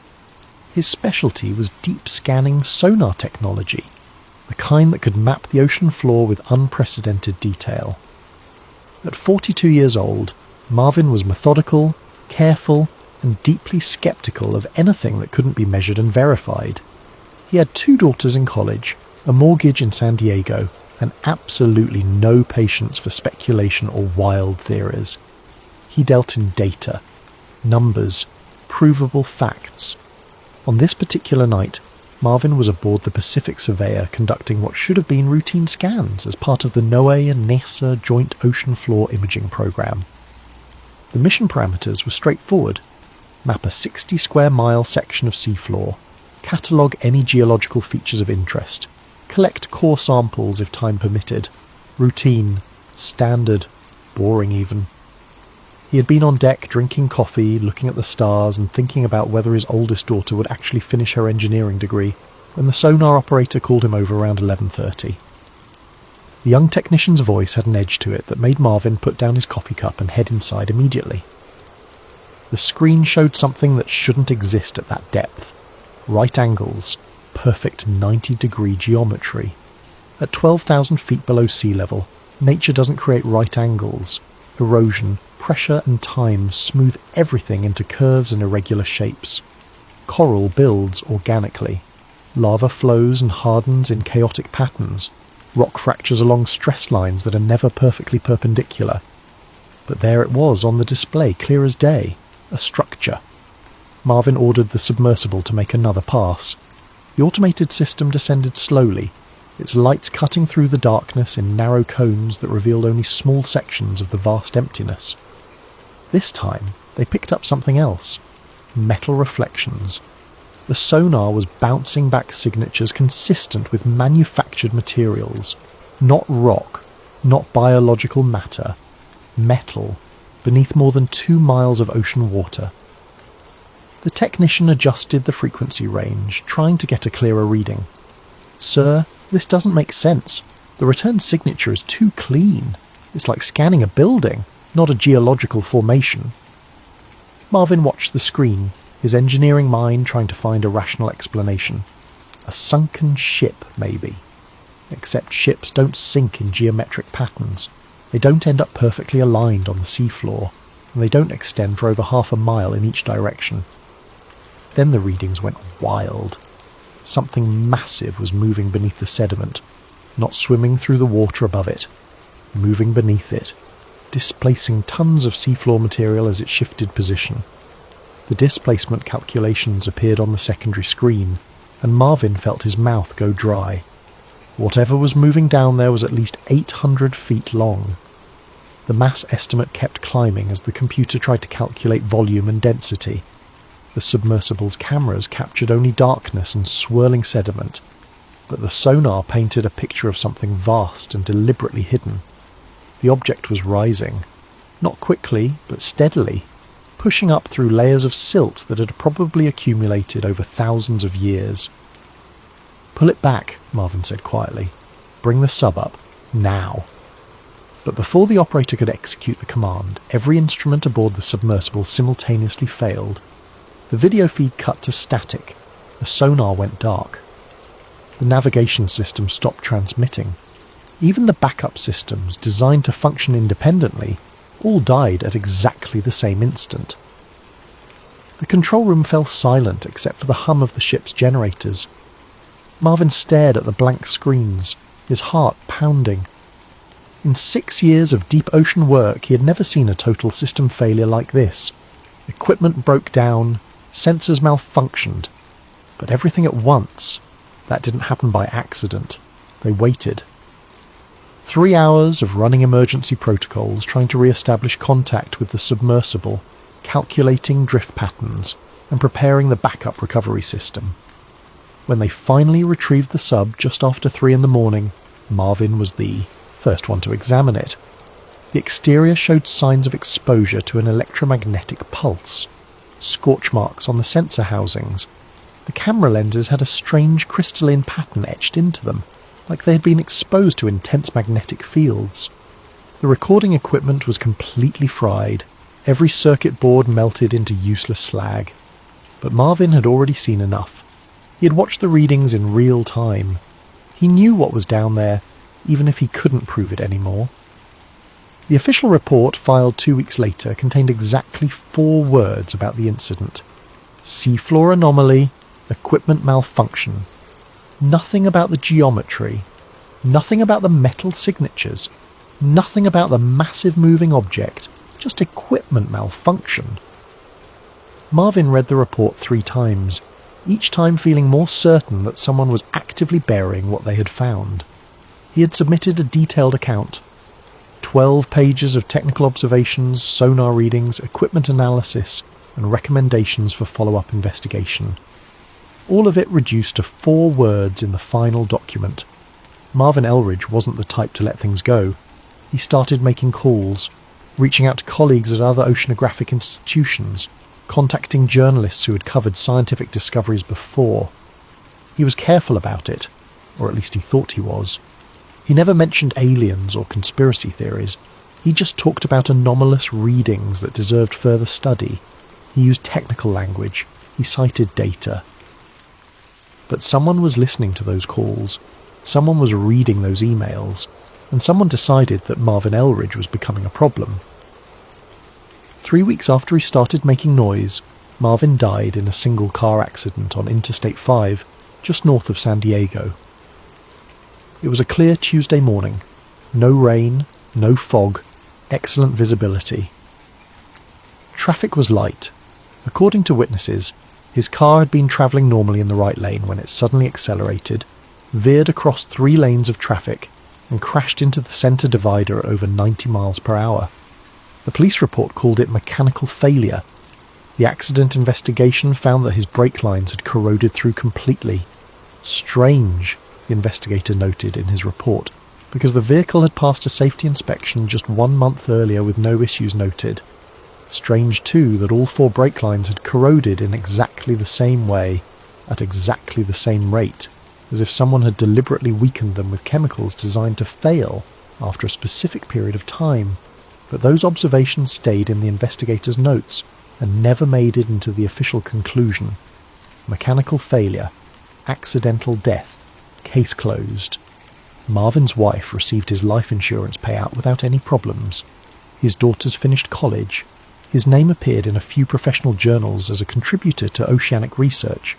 His specialty was deep scanning sonar technology, the kind that could map the ocean floor with unprecedented detail. At 42 years old, Marvin was methodical, careful, and deeply skeptical of anything that couldn't be measured and verified. He had 2 daughters in college, a mortgage in San Diego, and absolutely no patience for speculation or wild theories. He dealt in data, numbers, provable facts. On this particular night, Marvin was aboard the Pacific Surveyor conducting what should have been routine scans as part of the NOAA and NASA Joint Ocean Floor Imaging Program. The mission parameters were straightforward. Map a 60 square mile section of seafloor, catalogue any geological features of interest, collect core samples if time permitted. Routine, standard, boring even. He had been on deck drinking coffee, looking at the stars and thinking about whether his oldest daughter would actually finish her engineering degree when the sonar operator called him over around 11:30. The young technician's voice had an edge to it that made Marvin put down his coffee cup and head inside immediately. The screen showed something that shouldn't exist at that depth. Right angles, perfect 90-degree geometry. At 12,000 feet below sea level, nature doesn't create right angles. Erosion, pressure and time smooth everything into curves and irregular shapes. Coral builds organically. Lava flows and hardens in chaotic patterns. Rock fractures along stress lines that are never perfectly perpendicular. But there it was on the display, clear as day. A structure. Marvin ordered the submersible to make another pass. The automated system descended slowly, its lights cutting through the darkness in narrow cones that revealed only small sections of the vast emptiness. This time, they picked up something else. Metal reflections. The sonar was bouncing back signatures consistent with manufactured materials. Not rock, not biological matter. Metal, beneath more than 2 miles of ocean water. The technician adjusted the frequency range, trying to get a clearer reading. "Sir, this doesn't make sense. The return signature is too clean. It's like scanning a building, not a geological formation." Marvin watched the screen, his engineering mind trying to find a rational explanation. A sunken ship, maybe. Except ships don't sink in geometric patterns. They don't end up perfectly aligned on the seafloor, and they don't extend for over half a mile in each direction. Then the readings went wild. Something massive was moving beneath the sediment, not swimming through the water above it, moving beneath it, displacing tons of seafloor material as it shifted position. The displacement calculations appeared on the secondary screen, and Marvin felt his mouth go dry. Whatever was moving down there was at least 800 feet long. The mass estimate kept climbing as the computer tried to calculate volume and density. The submersible's cameras captured only darkness and swirling sediment, but the sonar painted a picture of something vast and deliberately hidden. The object was rising, not quickly, but steadily, pushing up through layers of silt that had probably accumulated over thousands of years. "Pull it back," Marvin said quietly. "Bring the sub up, now." But before the operator could execute the command, every instrument aboard the submersible simultaneously failed. The video feed cut to static. The sonar went dark. The navigation system stopped transmitting. Even the backup systems, designed to function independently, all died at exactly the same instant. The control room fell silent except for the hum of the ship's generators. Marvin stared at the blank screens, his heart pounding. In 6 years of deep ocean work, he had never seen a total system failure like this. Equipment broke down, sensors malfunctioned, but everything at once. That didn't happen by accident. They waited. 3 hours of running emergency protocols, trying to re-establish contact with the submersible, calculating drift patterns, and preparing the backup recovery system. When they finally retrieved the sub just after 3 a.m, Marvin was the first one to examine it. The exterior showed signs of exposure to an electromagnetic pulse, scorch marks on the sensor housings. The camera lenses had a strange crystalline pattern etched into them, like they had been exposed to intense magnetic fields. The recording equipment was completely fried, every circuit board melted into useless slag. But Marvin had already seen enough. He had watched the readings in real time. He knew what was down there, even if he couldn't prove it anymore. The official report, filed 2 weeks later, contained exactly 4 words about the incident. Seafloor anomaly, equipment malfunction. Nothing about the geometry, nothing about the metal signatures, nothing about the massive moving object, just equipment malfunction. Marvin read the report 3 times, each time feeling more certain that someone was actively burying what they had found. He had submitted a detailed account. 12 pages of technical observations, sonar readings, equipment analysis, and recommendations for follow-up investigation. All of it reduced to 4 words in the final document. Marvin Elridge wasn't the type to let things go. He started making calls, reaching out to colleagues at other oceanographic institutions, contacting journalists who had covered scientific discoveries before. He was careful about it, or at least he thought he was. He never mentioned aliens or conspiracy theories. He just talked about anomalous readings that deserved further study. He used technical language. He cited data. But someone was listening to those calls. Someone was reading those emails. And someone decided that Marvin Elridge was becoming a problem. 3 weeks after he started making noise, Marvin died in a single car accident on Interstate 5, just north of San Diego. It was a clear Tuesday morning. No rain, no fog, excellent visibility. Traffic was light. According to witnesses, his car had been travelling normally in the right lane when it suddenly accelerated, veered across 3 lanes of traffic, and crashed into the centre divider at over 90 miles per hour. The police report called it mechanical failure. The accident investigation found that his brake lines had corroded through completely. Strange, the investigator noted in his report, because the vehicle had passed a safety inspection just 1 month earlier with no issues noted. Strange too that all 4 brake lines had corroded in exactly the same way, at exactly the same rate, as if someone had deliberately weakened them with chemicals designed to fail after a specific period of time. But those observations stayed in the investigator's notes and never made it into the official conclusion. Mechanical failure, accidental death, case closed. Marvin's wife received his life insurance payout without any problems. His daughters finished college. His name appeared in a few professional journals as a contributor to oceanic research.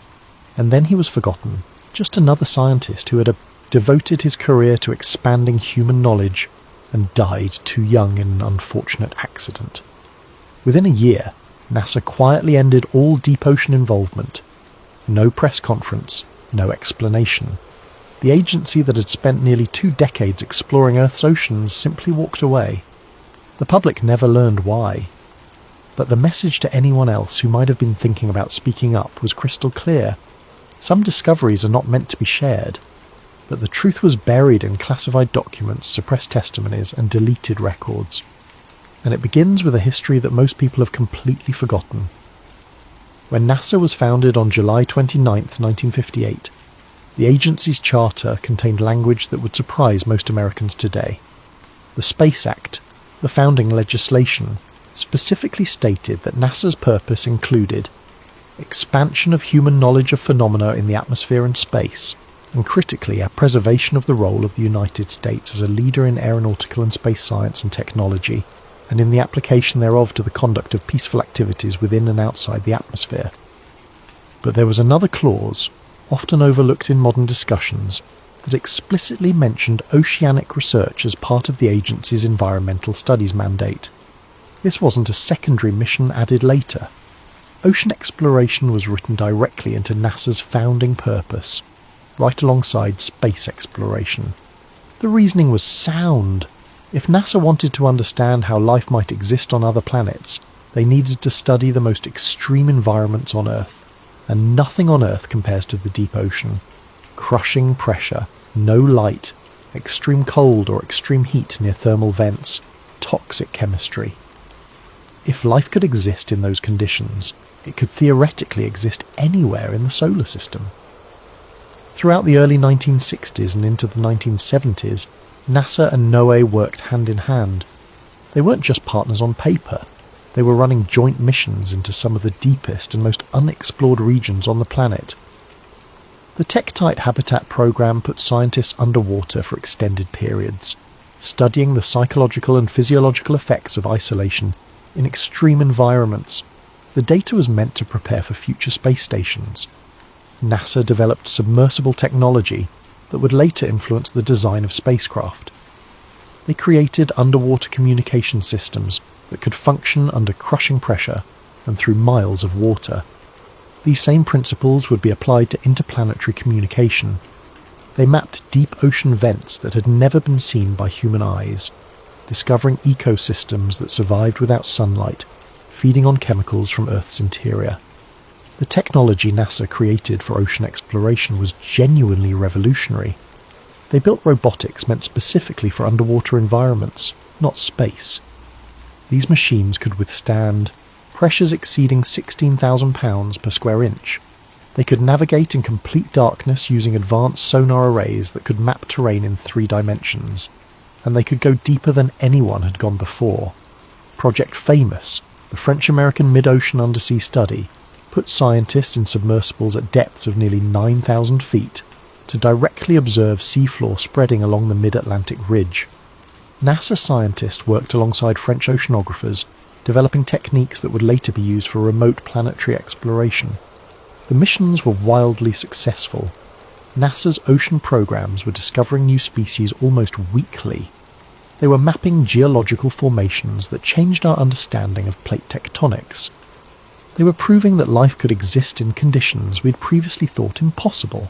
And then he was forgotten, just another scientist who had devoted his career to expanding human knowledge and died too young in an unfortunate accident. Within a year, NASA quietly ended all deep ocean involvement. No press conference, no explanation. The agency that had spent nearly 2 decades exploring Earth's oceans simply walked away. The public never learned why. But the message to anyone else who might have been thinking about speaking up was crystal clear. Some discoveries are not meant to be shared, but the truth was buried in classified documents, suppressed testimonies, and deleted records. And it begins with a history that most people have completely forgotten. When NASA was founded on July 29, 1958, the agency's charter contained language that would surprise most Americans today. The Space Act, the founding legislation, specifically stated that NASA's purpose included expansion of human knowledge of phenomena in the atmosphere and space, and critically, a preservation of the role of the United States as a leader in aeronautical and space science and technology, and in the application thereof to the conduct of peaceful activities within and outside the atmosphere. But there was another clause, often overlooked in modern discussions, that explicitly mentioned oceanic research as part of the agency's environmental studies mandate. This wasn't a secondary mission added later. Ocean exploration was written directly into NASA's founding purpose, right alongside space exploration. The reasoning was sound. If NASA wanted to understand how life might exist on other planets, They needed to study the most extreme environments on Earth, and nothing on Earth compares to the deep ocean. Crushing pressure, no light, extreme cold or extreme heat near thermal vents, toxic chemistry. If life could exist in those conditions, it could theoretically exist anywhere in the solar system. Throughout the early 1960s and into the 1970s, NASA and NOAA worked hand in hand. They weren't just partners on paper. They were running joint missions into some of the deepest and most unexplored regions on the planet. The Tektite Habitat program put scientists underwater for extended periods, studying the psychological and physiological effects of isolation in extreme environments. The data was meant to prepare for future space stations. NASA developed submersible technology that would later influence the design of spacecraft. They created underwater communication systems that could function under crushing pressure and through miles of water. These same principles would be applied to interplanetary communication. They mapped deep ocean vents that had never been seen by human eyes, discovering ecosystems that survived without sunlight, feeding on chemicals from Earth's interior. The technology NASA created for ocean exploration was genuinely revolutionary. They built robotics meant specifically for underwater environments, not space. These machines could withstand pressures exceeding 16,000 pounds per square inch. They could navigate in complete darkness using advanced sonar arrays that could map terrain in 3 dimensions, and they could go deeper than anyone had gone before. Project Famous, the French-American mid-ocean undersea study, put scientists in submersibles at depths of nearly 9,000 feet to directly observe seafloor spreading along the mid-Atlantic ridge. NASA scientists worked alongside French oceanographers, developing techniques that would later be used for remote planetary exploration. The missions were wildly successful. NASA's ocean programs were discovering new species almost weekly. They were mapping geological formations that changed our understanding of plate tectonics. They were proving that life could exist in conditions we'd previously thought impossible.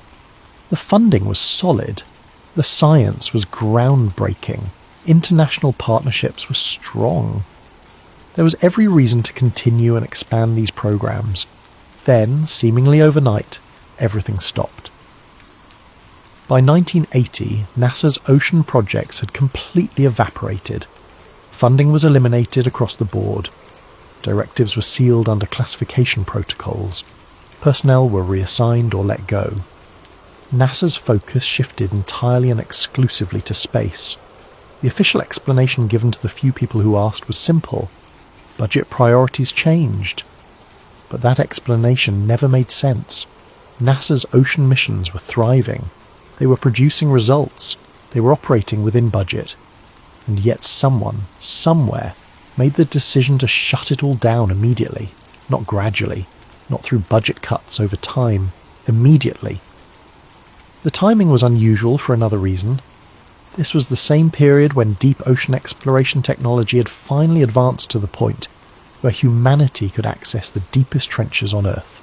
The funding was solid. The science was groundbreaking. International partnerships were strong. There was every reason to continue and expand these programs. Then, seemingly overnight, everything stopped. By 1980, NASA's ocean projects had completely evaporated. Funding was eliminated across the board. Directives were sealed under classification protocols. Personnel were reassigned or let go. NASA's focus shifted entirely and exclusively to space. The official explanation given to the few people who asked was simple. Budget priorities changed. But that explanation never made sense. NASA's ocean missions were thriving. They were producing results. They were operating within budget. And yet someone, somewhere, made the decision to shut it all down immediately. Not gradually. Not through budget cuts over time. Immediately. The timing was unusual for another reason. This was the same period when deep ocean exploration technology had finally advanced to the point where humanity could access the deepest trenches on Earth.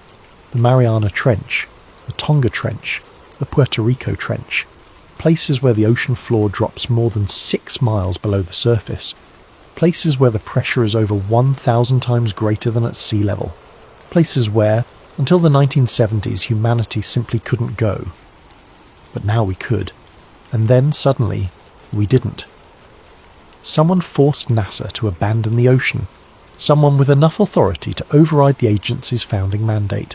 The Mariana Trench, the Tonga Trench, the Puerto Rico Trench, places where the ocean floor drops more than 6 miles below the surface, places where the pressure is over 1,000 times greater than at sea level, places where, until the 1970s, humanity simply couldn't go. But now we could. And then, suddenly, we didn't. Someone forced NASA to abandon the ocean. Someone with enough authority to override the agency's founding mandate.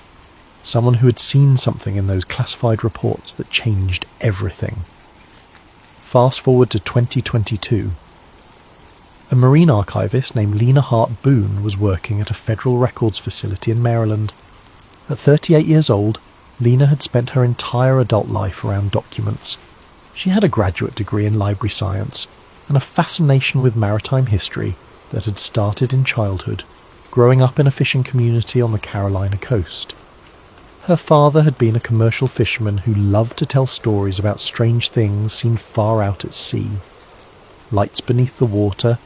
Someone who had seen something in those classified reports that changed everything. Fast forward to 2022. A marine archivist named Lena Hart Boone was working at a federal records facility in Maryland. At 38 years old, Lena had spent her entire adult life around documents. She had a graduate degree in library science and a fascination with maritime history that had started in childhood, growing up in a fishing community on the Carolina coast. Her father had been a commercial fisherman who loved to tell stories about strange things seen far out at sea. Lights beneath the water,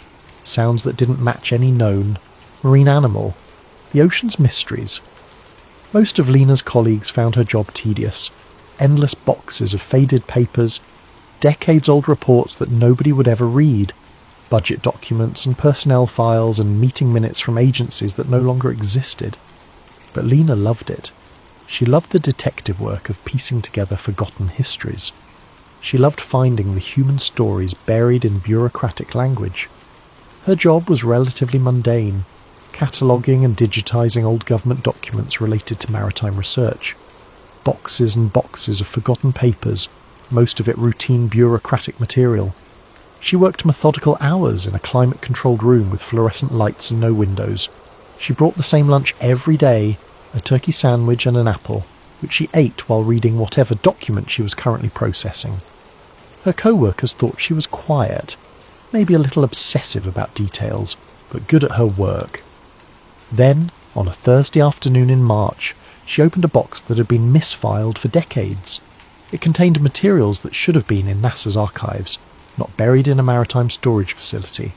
sounds that didn't match any known, marine animal, the ocean's mysteries. Most of Lena's colleagues found her job tedious. Endless boxes of faded papers, decades-old reports that nobody would ever read. budget documents and personnel files and meeting minutes from agencies that no longer existed. But Lena loved it. She loved the detective work of piecing together forgotten histories. She loved finding the human stories buried in bureaucratic language. Her job was relatively mundane, cataloguing and digitising old government documents related to maritime research. Boxes and boxes of forgotten papers, most of it routine bureaucratic material. She worked methodical hours in a climate-controlled room with fluorescent lights and no windows. She brought the same lunch every day, a turkey sandwich and an apple, which she ate while reading whatever document she was currently processing. Her co-workers thought she was quiet, maybe a little obsessive about details, but good at her work. Then, on a Thursday afternoon in March, she opened a box that had been misfiled for decades. It contained materials that should have been in NASA's archives, not buried in a maritime storage facility.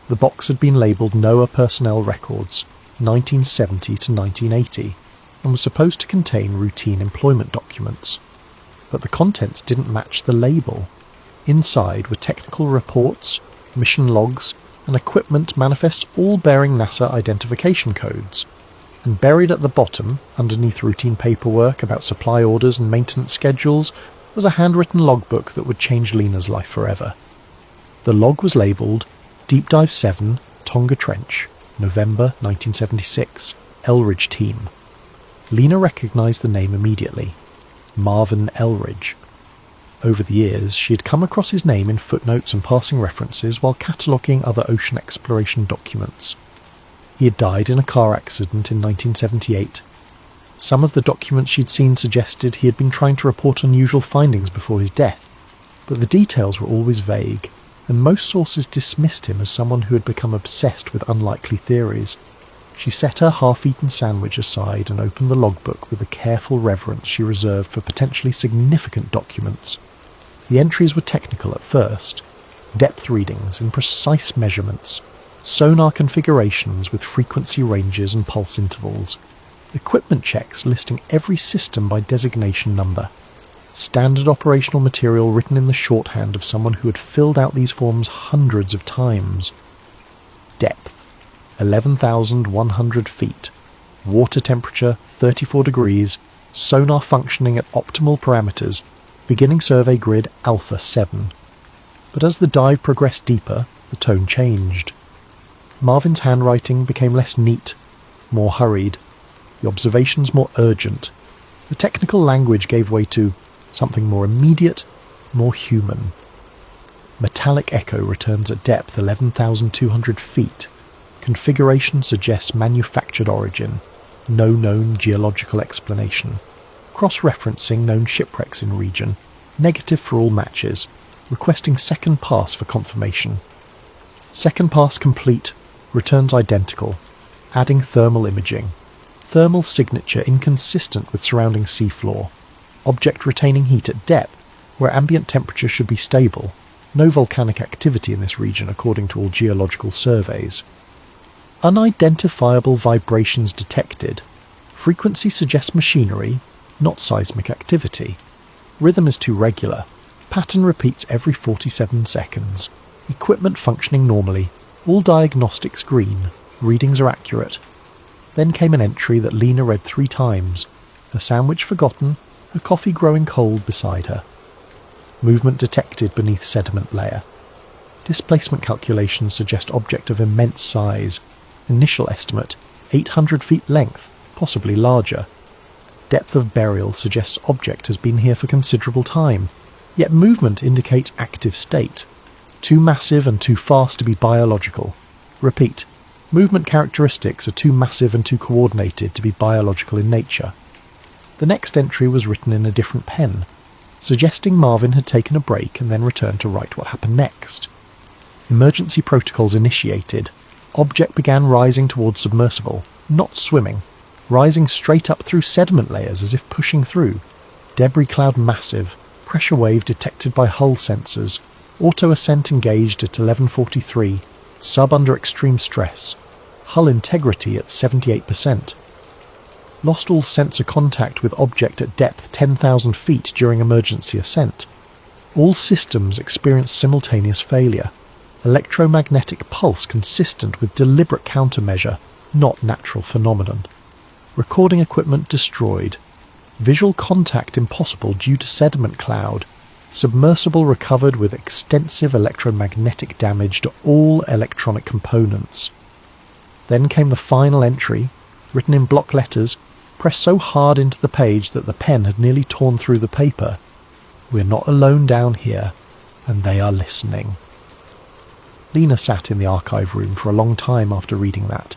The box had been labelled NOAA Personnel Records, 1970 to 1980, and was supposed to contain routine employment documents. But the contents didn't match the label. Inside were technical reports, mission logs, and equipment manifests all bearing NASA identification codes. And buried at the bottom, underneath routine paperwork about supply orders and maintenance schedules, was a handwritten logbook that would change Lena's life forever. The log was labelled Deep Dive 7, Tonga Trench, November 1976, Elridge Team. Lena recognised the name immediately. Marvin Elridge. Over the years, she had come across his name in footnotes and passing references while cataloguing other ocean exploration documents. He had died in a car accident in 1978. Some of the documents she'd seen suggested he had been trying to report unusual findings before his death, but the details were always vague, and most sources dismissed him as someone who had become obsessed with unlikely theories. She set her half-eaten sandwich aside and opened the logbook with a careful reverence she reserved for potentially significant documents. The entries were technical at first, depth readings and precise measurements, sonar configurations with frequency ranges and pulse intervals, equipment checks listing every system by designation number, standard operational material written in the shorthand of someone who had filled out these forms hundreds of times. Depth, 11,100 feet, water temperature 34 degrees, sonar functioning at optimal parameters, beginning survey grid Alpha 7. But as the dive progressed deeper, the tone changed. Marvin's handwriting became less neat, more hurried, the observations more urgent. The technical language gave way to something more immediate, more human. Metallic echo returns at depth 11,200 feet. Configuration suggests manufactured origin. No known geological explanation. Cross-referencing known shipwrecks in region. Negative for all matches. Requesting second pass for confirmation. Second pass complete. Returns identical. Adding thermal imaging. Thermal signature inconsistent with surrounding seafloor. Object retaining heat at depth, where ambient temperature should be stable. No volcanic activity in this region according to all geological surveys. Unidentifiable vibrations detected. Frequency suggests machinery, not seismic activity. Rhythm is too regular. Pattern repeats every 47 seconds. Equipment functioning normally. All diagnostics green. Readings are accurate. Then came an entry that Lena read 3 times. Her sandwich forgotten, her coffee growing cold beside her. Movement detected beneath sediment layer. Displacement calculations suggest object of immense size. Initial estimate, 800 feet length, possibly larger. Depth of burial suggests object has been here for considerable time, yet movement indicates active state. Too massive and too fast to be biological. Repeat, movement characteristics are too massive and too coordinated to be biological in nature. The next entry was written in a different pen, suggesting Marvin had taken a break and then returned to write what happened next. Emergency protocols initiated. Object began rising towards submersible, not swimming, rising straight up through sediment layers as if pushing through. Debris cloud massive, pressure wave detected by hull sensors, auto ascent engaged at 1143, sub under extreme stress, hull integrity at 78%. Lost all sensor contact with object at depth 10,000 feet during emergency ascent. All systems experienced simultaneous failure. electromagnetic pulse consistent with deliberate countermeasure, not natural phenomenon. Recording equipment destroyed. Visual contact impossible due to sediment cloud. Submersible recovered with extensive electromagnetic damage to all electronic components. Then came the final entry, written in block letters, pressed so hard into the page that the pen had nearly torn through the paper. "We're not alone down here, and they are listening." Lena sat in the archive room for a long time after reading that.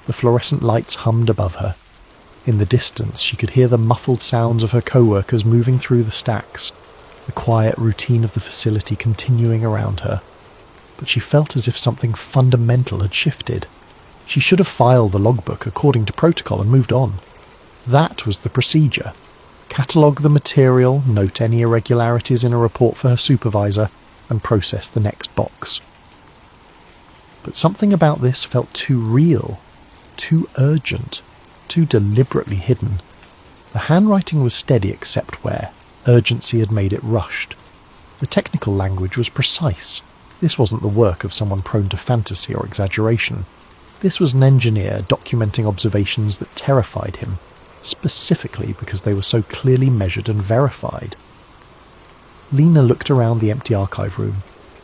The fluorescent lights hummed above her. In the distance she could hear the muffled sounds of her co-workers moving through the stacks, the quiet routine of the facility continuing around her. But she felt as if something fundamental had shifted. She should have filed the logbook according to protocol and moved on. That was the procedure. Catalogue the material, note any irregularities in a report for her supervisor, and process the next box. But something about this felt too real, too urgent, too deliberately hidden. The handwriting was steady except where urgency had made it rushed. The technical language was precise. This wasn't the work of someone prone to fantasy or exaggeration. This was an engineer documenting observations that terrified him, specifically because they were so clearly measured and verified. Lena looked around the empty archive room.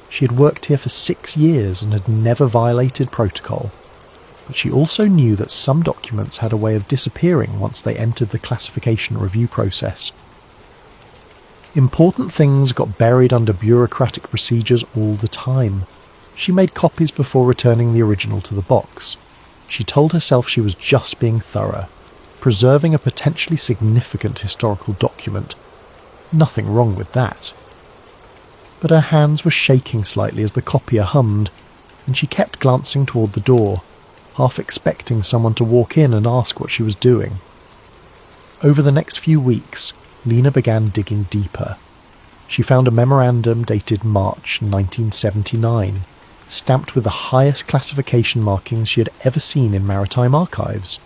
She had worked here for 6 years and had never violated protocol. But she also knew that some documents had a way of disappearing once they entered the classification review process. Important things got buried under bureaucratic procedures all the time. She made copies before returning the original to the box. She told herself she was just being thorough, preserving a potentially significant historical document. Nothing wrong with that. But her hands were shaking slightly as the copier hummed, and she kept glancing toward the door, half expecting someone to walk in and ask what she was doing. Over the next few weeks, Lena began digging deeper. She found a memorandum dated March 1979, stamped with the highest classification markings she had ever seen in maritime archives.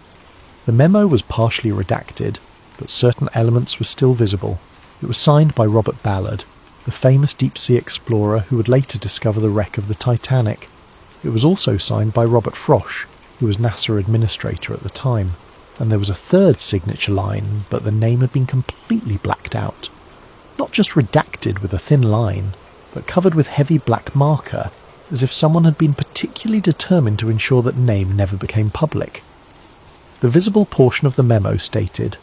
The memo was partially redacted, but certain elements were still visible. It was signed by Robert Ballard, the famous deep-sea explorer who would later discover the wreck of the Titanic. It was also signed by Robert Frosch, who was NASA administrator at the time. And there was a third signature line, but the name had been completely blacked out. Not just redacted with a thin line, but covered with heavy black marker, as if someone had been particularly determined to ensure that name never became public. The visible portion of the memo stated,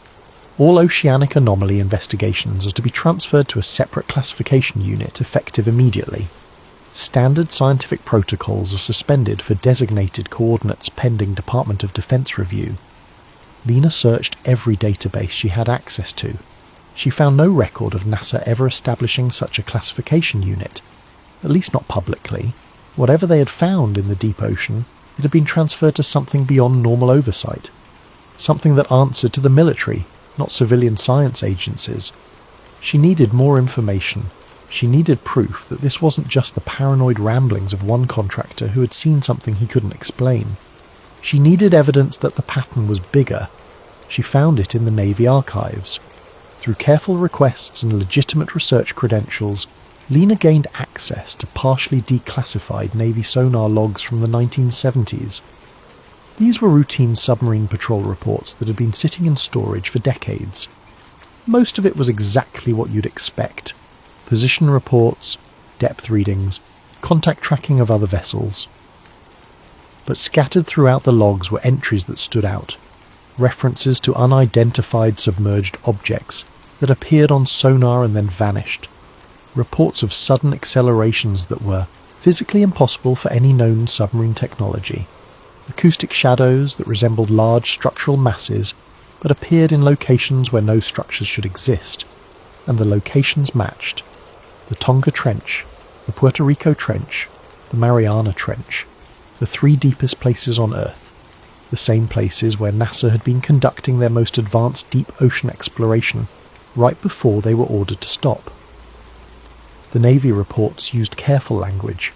"All oceanic anomaly investigations are to be transferred to a separate classification unit effective immediately. Standard scientific protocols are suspended for designated coordinates pending Department of Defense review." Lena searched every database she had access to. She found no record of NASA ever establishing such a classification unit, at least not publicly. Whatever they had found in the deep ocean, it had been transferred to something beyond normal oversight, something that answered to the military, not civilian science agencies. She needed more information. She needed proof that this wasn't just the paranoid ramblings of one contractor who had seen something he couldn't explain. She needed evidence that the pattern was bigger. She found it in the Navy archives. Through careful requests and legitimate research credentials, Lena gained access to partially declassified Navy sonar logs from the 1970s. These were routine submarine patrol reports that had been sitting in storage for decades. Most of it was exactly what you'd expect. Position reports, depth readings, contact tracking of other vessels. But scattered throughout the logs were entries that stood out, references to unidentified submerged objects that appeared on sonar and then vanished, reports of sudden accelerations that were physically impossible for any known submarine technology, acoustic shadows that resembled large structural masses but appeared in locations where no structures should exist, and the locations matched: the Tonga Trench, the Puerto Rico Trench, the Mariana Trench, the 3 deepest places on Earth, the same places where NASA had been conducting their most advanced deep ocean exploration right before they were ordered to stop. The Navy reports used careful language.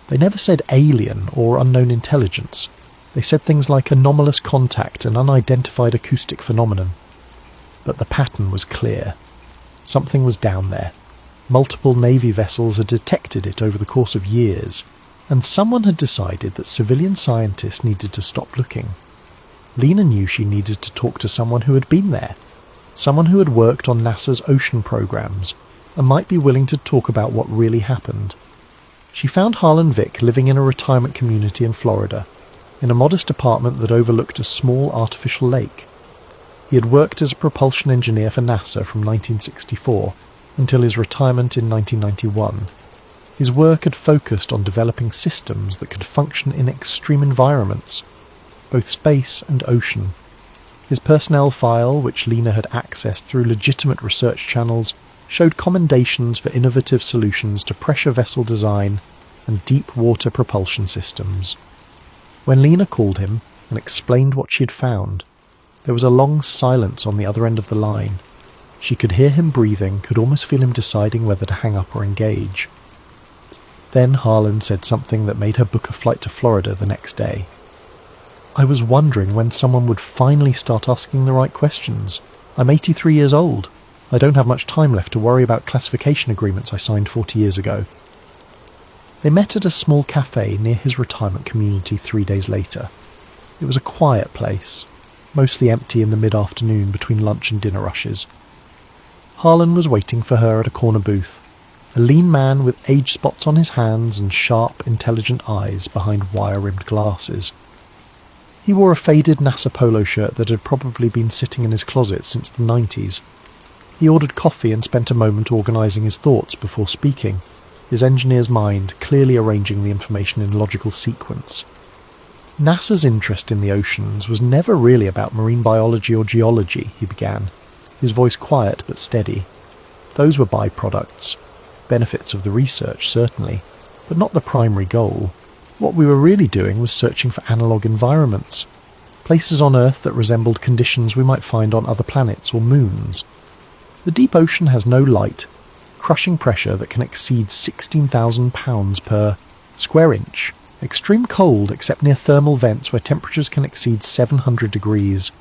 They never said alien or unknown intelligence. They said things like anomalous contact and unidentified acoustic phenomenon. But the pattern was clear. Something was down there. Multiple Navy vessels had detected it over the course of years. And someone had decided that civilian scientists needed to stop looking. Lena knew she needed to talk to someone who had been there, someone who had worked on NASA's ocean programs and might be willing to talk about what really happened. She found Harlan Vick living in a retirement community in Florida, in a modest apartment that overlooked a small artificial lake. He had worked as a propulsion engineer for NASA from 1964 until his retirement in 1991. His work had focused on developing systems that could function in extreme environments, both space and ocean. His personnel file, which Lena had accessed through legitimate research channels, showed commendations for innovative solutions to pressure vessel design and deep water propulsion systems. When Lena called him and explained what she had found, there was a long silence on the other end of the line. She could hear him breathing, could almost feel him deciding whether to hang up or engage. Then Harlan said something that made her book a flight to Florida the next day. "I was wondering when someone would finally start asking the right questions. I'm 83 years old. I don't have much time left to worry about classification agreements I signed 40 years ago." They met at a small cafe near his retirement community 3 days later. It was a quiet place, mostly empty in the mid-afternoon between lunch and dinner rushes. Harlan was waiting for her at a corner booth, a lean man with age spots on his hands and sharp, intelligent eyes behind wire-rimmed glasses. He wore a faded NASA polo shirt that had probably been sitting in his closet since the 90s. He ordered coffee and spent a moment organising his thoughts before speaking, his engineer's mind clearly arranging the information in logical sequence. NASA's interest in the oceans was never really about marine biology or geology, he began, his voice quiet but steady. Those were byproducts, benefits of the research certainly, but not the primary goal. What we were really doing was searching for analogue environments, places on Earth that resembled conditions we might find on other planets or moons. The deep ocean has no light, crushing pressure that can exceed 16,000 pounds per square inch, extreme cold except near thermal vents where temperatures can exceed 700 degrees,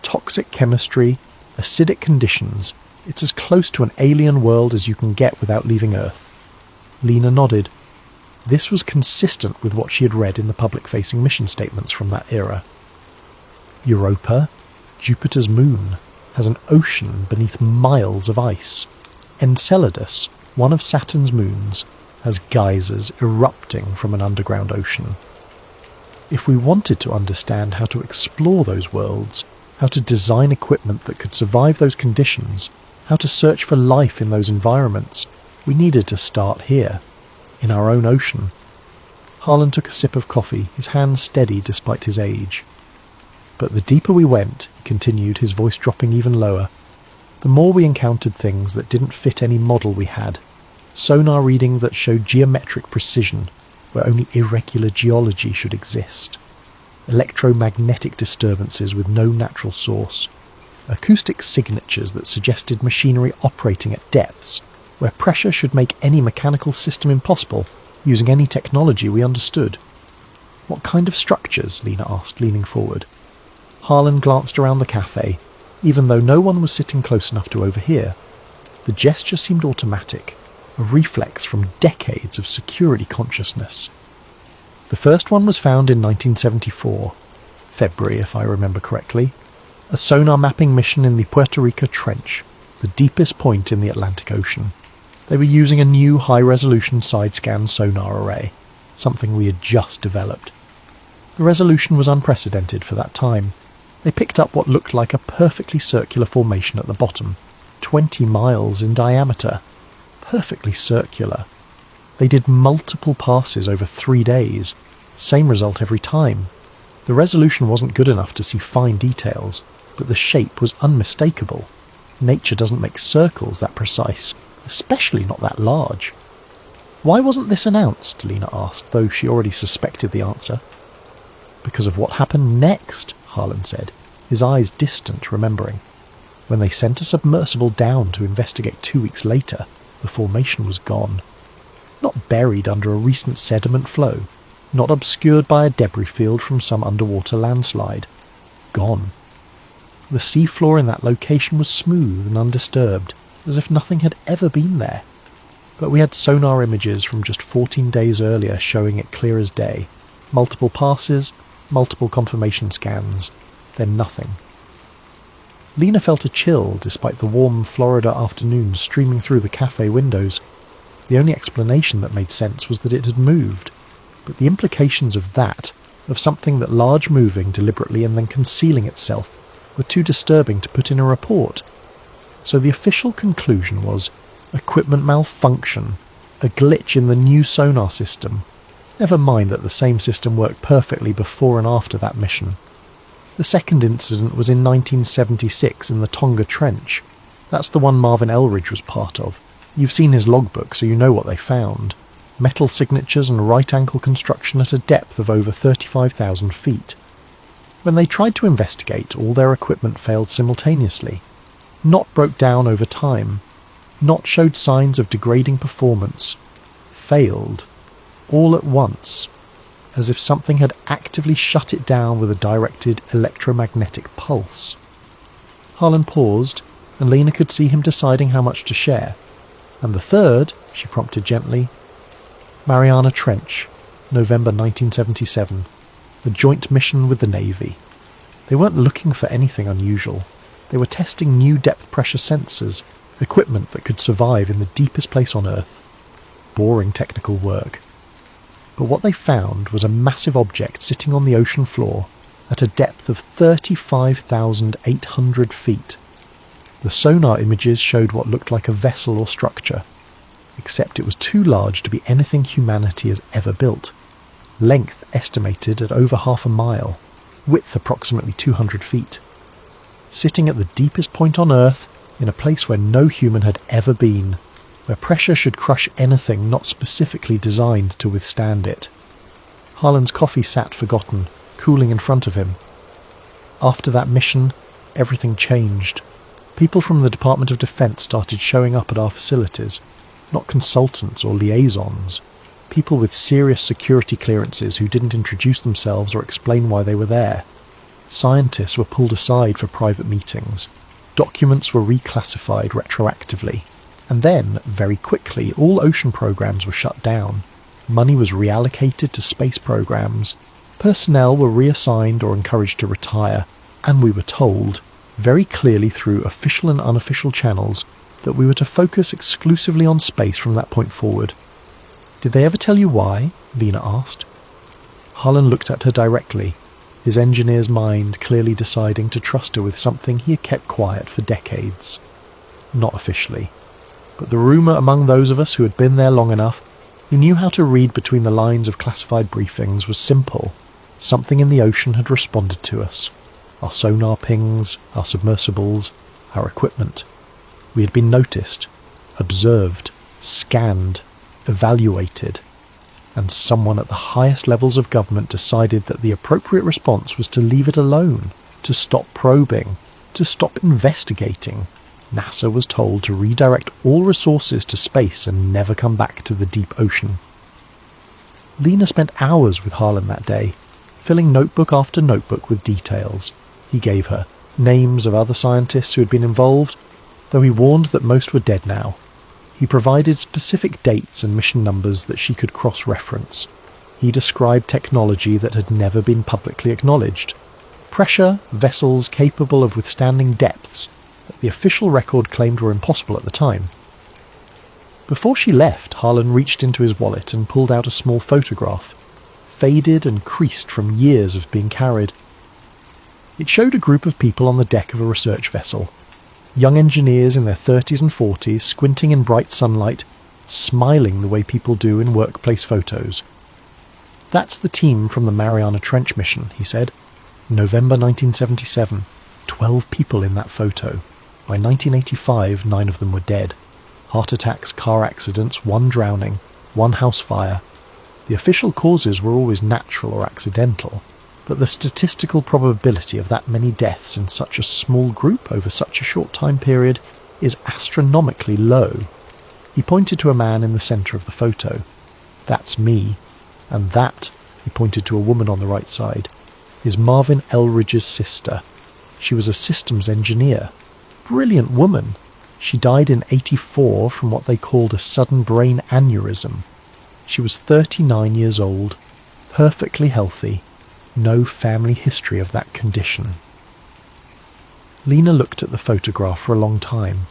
toxic chemistry, acidic conditions. It's as close to an alien world as you can get without leaving Earth. Lena nodded. This was consistent with what she had read in the public-facing mission statements from that era. Europa, Jupiter's moon, has an ocean beneath miles of ice. Enceladus, one of Saturn's moons, has geysers erupting from an underground ocean. If we wanted to understand how to explore those worlds, how to design equipment that could survive those conditions, how to search for life in those environments, we needed to start here, in our own ocean. Harlan took a sip of coffee, his hands steady despite his age. But the deeper we went, he continued, his voice dropping even lower, the more we encountered things that didn't fit any model we had. Sonar reading that showed geometric precision, where only irregular geology should exist. Electromagnetic disturbances with no natural source. Acoustic signatures that suggested machinery operating at depths, where pressure should make any mechanical system impossible, using any technology we understood. "What kind of structures?" Lena asked, leaning forward. Harlan glanced around the cafe, even though no one was sitting close enough to overhear. The gesture seemed automatic, a reflex from decades of security consciousness. The first one was found in 1974, February if I remember correctly, a sonar mapping mission in the Puerto Rico Trench, the deepest point in the Atlantic Ocean. They were using a new high-resolution side-scan sonar array, something we had just developed. The resolution was unprecedented for that time. They picked up what looked like a perfectly circular formation at the bottom, 20 miles in diameter. Perfectly circular. They did multiple passes over 3 days. Same result every time. The resolution wasn't good enough to see fine details, but the shape was unmistakable. Nature doesn't make circles that precise, especially not that large. "Why wasn't this announced?" Lena asked, though she already suspected the answer. "Because of what happened next," Harlan said, his eyes distant, remembering. "When they sent a submersible down to investigate 2 weeks later, the formation was gone. Not buried under a recent sediment flow, not obscured by a debris field from some underwater landslide. Gone. The seafloor in that location was smooth and undisturbed, as if nothing had ever been there. But we had sonar images from just 14 days earlier showing it clear as day. Multiple passes, multiple confirmation scans, then nothing. Lena felt a chill despite the warm Florida afternoon streaming through the cafe windows. The only explanation that made sense was that it had moved. But the implications of that, of something that large moving deliberately and then concealing itself, were too disturbing to put in a report. So the official conclusion was equipment malfunction, a glitch in the new sonar system. Never mind that the same system worked perfectly before and after that mission. The second incident was in 1976 in the Tonga Trench. That's the one Marvin Elridge was part of. You've seen his logbook, so you know what they found. Metal signatures and right-angle construction at a depth of over 35,000 feet. When they tried to investigate, all their equipment failed simultaneously. Not broke down over time. Not showed signs of degrading performance. Failed. All at once. As if something had actively shut it down with a directed electromagnetic pulse. Harlan paused, and Lena could see him deciding how much to share. And the third, she prompted gently, Mariana Trench, November 1977, a joint mission with the Navy. They weren't looking for anything unusual. They were testing new depth pressure sensors, equipment that could survive in the deepest place on Earth. Boring technical work. But what they found was a massive object sitting on the ocean floor at a depth of 35,800 feet. The sonar images showed what looked like a vessel or structure, except it was too large to be anything humanity has ever built. Length estimated at over half a mile, width approximately 200 feet. Sitting at the deepest point on Earth, in a place where no human had ever been, where pressure should crush anything not specifically designed to withstand it. Harlan's coffee sat forgotten, cooling in front of him. After that mission, everything changed. People from the Department of Defense started showing up at our facilities. Not consultants or liaisons. People with serious security clearances who didn't introduce themselves or explain why they were there. Scientists were pulled aside for private meetings. Documents were reclassified retroactively. And then, very quickly, all ocean programs were shut down. Money was reallocated to space programs. Personnel were reassigned or encouraged to retire. And we were told, very clearly through official and unofficial channels, that we were to focus exclusively on space from that point forward. Did they ever tell you why? Lena asked. Harlan looked at her directly, his engineer's mind clearly deciding to trust her with something he had kept quiet for decades. Not officially. But the rumour among those of us who had been there long enough, who knew how to read between the lines of classified briefings, was simple. Something in the ocean had responded to us. Our sonar pings, our submersibles, our equipment. We had been noticed, observed, scanned, evaluated, and someone at the highest levels of government decided that the appropriate response was to leave it alone, to stop probing, to stop investigating. NASA was told to redirect all resources to space and never come back to the deep ocean. Lena spent hours with Harlan that day, filling notebook after notebook with details. He gave her names of other scientists who had been involved, though he warned that most were dead now. He provided specific dates and mission numbers that she could cross-reference. He described technology that had never been publicly acknowledged. Pressure, vessels capable of withstanding depths that the official record claimed were impossible at the time. Before she left, Harlan reached into his wallet and pulled out a small photograph, faded and creased from years of being carried. It showed a group of people on the deck of a research vessel. Young engineers in their 30s and 40s, squinting in bright sunlight, smiling the way people do in workplace photos. That's the team from the Mariana Trench mission, he said. November 1977. 12 people in that photo. By 1985, 9 of them were dead. Heart attacks, car accidents, 1 drowning, 1 house fire. The official causes were always natural or accidental, but the statistical probability of that many deaths in such a small group over such a short time period is astronomically low. He pointed to a man in the centre of the photo. That's me. And that, he pointed to a woman on the right side, is Marvin Elridge's sister. She was a systems engineer. Brilliant woman. She died in '84 from what they called a sudden brain aneurysm. She was 39 years old, perfectly healthy, no family history of that condition. Lena looked at the photograph for a long time,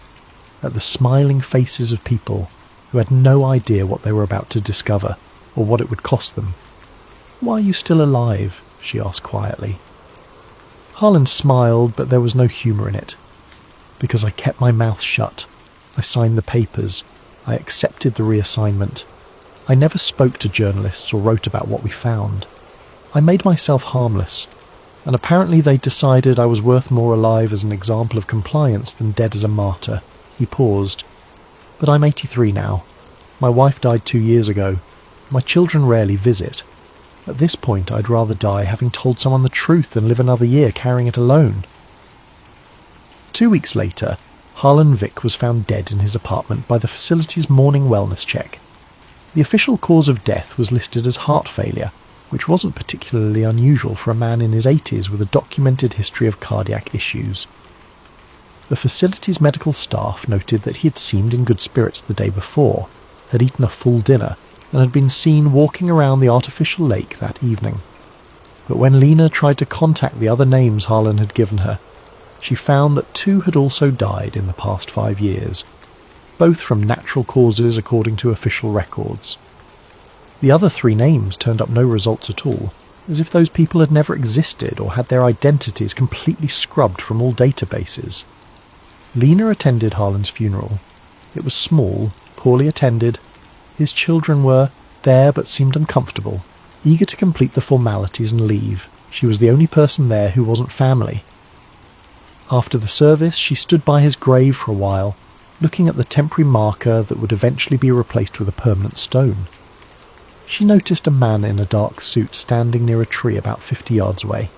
at the smiling faces of people who had no idea what they were about to discover or what it would cost them. "Why are you still alive?" she asked quietly. Harlan smiled, but there was no humour in it. "Because I kept my mouth shut. I signed the papers. I accepted the reassignment. I never spoke to journalists or wrote about what we found. I made myself harmless, and apparently they decided I was worth more alive as an example of compliance than dead as a martyr." He paused. "But I'm 83 now. My wife died 2 years ago. My children rarely visit. At this point, I'd rather die having told someone the truth than live another year carrying it alone." 2 weeks later, Harlan Vick was found dead in his apartment by the facility's morning wellness check. The official cause of death was listed as heart failure, which wasn't particularly unusual for a man in his 80s with a documented history of cardiac issues. The facility's medical staff noted that he had seemed in good spirits the day before, had eaten a full dinner, and had been seen walking around the artificial lake that evening. But when Lena tried to contact the other names Harlan had given her, she found that 2 had also died in the past 5 years, both from natural causes according to official records. The other 3 names turned up no results at all, as if those people had never existed or had their identities completely scrubbed from all databases. Lena attended Harlan's funeral. It was small, poorly attended. His children were there but seemed uncomfortable, eager to complete the formalities and leave. She was the only person there who wasn't family. After the service, she stood by his grave for a while, looking at the temporary marker that would eventually be replaced with a permanent stone. She noticed a man in a dark suit standing near a tree about 50 yards away.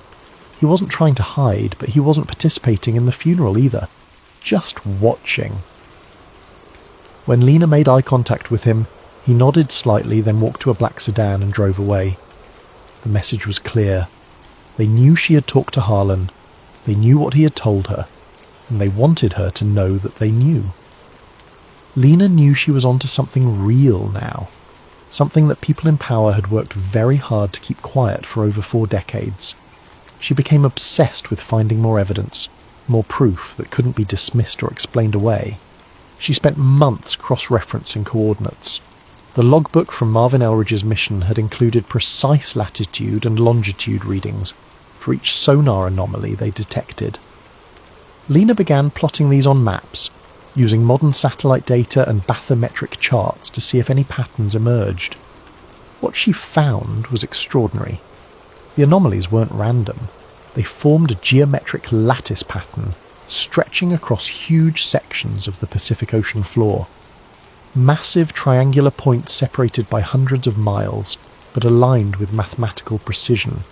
He wasn't trying to hide, but he wasn't participating in the funeral either, just watching. When Lena made eye contact with him, he nodded slightly, then walked to a black sedan and drove away. The message was clear. They knew she had talked to Harlan, they knew what he had told her, and they wanted her to know that they knew. Lena knew she was onto something real now, something that people in power had worked very hard to keep quiet for over 4 decades. She became obsessed with finding more evidence, more proof that couldn't be dismissed or explained away. She spent months cross-referencing coordinates. The logbook from Marvin Elridge's mission had included precise latitude and longitude readings for each sonar anomaly they detected. Lena began plotting these on maps, using modern satellite data and bathymetric charts to see if any patterns emerged. What she found was extraordinary. The anomalies weren't random. They formed a geometric lattice pattern stretching across huge sections of the Pacific Ocean floor. Massive triangular points separated by hundreds of miles, but aligned with mathematical precision.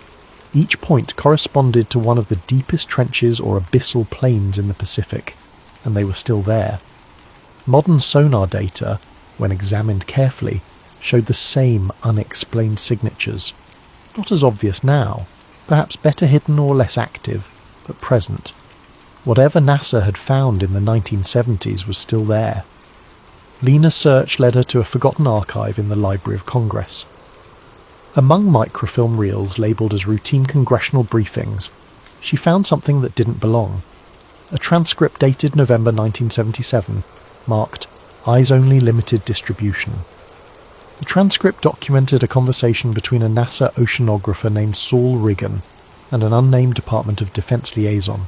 Each point corresponded to one of the deepest trenches or abyssal plains in the Pacific, and they were still there. Modern sonar data, when examined carefully, showed the same unexplained signatures. Not as obvious now, perhaps better hidden or less active, but present. Whatever NASA had found in the 1970s was still there. Lena's search led her to a forgotten archive in the Library of Congress. Among microfilm reels labelled as routine congressional briefings, she found something that didn't belong. A transcript dated November 1977, marked Eyes Only Limited Distribution. The transcript documented a conversation between a NASA oceanographer named Saul Riggin and an unnamed Department of Defense liaison.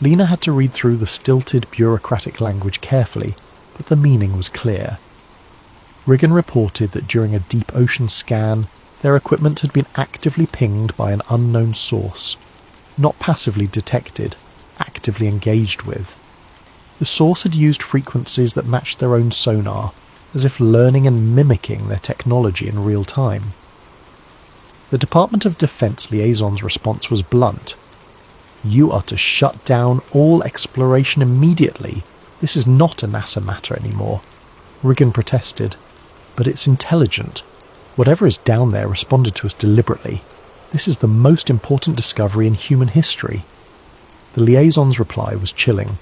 Lena had to read through the stilted bureaucratic language carefully, but the meaning was clear. Riggin reported that during a deep ocean scan, their equipment had been actively pinged by an unknown source, not passively detected, actively engaged with. The source had used frequencies that matched their own sonar, as if learning and mimicking their technology in real time. The Department of Defense liaison's response was blunt. "You are to shut down all exploration immediately. This is not a NASA matter anymore." Riggin protested. "But it's intelligent. Whatever is down there responded to us deliberately. This is the most important discovery in human history." The liaison's reply was chilling.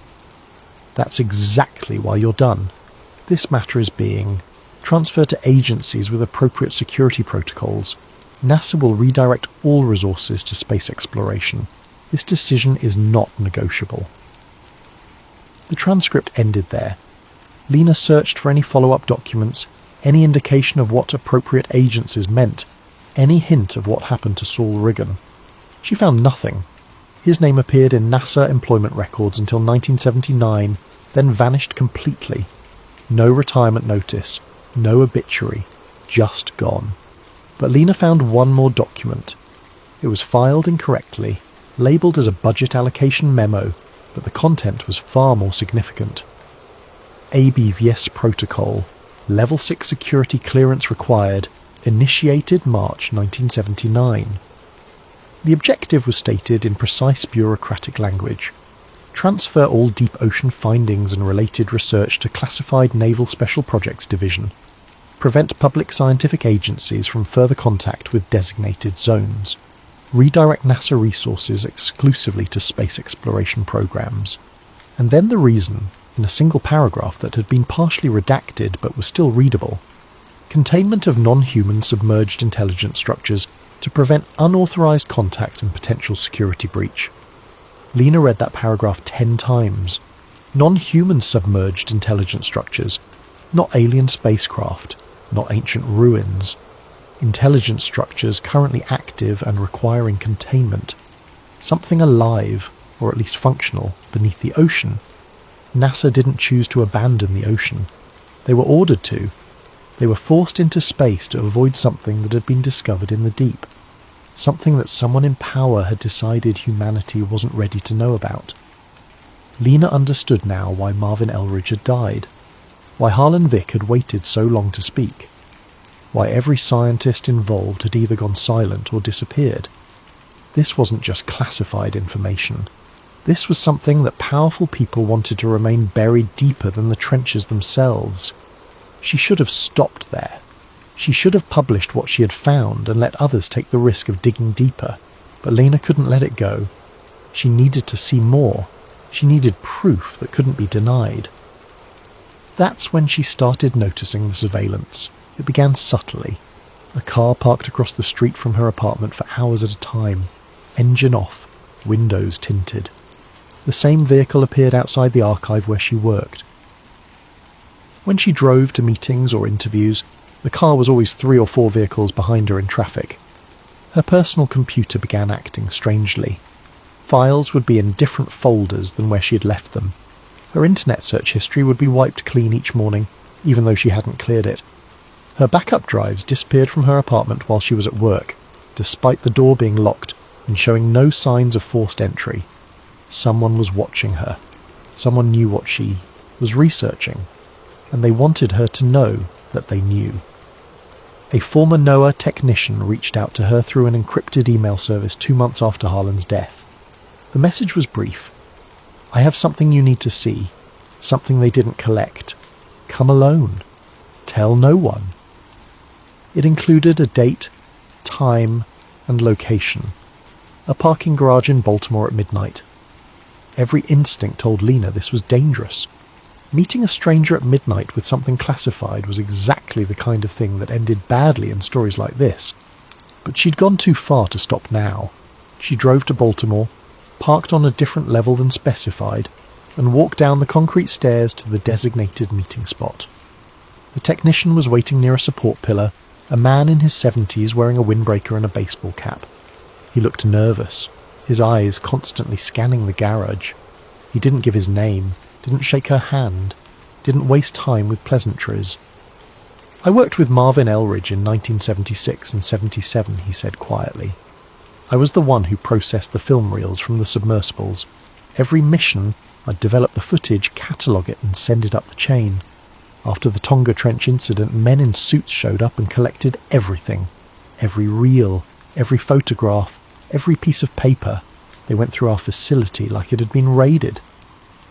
That's exactly why you're done. This matter is being transferred to agencies with appropriate security protocols. NASA will redirect all resources to space exploration. This decision is not negotiable." The transcript ended there. Lena searched for any follow-up documents, any indication of what appropriate agencies meant, any hint of what happened to Saul Riggin. She found nothing. His name appeared in NASA employment records until 1979, then vanished completely. No retirement notice, no obituary, just gone. But Lena found one more document. It was filed incorrectly, labelled as a budget allocation memo, but the content was far more significant. ABVS Protocol, Level 6 security clearance required, initiated March 1979. The objective was stated in precise bureaucratic language. Transfer all deep ocean findings and related research to Classified Naval Special Projects Division. Prevent public scientific agencies from further contact with designated zones. Redirect NASA resources exclusively to space exploration programs. And then the reason, in a single paragraph that had been partially redacted but was still readable. Containment of non-human submerged intelligence structures to prevent unauthorized contact and potential security breach. Lena read that paragraph 10 times. Non-human submerged intelligence structures, not alien spacecraft, not ancient ruins. Intelligence structures currently active and requiring containment. Something alive, or at least functional, beneath the ocean. NASA didn't choose to abandon the ocean. They were ordered to. They were forced into space to avoid something that had been discovered in the deep. Something that someone in power had decided humanity wasn't ready to know about. Lena understood now why Marvin Elridge had died. Why Harlan Vick had waited so long to speak. Why every scientist involved had either gone silent or disappeared. This wasn't just classified information. This was something that powerful people wanted to remain buried deeper than the trenches themselves. She should have stopped there. She should have published what she had found and let others take the risk of digging deeper. But Lena couldn't let it go. She needed to see more. She needed proof that couldn't be denied. That's when she started noticing the surveillance. It began subtly. A car parked across the street from her apartment for hours at a time. Engine off. Windows tinted. The same vehicle appeared outside the archive where she worked. When she drove to meetings or interviews, the car was always 3 or 4 vehicles behind her in traffic. Her personal computer began acting strangely. Files would be in different folders than where she had left them. Her internet search history would be wiped clean each morning, even though she hadn't cleared it. Her backup drives disappeared from her apartment while she was at work, despite the door being locked and showing no signs of forced entry. Someone was watching her. Someone knew what she was researching, and they wanted her to know that they knew. A former NOAA technician reached out to her through an encrypted email service 2 months after Harlan's death. The message was brief. "I have something you need to see, something they didn't collect. Come alone. Tell no one." It included a date, time, and location. A parking garage in Baltimore at midnight. Every instinct told Lena this was dangerous. Meeting a stranger at midnight with something classified was exactly the kind of thing that ended badly in stories like this. But she'd gone too far to stop now. She drove to Baltimore, parked on a different level than specified, and walked down the concrete stairs to the designated meeting spot. The technician was waiting near a support pillar, a man in his 70s wearing a windbreaker and a baseball cap. He looked nervous, his eyes constantly scanning the garage. He didn't give his name, didn't shake her hand, didn't waste time with pleasantries. "I worked with Marvin Elridge in 1976 and 77, he said quietly. "I was the one who processed the film reels from the submersibles. Every mission, I'd develop the footage, catalogue it and send it up the chain. After the Tonga Trench incident, men in suits showed up and collected everything. Every reel, every photograph, every piece of paper. They went through our facility like it had been raided."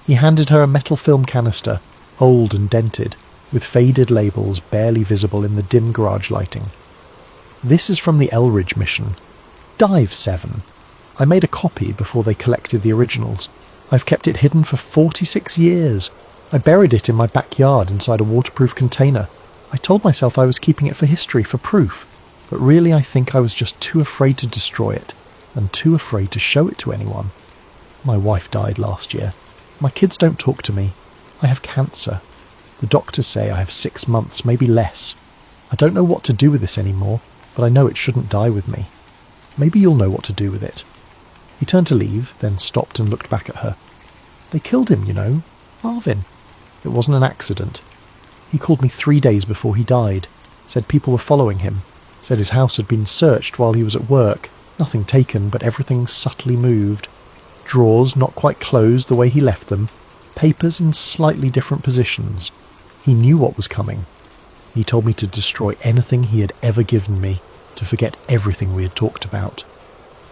He handed her a metal film canister, old and dented, with faded labels barely visible in the dim garage lighting. "This is from the Elridge mission. Dive 7. I made a copy before they collected the originals. I've kept it hidden for 46 years. I buried it in my backyard inside a waterproof container. I told myself I was keeping it for history, for proof, but really I think I was just too afraid to destroy it, and too afraid to show it to anyone. My wife died last year. My kids don't talk to me. I have cancer. The doctors say I have 6 months, maybe less. I don't know what to do with this anymore, but I know it shouldn't die with me. Maybe you'll know what to do with it. He turned to leave, then stopped and looked back at her. They killed him, you know. Marvin. It wasn't an accident. He called me 3 days before he died. Said people were following him. Said his house had been searched while he was at work. Nothing taken, but everything subtly moved. Drawers not quite closed the way he left them. Papers in slightly different positions. He knew what was coming. He told me to destroy anything he had ever given me, to forget everything we had talked about.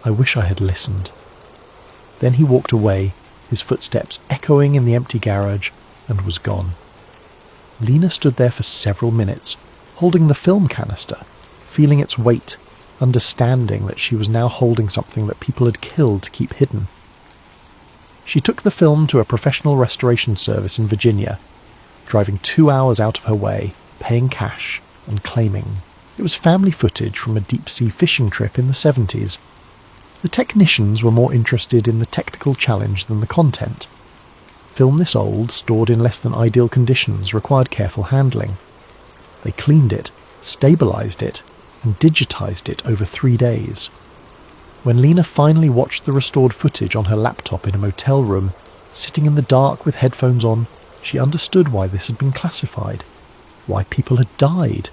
I wish I had listened. Then he walked away, his footsteps echoing in the empty garage, and was gone. Lena stood there for several minutes, holding the film canister, feeling its weight, understanding that she was now holding something that people had killed to keep hidden. She took the film to a professional restoration service in Virginia, driving 2 hours out of her way, paying cash and claiming it was family footage from a deep-sea fishing trip in the 70s. The technicians were more interested in the technical challenge than the content. Film this old, stored in less than ideal conditions, required careful handling. They cleaned it, stabilised it, and digitised it over 3 days. When Lena finally watched the restored footage on her laptop in a motel room, sitting in the dark with headphones on, she understood why this had been classified, why people had died,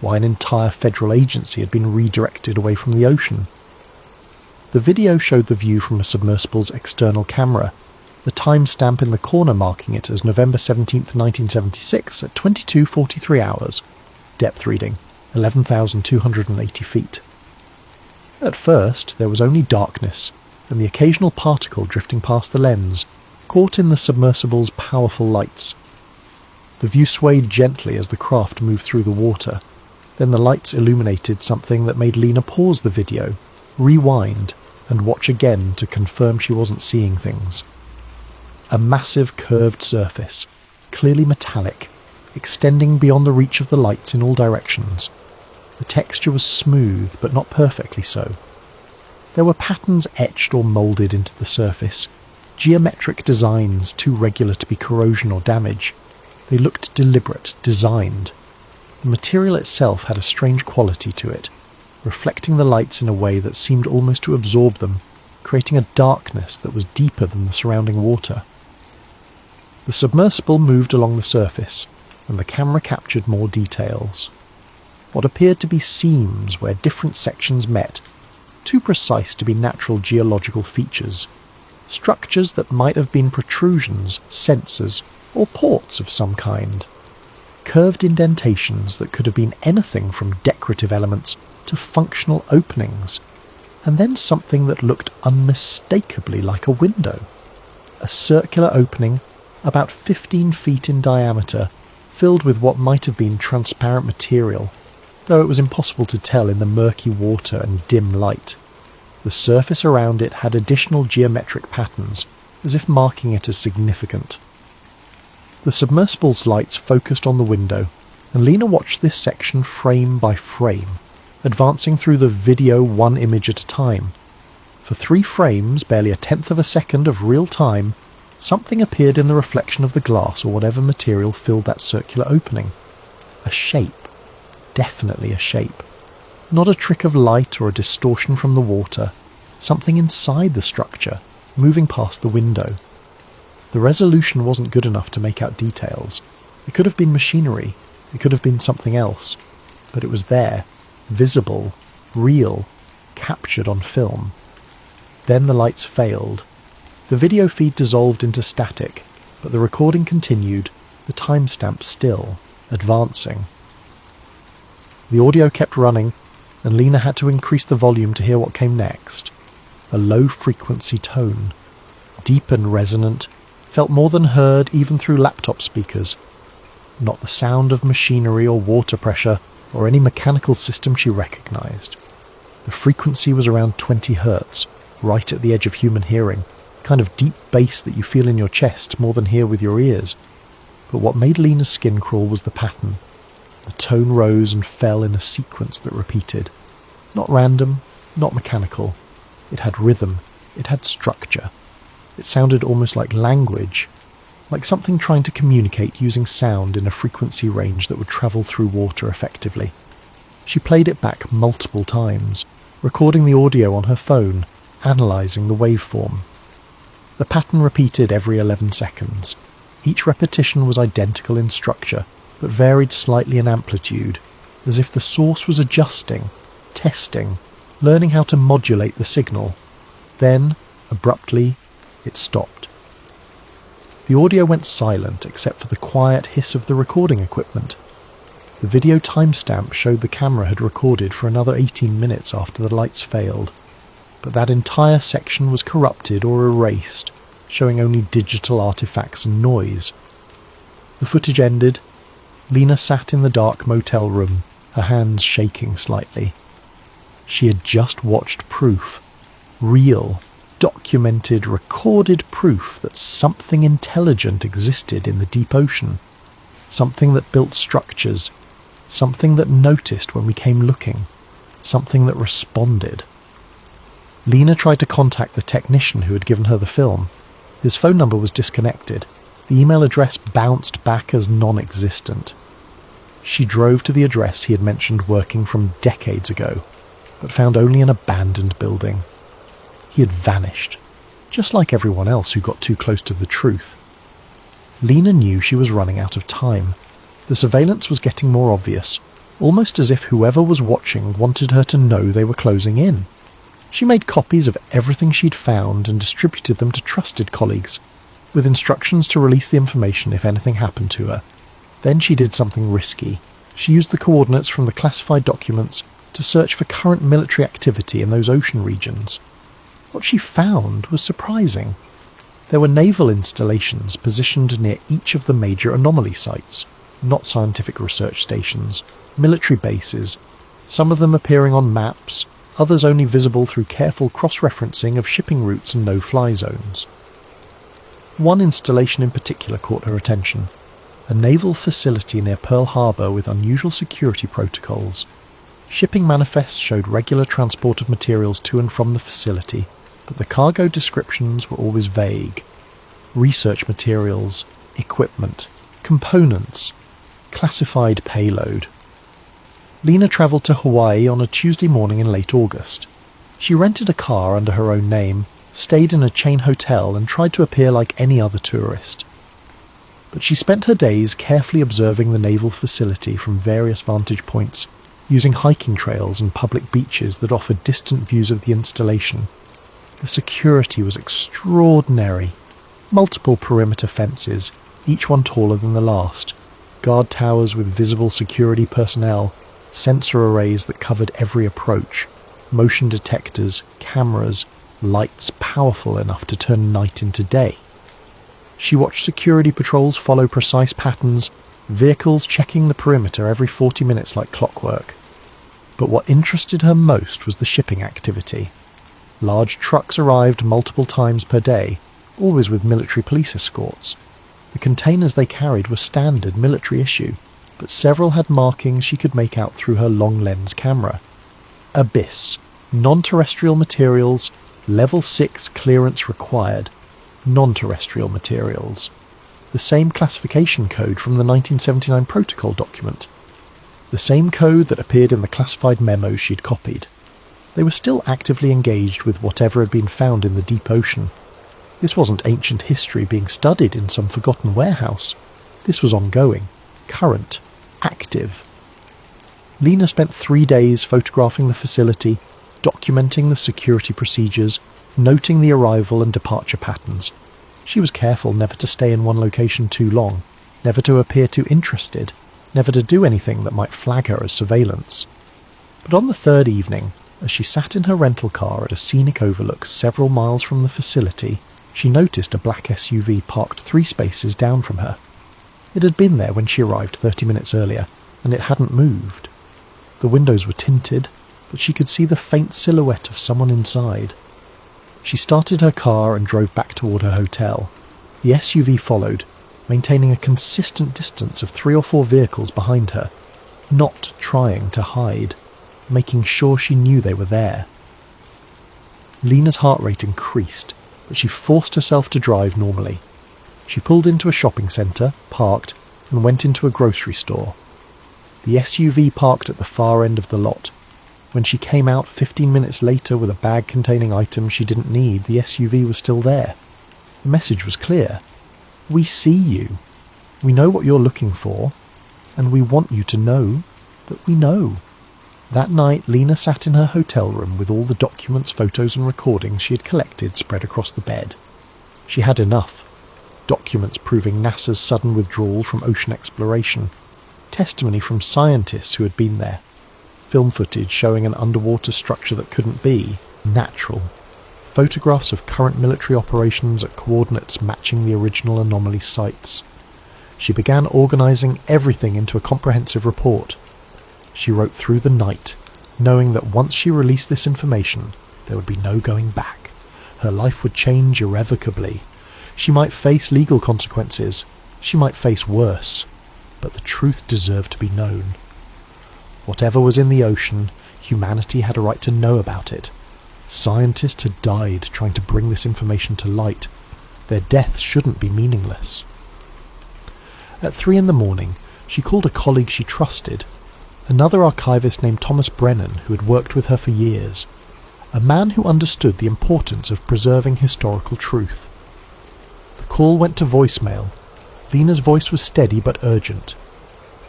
why an entire federal agency had been redirected away from the ocean. The video showed the view from a submersible's external camera, the timestamp in the corner marking it as November 17th, 1976 at 22:43 hours. Depth reading, 11,280 feet. At first, there was only darkness and the occasional particle drifting past the lens, caught in the submersible's powerful lights. The view swayed gently as the craft moved through the water. Then the lights illuminated something that made Lena pause the video, rewind, and watch again to confirm she wasn't seeing things. A massive curved surface, clearly metallic, extending beyond the reach of the lights in all directions. The texture was smooth, but not perfectly so. There were patterns etched or moulded into the surface, geometric designs too regular to be corrosion or damage. They looked deliberate, designed. The material itself had a strange quality to it, reflecting the lights in a way that seemed almost to absorb them, creating a darkness that was deeper than the surrounding water. The submersible moved along the surface, and the camera captured more details. What appeared to be seams where different sections met, too precise to be natural geological features. Structures that might have been protrusions, sensors, or ports of some kind. Curved indentations that could have been anything from decorative elements to functional openings. And then something that looked unmistakably like a window. A circular opening, about 15 feet in diameter, filled with what might have been transparent material, though it was impossible to tell in the murky water and dim light. The surface around it had additional geometric patterns, as if marking it as significant. The submersible's lights focused on the window, and Lena watched this section frame by frame, advancing through the video one image at a time. For 3 frames, barely a tenth of a second of real time, something appeared in the reflection of the glass or whatever material filled that circular opening. A shape. Definitely a shape. Not a trick of light or a distortion from the water. Something inside the structure, moving past the window. The resolution wasn't good enough to make out details. It could have been machinery. It could have been something else. But it was there, visible, real, captured on film. Then the lights failed. The video feed dissolved into static, but the recording continued, the timestamp still, advancing. The audio kept running, and Lena had to increase the volume to hear what came next. A low-frequency tone, deep and resonant, felt more than heard even through laptop speakers. Not the sound of machinery or water pressure or any mechanical system she recognised. The frequency was around 20 hertz, right at the edge of human hearing. kind of deep bass that you feel in your chest more than hear with your ears. But what made Lena's skin crawl was the pattern. The tone rose and fell in a sequence that repeated. Not random, not mechanical. It had rhythm, it had structure. It sounded almost like language, like something trying to communicate using sound in a frequency range that would travel through water effectively. She played it back multiple times, recording the audio on her phone, analysing the waveform. The pattern repeated every 11 seconds. Each repetition was identical in structure, but varied slightly in amplitude, as if the source was adjusting, testing, learning how to modulate the signal. Then, abruptly, it stopped. The audio went silent except for the quiet hiss of the recording equipment. The video timestamp showed the camera had recorded for another 18 minutes after the lights failed, but that entire section was corrupted or erased, showing only digital artifacts and noise. The footage ended. Lena sat in the dark motel room, her hands shaking slightly. She had just watched proof, real, documented, recorded proof that something intelligent existed in the deep ocean, something that built structures, something that noticed when we came looking, something that responded. Lena tried to contact the technician who had given her the film. His phone number was disconnected. The email address bounced back as non-existent. She drove to the address he had mentioned working from decades ago, but found only an abandoned building. He had vanished, just like everyone else who got too close to the truth. Lena knew she was running out of time. The surveillance was getting more obvious, almost as if whoever was watching wanted her to know they were closing in. She made copies of everything she'd found and distributed them to trusted colleagues, with instructions to release the information if anything happened to her. Then she did something risky. She used the coordinates from the classified documents to search for current military activity in those ocean regions. What she found was surprising. There were naval installations positioned near each of the major anomaly sites, not scientific research stations, military bases, some of them appearing on maps, others only visible through careful cross-referencing of shipping routes and no-fly zones. One installation in particular caught her attention, a naval facility near Pearl Harbor with unusual security protocols. Shipping manifests showed regular transport of materials to and from the facility, but the cargo descriptions were always vague. Research materials, equipment, components, classified payload. Lena travelled to Hawaii on a Tuesday morning in late August. She rented a car under her own name, stayed in a chain hotel and tried to appear like any other tourist. But she spent her days carefully observing the naval facility from various vantage points, using hiking trails and public beaches that offered distant views of the installation. The security was extraordinary. Multiple perimeter fences, each one taller than the last. Guard towers with visible security personnel, sensor arrays that covered every approach, motion detectors, cameras, lights powerful enough to turn night into day. She watched security patrols follow precise patterns, vehicles checking the perimeter every 40 minutes like clockwork. But what interested her most was the shipping activity. Large trucks arrived multiple times per day, always with military police escorts. The containers they carried were standard military issue, but several had markings she could make out through her long lens camera. Abyss, non-terrestrial materials, level 6 clearance required, non-terrestrial materials. The same classification code from the 1979 protocol document. The same code that appeared in the classified memos she'd copied. They were still actively engaged with whatever had been found in the deep ocean. This wasn't ancient history being studied in some forgotten warehouse. This was ongoing, current, active. Lena spent 3 days photographing the facility, documenting the security procedures, noting the arrival and departure patterns. She was careful never to stay in one location too long, never to appear too interested, never to do anything that might flag her as surveillance. But on the third evening, as she sat in her rental car at a scenic overlook several miles from the facility, she noticed a black SUV parked 3 spaces down from her. It had been there when she arrived 30 minutes earlier, and it hadn't moved. The windows were tinted, but she could see the faint silhouette of someone inside. She started her car and drove back toward her hotel. The SUV followed, maintaining a consistent distance of 3 or 4 vehicles behind her, not trying to hide, making sure she knew they were there. Lena's heart rate increased, but she forced herself to drive normally. She pulled into a shopping centre, parked, and went into a grocery store. The SUV parked at the far end of the lot. When she came out 15 minutes later with a bag containing items she didn't need, the SUV was still there. The message was clear. We see you. We know what you're looking for, and we want you to know that we know. That night, Lena sat in her hotel room with all the documents, photos and recordings she had collected spread across the bed. She had enough. Documents proving NASA's sudden withdrawal from ocean exploration. Testimony from scientists who had been there. Film footage showing an underwater structure that couldn't be natural. Photographs of current military operations at coordinates matching the original anomaly sites. She began organising everything into a comprehensive report. She wrote through the night, knowing that once she released this information, there would be no going back. Her life would change irrevocably. She might face legal consequences. She might face worse. But the truth deserved to be known. Whatever was in the ocean, humanity had a right to know about it. Scientists had died trying to bring this information to light. Their deaths shouldn't be meaningless. At 3 a.m, she called a colleague she trusted, another archivist named Thomas Brennan who had worked with her for years, a man who understood the importance of preserving historical truth. The call went to voicemail. Lena's voice was steady but urgent.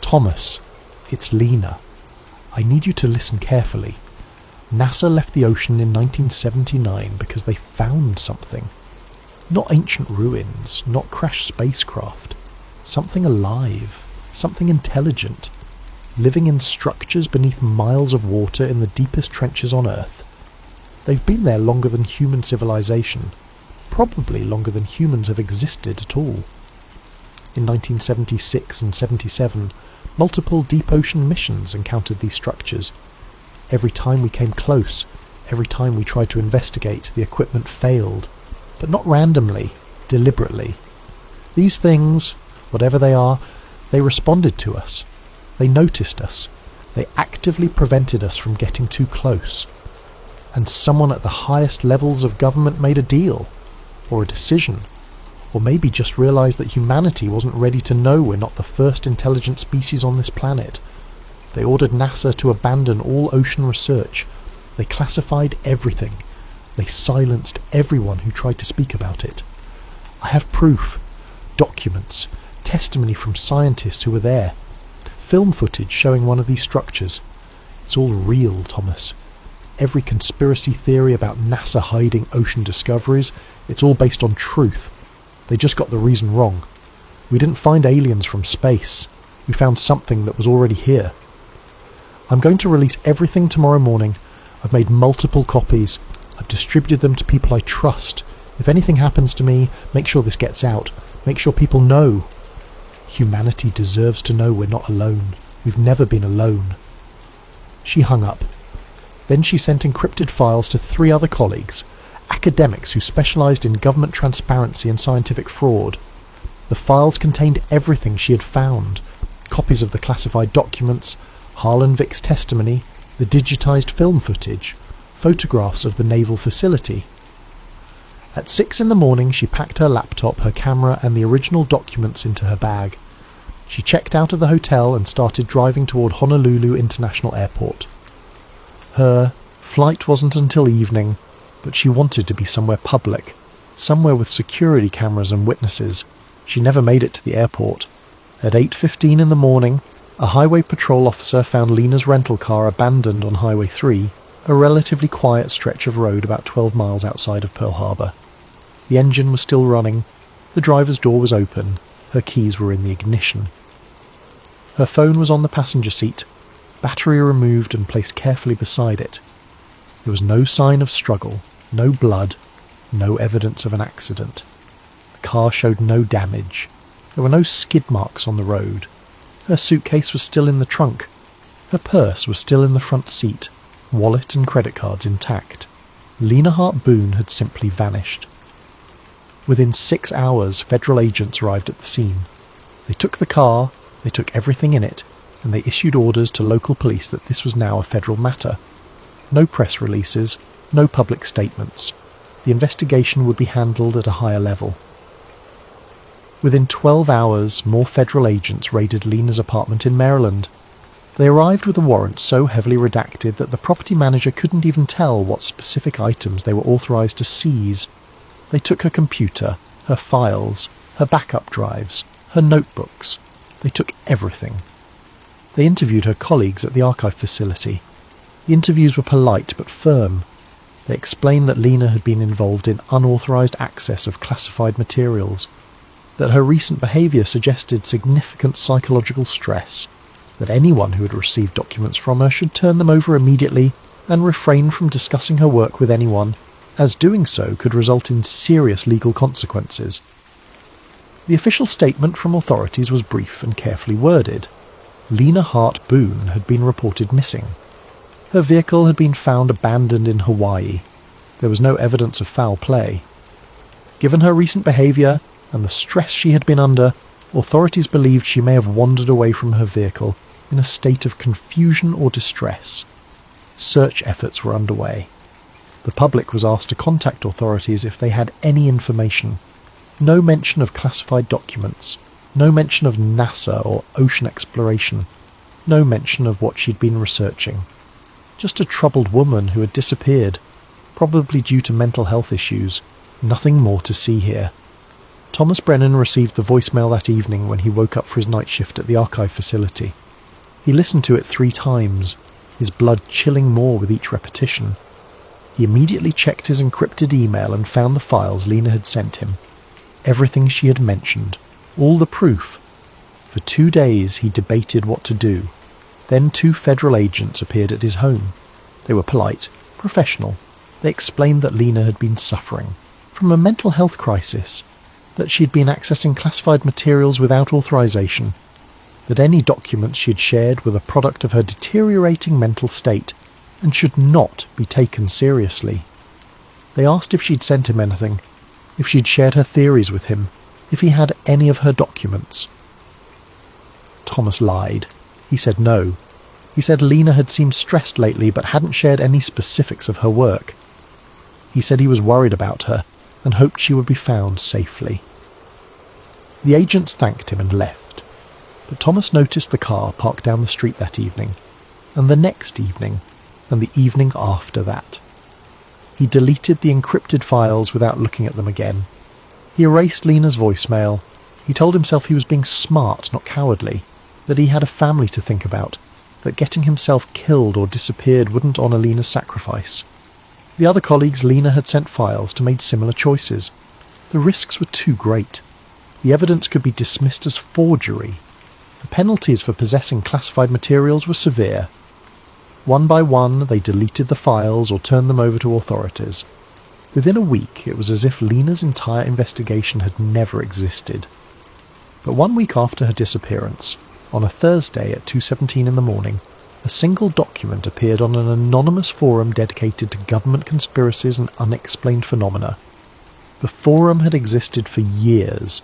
"Thomas, it's Lena. I need you to listen carefully. NASA left the ocean in 1979 because they found something. Not ancient ruins, not crashed spacecraft. Something alive, something intelligent, living in structures beneath miles of water in the deepest trenches on Earth. They've been there longer than human civilization, probably longer than humans have existed at all. In 1976 and 77, multiple deep ocean missions encountered these structures. Every time we came close, every time we tried to investigate, the equipment failed, but not randomly, deliberately. These things, whatever they are, they responded to us. They noticed us. They actively prevented us from getting too close. And someone at the highest levels of government made a deal, or a decision, or maybe just realized that humanity wasn't ready to know we're not the first intelligent species on this planet. They ordered NASA to abandon all ocean research. They classified everything. They silenced everyone who tried to speak about it. I have proof, documents, testimony from scientists who were there, film footage showing one of these structures. It's all real, Thomas. Every conspiracy theory about NASA hiding ocean discoveries, it's all based on truth. They just got the reason wrong. We didn't find aliens from space. We found something that was already here. I'm going to release everything tomorrow morning. I've made multiple copies. I've distributed them to people I trust. If anything happens to me, make sure this gets out. Make sure people know. Humanity deserves to know we're not alone. We've never been alone." She hung up. Then she sent encrypted files to 3 other colleagues, academics who specialised in government transparency and scientific fraud. The files contained everything she had found: copies of the classified documents, Harlan Vick's testimony, the digitised film footage, photographs of the naval facility. At 6 a.m, she packed her laptop, her camera and the original documents into her bag. She checked out of the hotel and started driving toward Honolulu International Airport. Her flight wasn't until evening, but she wanted to be somewhere public, somewhere with security cameras and witnesses. She never made it to the airport. At 8:15 in the morning, a highway patrol officer found Lena's rental car abandoned on Highway 3, a relatively quiet stretch of road about 12 miles outside of Pearl Harbor. The engine was still running, the driver's door was open, her keys were in the ignition. Her phone was on the passenger seat, battery removed and placed carefully beside it. There was no sign of struggle, no blood, no evidence of an accident. The car showed no damage. There were no skid marks on the road. Her suitcase was still in the trunk. Her purse was still in the front seat, wallet and credit cards intact. Lena Hart Boone had simply vanished. Within 6 hours, federal agents arrived at the scene. They took the car, they took everything in it, and they issued orders to local police that this was now a federal matter. No press releases, no public statements. The investigation would be handled at a higher level. Within 12 hours, more federal agents raided Lena's apartment in Maryland. They arrived with a warrant so heavily redacted that the property manager couldn't even tell what specific items they were authorized to seize. They took her computer, her files, her backup drives, her notebooks. They took everything. They interviewed her colleagues at the archive facility. The interviews were polite but firm. They explained that Lena had been involved in unauthorized access of classified materials, that her recent behaviour suggested significant psychological stress, that anyone who had received documents from her should turn them over immediately and refrain from discussing her work with anyone, as doing so could result in serious legal consequences. The official statement from authorities was brief and carefully worded. Lena Hart Boone had been reported missing. Her vehicle had been found abandoned in Hawaii. There was no evidence of foul play. Given her recent behaviour and the stress she had been under, authorities believed she may have wandered away from her vehicle in a state of confusion or distress. Search efforts were underway. The public was asked to contact authorities if they had any information. No mention of classified documents. No mention of NASA or ocean exploration. No mention of what she'd been researching. Just a troubled woman who had disappeared, probably due to mental health issues. Nothing more to see here. Thomas Brennan received the voicemail that evening when he woke up for his night shift at the archive facility. He listened to it 3 times, his blood chilling more with each repetition. He immediately checked his encrypted email and found the files Lena had sent him. Everything she had mentioned. All the proof. For 2 days he debated what to do. Then 2 federal agents appeared at his home. They were polite, professional. They explained that Lena had been suffering from a mental health crisis, that she had been accessing classified materials without authorization, that any documents she had shared were the product of her deteriorating mental state and should not be taken seriously. They asked if she'd sent him anything, if she'd shared her theories with him, if he had any of her documents. Thomas lied. He said no. He said Lena had seemed stressed lately but hadn't shared any specifics of her work. He said he was worried about her and hoped she would be found safely. The agents thanked him and left, but Thomas noticed the car parked down the street that evening, and the next evening, and the evening after that. He deleted the encrypted files without looking at them again. He erased Lena's voicemail. He told himself he was being smart, not cowardly, that he had a family to think about, that getting himself killed or disappeared wouldn't honour Lena's sacrifice. The other colleagues Lena had sent files to made similar choices. The risks were too great. The evidence could be dismissed as forgery. The penalties for possessing classified materials were severe. One by one, they deleted the files or turned them over to authorities. Within a week, it was as if Lena's entire investigation had never existed. But 1 week after her disappearance, on a Thursday at 2:17 in the morning, a single document appeared on an anonymous forum dedicated to government conspiracies and unexplained phenomena. The forum had existed for years,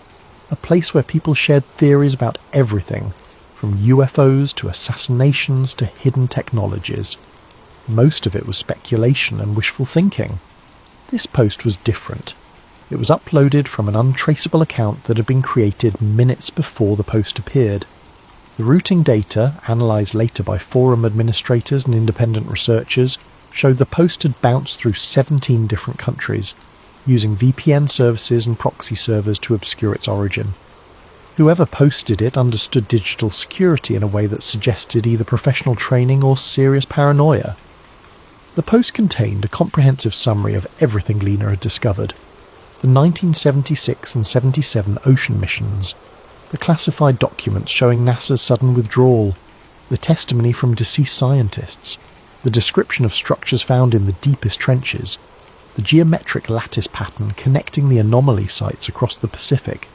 a place where people shared theories about everything, from UFOs to assassinations to hidden technologies. Most of it was speculation and wishful thinking. This post was different. It was uploaded from an untraceable account that had been created minutes before the post appeared. The routing data, analysed later by forum administrators and independent researchers, showed the post had bounced through 17 different countries, using VPN services and proxy servers to obscure its origin. Whoever posted it understood digital security in a way that suggested either professional training or serious paranoia. The post contained a comprehensive summary of everything Lena had discovered. The 1976 and 77 ocean missions, the classified documents showing NASA's sudden withdrawal, the testimony from deceased scientists, the description of structures found in the deepest trenches, the geometric lattice pattern connecting the anomaly sites across the Pacific,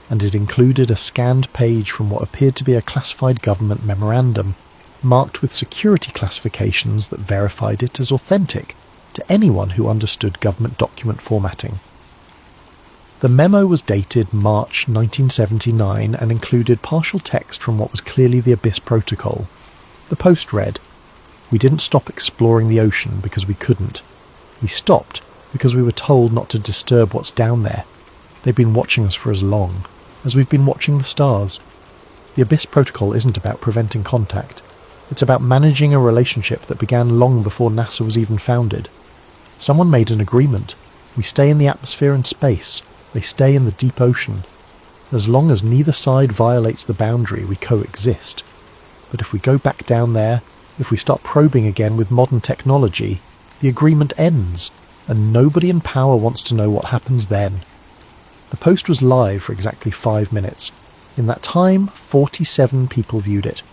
and it included a scanned page from what appeared to be a classified government memorandum, marked with security classifications that verified it as authentic, to anyone who understood government document formatting. The memo was dated March 1979 and included partial text from what was clearly the Abyss Protocol. The post read, "We didn't stop exploring the ocean because we couldn't. We stopped because we were told not to disturb what's down there. They've been watching us for as long as we've been watching the stars. The Abyss Protocol isn't about preventing contact. It's about managing a relationship that began long before NASA was even founded. Someone made an agreement. We stay in the atmosphere and space. They stay in the deep ocean. As long as neither side violates the boundary, we coexist. But if we go back down there, if we start probing again with modern technology, the agreement ends, and nobody in power wants to know what happens then." The post was live for exactly 5 minutes. In that time, 47 people viewed it.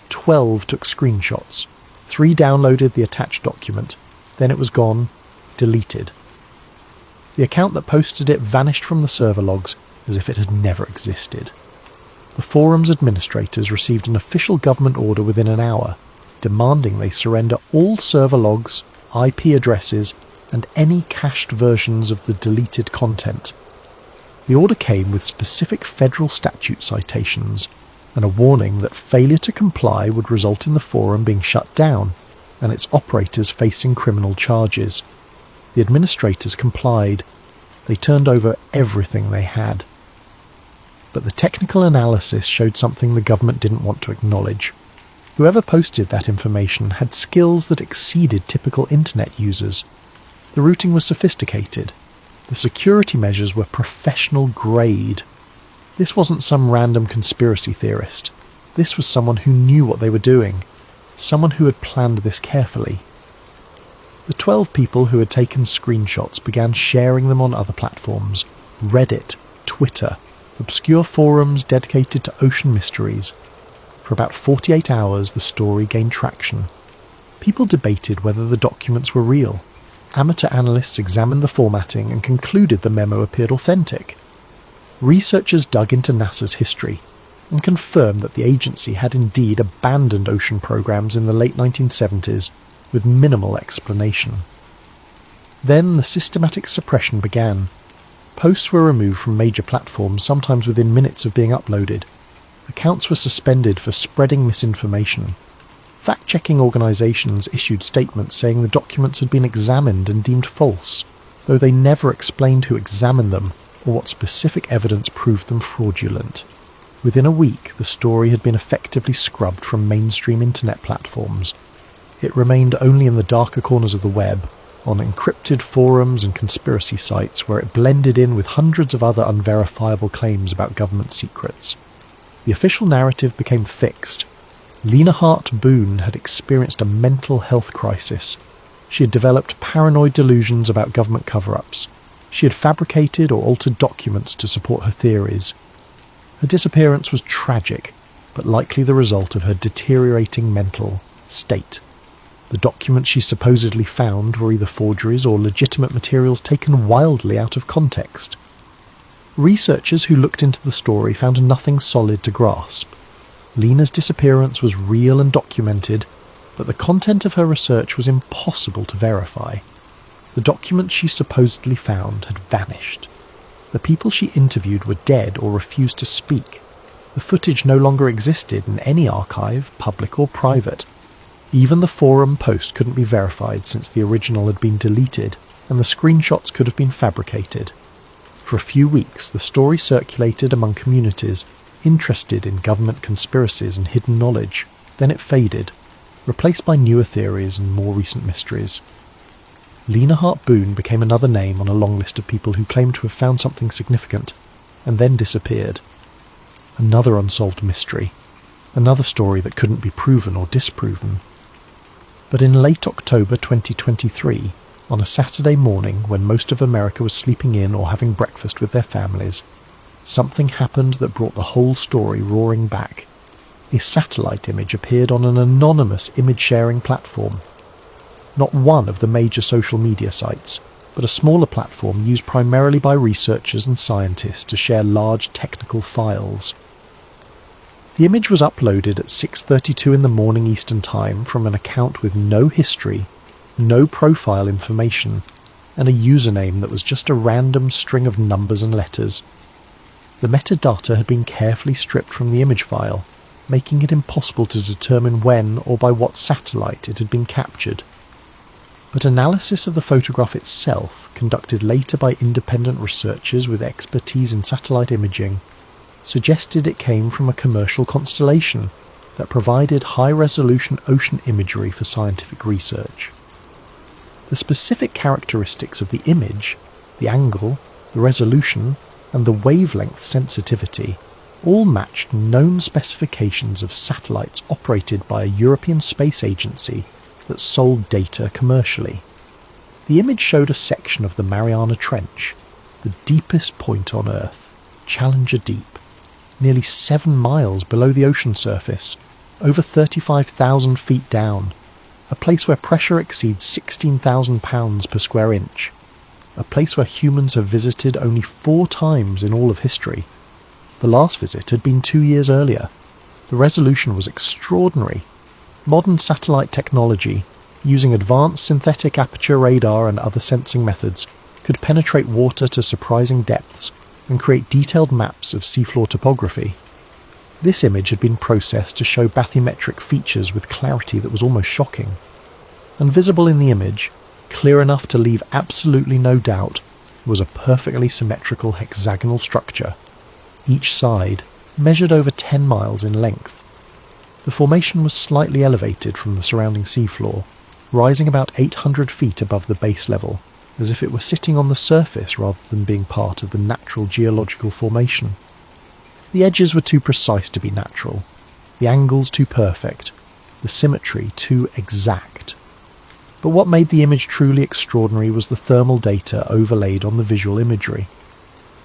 12 took screenshots. 3 downloaded the attached document. Then it was gone, deleted. The account that posted it vanished from the server logs as if it had never existed. The forum's administrators received an official government order within an hour, demanding they surrender all server logs, IP addresses, and any cached versions of the deleted content. The order came with specific federal statute citations and a warning that failure to comply would result in the forum being shut down and its operators facing criminal charges. The administrators complied. They turned over everything they had. But the technical analysis showed something the government didn't want to acknowledge. Whoever posted that information had skills that exceeded typical internet users. The routing was sophisticated. The security measures were professional grade. This wasn't some random conspiracy theorist. This was someone who knew what they were doing. Someone who had planned this carefully. The 12 people who had taken screenshots began sharing them on other platforms. Reddit, Twitter, obscure forums dedicated to ocean mysteries. For about 48 hours, the story gained traction. People debated whether the documents were real. Amateur analysts examined the formatting and concluded the memo appeared authentic. Researchers dug into NASA's history and confirmed that the agency had indeed abandoned ocean programs in the late 1970s with minimal explanation. Then the systematic suppression began. Posts were removed from major platforms, sometimes within minutes of being uploaded. Accounts were suspended for spreading misinformation. Fact-checking organisations issued statements saying the documents had been examined and deemed false, though they never explained who examined them or what specific evidence proved them fraudulent. Within a week, the story had been effectively scrubbed from mainstream internet platforms. It remained only in the darker corners of the web, on encrypted forums and conspiracy sites where it blended in with hundreds of other unverifiable claims about government secrets. The official narrative became fixed. Lena Hart Boone had experienced a mental health crisis. She had developed paranoid delusions about government cover-ups. She had fabricated or altered documents to support her theories. Her disappearance was tragic, but likely the result of her deteriorating mental state. The documents she supposedly found were either forgeries or legitimate materials taken wildly out of context. Researchers who looked into the story found nothing solid to grasp. Lena's disappearance was real and documented, but the content of her research was impossible to verify. The documents she supposedly found had vanished. The people she interviewed were dead or refused to speak. The footage no longer existed in any archive, public or private. Even the forum post couldn't be verified since the original had been deleted, and the screenshots could have been fabricated. For a few weeks, the story circulated among communities interested in government conspiracies and hidden knowledge. Then it faded, replaced by newer theories and more recent mysteries. Lena Hart Boone became another name on a long list of people who claimed to have found something significant, and then disappeared. Another unsolved mystery. Another story that couldn't be proven or disproven. But in late October 2023, on a Saturday morning when most of America was sleeping in or having breakfast with their families, something happened that brought the whole story roaring back. A satellite image appeared on an anonymous image-sharing platform. Not one of the major social media sites, but a smaller platform used primarily by researchers and scientists to share large technical files. The image was uploaded at 6:32 in the morning Eastern Time from an account with no history, no profile information, and a username that was just a random string of numbers and letters. The metadata had been carefully stripped from the image file, making it impossible to determine when or by what satellite it had been captured. But analysis of the photograph itself, conducted later by independent researchers with expertise in satellite imaging, suggested it came from a commercial constellation that provided high-resolution ocean imagery for scientific research. The specific characteristics of the image, the angle, the resolution, and the wavelength sensitivity all matched known specifications of satellites operated by a European space agency that sold data commercially. The image showed a section of the Mariana Trench, the deepest point on Earth, Challenger Deep, nearly 7 miles below the ocean surface, over 35,000 feet down, a place where pressure exceeds 16,000 pounds per square inch, a place where humans have visited only 4 times in all of history. The last visit had been 2 years earlier. The resolution was extraordinary. Modern satellite technology, using advanced synthetic aperture radar and other sensing methods, could penetrate water to surprising depths and create detailed maps of seafloor topography. This image had been processed to show bathymetric features with clarity that was almost shocking. And visible in the image, clear enough to leave absolutely no doubt, was a perfectly symmetrical hexagonal structure. Each side measured over 10 miles in length. The formation was slightly elevated from the surrounding seafloor, rising about 800 feet above the base level, as if it were sitting on the surface rather than being part of the natural geological formation. The edges were too precise to be natural, the angles too perfect, the symmetry too exact. But what made the image truly extraordinary was the thermal data overlaid on the visual imagery.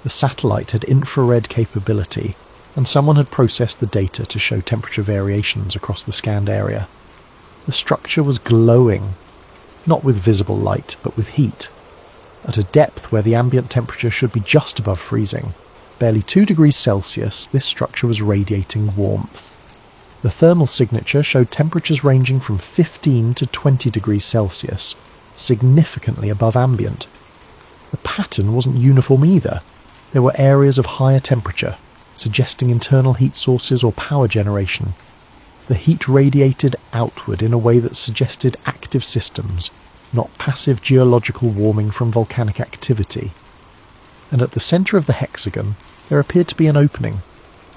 The satellite had infrared capability, and someone had processed the data to show temperature variations across the scanned area. The structure was glowing, not with visible light, but with heat. At a depth where the ambient temperature should be just above freezing, barely 2 degrees Celsius, this structure was radiating warmth. The thermal signature showed temperatures ranging from 15 to 20 degrees Celsius, significantly above ambient. The pattern wasn't uniform either. There were areas of higher temperature, suggesting internal heat sources or power generation. The heat radiated outward in a way that suggested active systems, not passive geological warming from volcanic activity. And at the centre of the hexagon, there appeared to be an opening,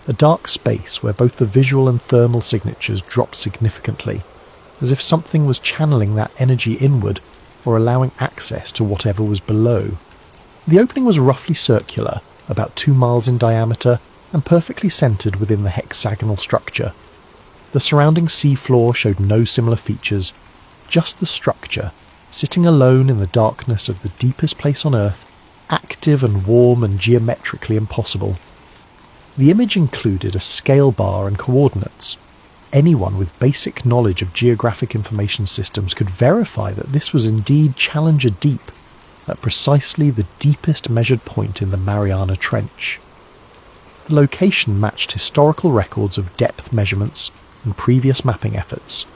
a dark space where both the visual and thermal signatures dropped significantly, as if something was channeling that energy inward or allowing access to whatever was below. The opening was roughly circular, about 2 miles in diameter, and perfectly centred within the hexagonal structure. The surrounding seafloor showed no similar features, just the structure, sitting alone in the darkness of the deepest place on Earth, active and warm and geometrically impossible. The image included a scale bar and coordinates. Anyone with basic knowledge of geographic information systems could verify that this was indeed Challenger Deep, at precisely the deepest measured point in the Mariana Trench. The location matched historical records of depth measurements and previous mapping efforts.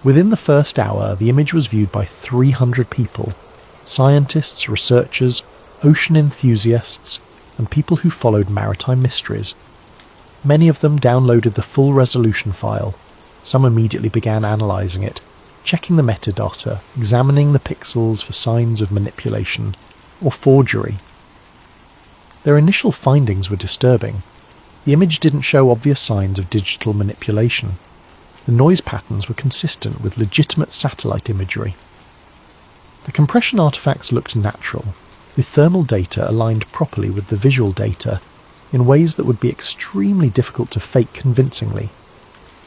Within the first hour, the image was viewed by 300 people, scientists, researchers, ocean enthusiasts, and people who followed maritime mysteries. Many of them downloaded the full resolution file. Some immediately began analysing it, checking the metadata, examining the pixels for signs of manipulation or forgery. Their initial findings were disturbing. The image didn't show obvious signs of digital manipulation. The noise patterns were consistent with legitimate satellite imagery. The compression artifacts looked natural. The thermal data aligned properly with the visual data in ways that would be extremely difficult to fake convincingly.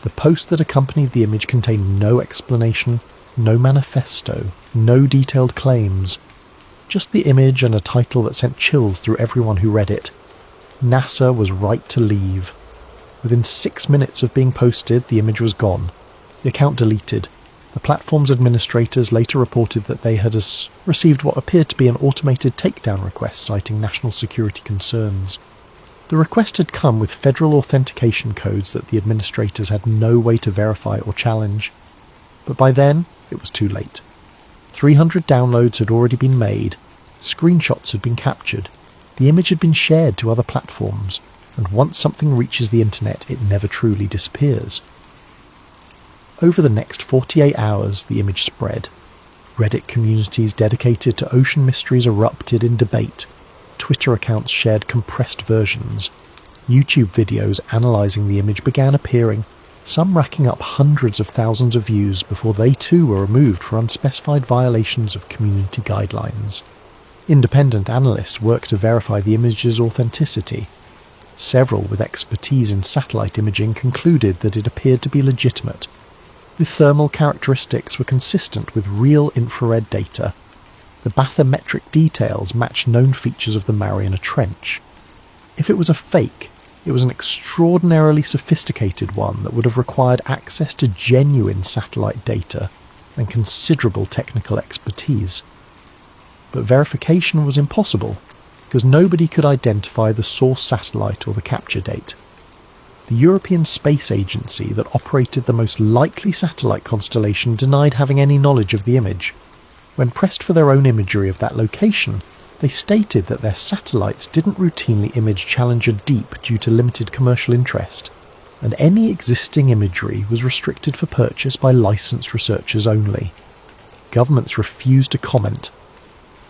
The post that accompanied the image contained no explanation, no manifesto, no detailed claims. Just the image and a title that sent chills through everyone who read it. NASA was right to leave. Within 6 minutes of being posted, the image was gone. The account deleted. The platform's administrators later reported that they had received what appeared to be an automated takedown request citing national security concerns. The request had come with federal authentication codes that the administrators had no way to verify or challenge. But by then, it was too late. 300 downloads had already been made, screenshots had been captured, the image had been shared to other platforms, and once something reaches the internet, it never truly disappears. Over the next 48 hours, the image spread. Reddit communities dedicated to ocean mysteries erupted in debate. Twitter accounts shared compressed versions. YouTube videos analysing the image began appearing, some racking up hundreds of thousands of views before they too were removed for unspecified violations of community guidelines. Independent analysts worked to verify the image's authenticity. Several with expertise in satellite imaging concluded that it appeared to be legitimate. The thermal characteristics were consistent with real infrared data. The bathymetric details matched known features of the Mariana Trench. If it was a fake, it was an extraordinarily sophisticated one that would have required access to genuine satellite data and considerable technical expertise. But verification was impossible, because nobody could identify the source satellite or the capture date. The European Space Agency that operated the most likely satellite constellation denied having any knowledge of the image. When pressed for their own imagery of that location, they stated that their satellites didn't routinely image Challenger Deep due to limited commercial interest, and any existing imagery was restricted for purchase by licensed researchers only. Governments refused to comment.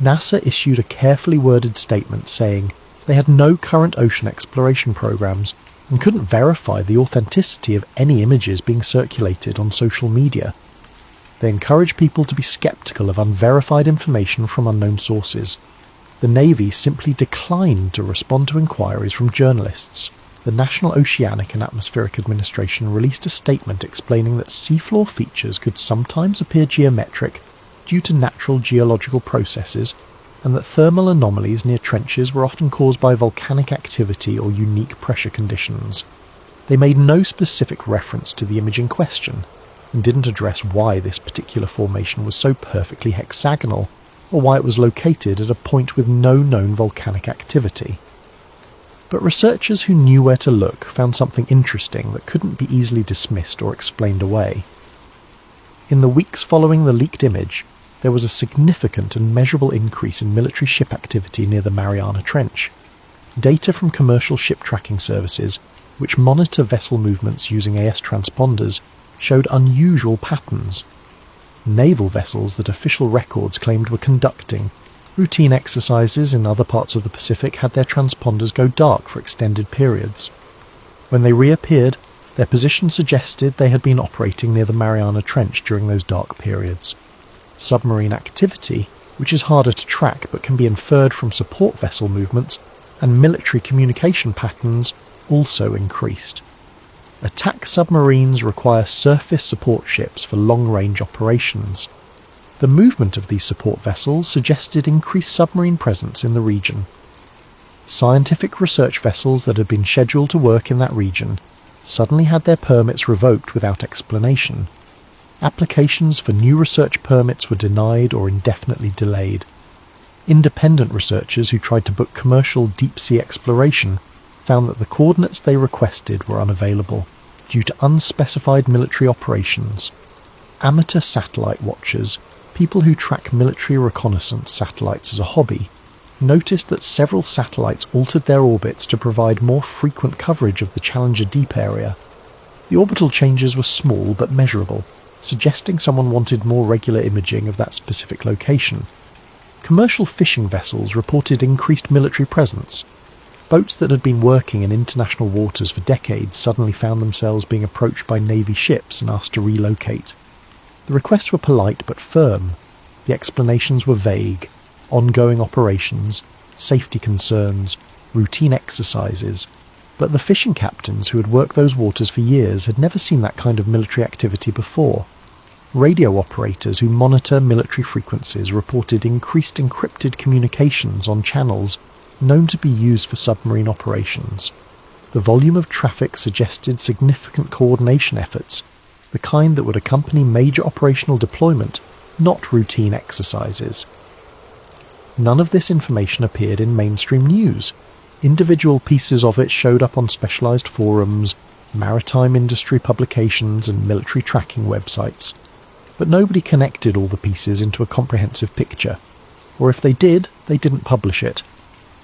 NASA issued a carefully worded statement saying they had no current ocean exploration programs and couldn't verify the authenticity of any images being circulated on social media. They encouraged people to be skeptical of unverified information from unknown sources. The Navy simply declined to respond to inquiries from journalists. The National Oceanic and Atmospheric Administration released a statement explaining that seafloor features could sometimes appear geometric due to natural geological processes, and that thermal anomalies near trenches were often caused by volcanic activity or unique pressure conditions. They made no specific reference to the image in question, and didn't address why this particular formation was so perfectly hexagonal, or why it was located at a point with no known volcanic activity. But researchers who knew where to look found something interesting that couldn't be easily dismissed or explained away. In the weeks following the leaked image, there was a significant and measurable increase in military ship activity near the Mariana Trench. Data from commercial ship tracking services, which monitor vessel movements using AS transponders, showed unusual patterns. Naval vessels that official records claimed were conducting routine exercises in other parts of the Pacific had their transponders go dark for extended periods. When they reappeared, their position suggested they had been operating near the Mariana Trench during those dark periods. Submarine activity, which is harder to track but can be inferred from support vessel movements, and military communication patterns also increased. Attack submarines require surface support ships for long-range operations. The movement of these support vessels suggested increased submarine presence in the region. Scientific research vessels that had been scheduled to work in that region suddenly had their permits revoked without explanation. Applications for new research permits were denied or indefinitely delayed. Independent researchers who tried to book commercial deep-sea exploration found that the coordinates they requested were unavailable due to unspecified military operations. Amateur satellite watchers, people who track military reconnaissance satellites as a hobby, noticed that several satellites altered their orbits to provide more frequent coverage of the Challenger Deep area. The orbital changes were small but measurable, suggesting someone wanted more regular imaging of that specific location. Commercial fishing vessels reported increased military presence. Boats that had been working in international waters for decades suddenly found themselves being approached by Navy ships and asked to relocate. The requests were polite but firm. The explanations were vague. Ongoing operations, safety concerns, routine exercises. But the fishing captains who had worked those waters for years had never seen that kind of military activity before. Radio operators who monitor military frequencies reported increased encrypted communications on channels known to be used for submarine operations. The volume of traffic suggested significant coordination efforts, the kind that would accompany major operational deployment, not routine exercises. None of this information appeared in mainstream news. Individual pieces of it showed up on specialized forums, maritime industry publications and military tracking websites. but nobody connected all the pieces into a comprehensive picture, or if they did, they didn't publish it.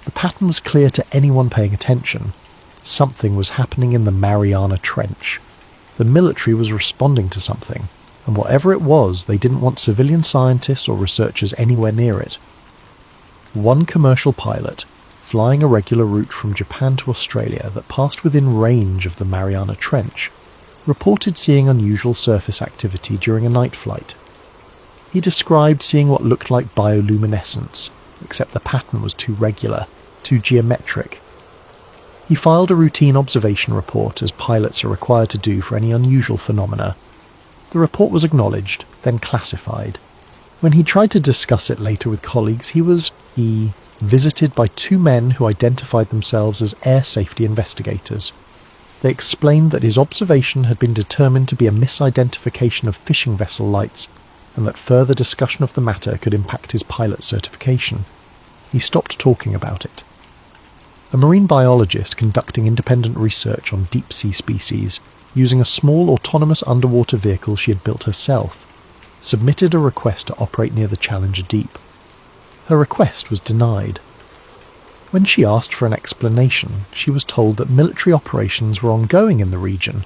The pattern was clear to anyone paying attention. Something was happening in the Mariana Trench. The military was responding to something, and whatever it was, they didn't want civilian scientists or researchers anywhere near it. One commercial pilot, flying a regular route from Japan to Australia that passed within range of the Mariana Trench, reported seeing unusual surface activity during a night flight. He described seeing what looked like bioluminescence, except the pattern was too regular, too geometric. He filed a routine observation report, as pilots are required to do for any unusual phenomena. The report was acknowledged, then classified. When he tried to discuss it later with colleagues, he was visited by two men who identified themselves as air safety investigators. They explained that his observation had been determined to be a misidentification of fishing vessel lights, and that further discussion of the matter could impact his pilot certification. He stopped talking about it. A marine biologist conducting independent research on deep-sea species, using a small autonomous underwater vehicle she had built herself, submitted a request to operate near the Challenger Deep. Her request was denied. When she asked for an explanation, she was told that military operations were ongoing in the region,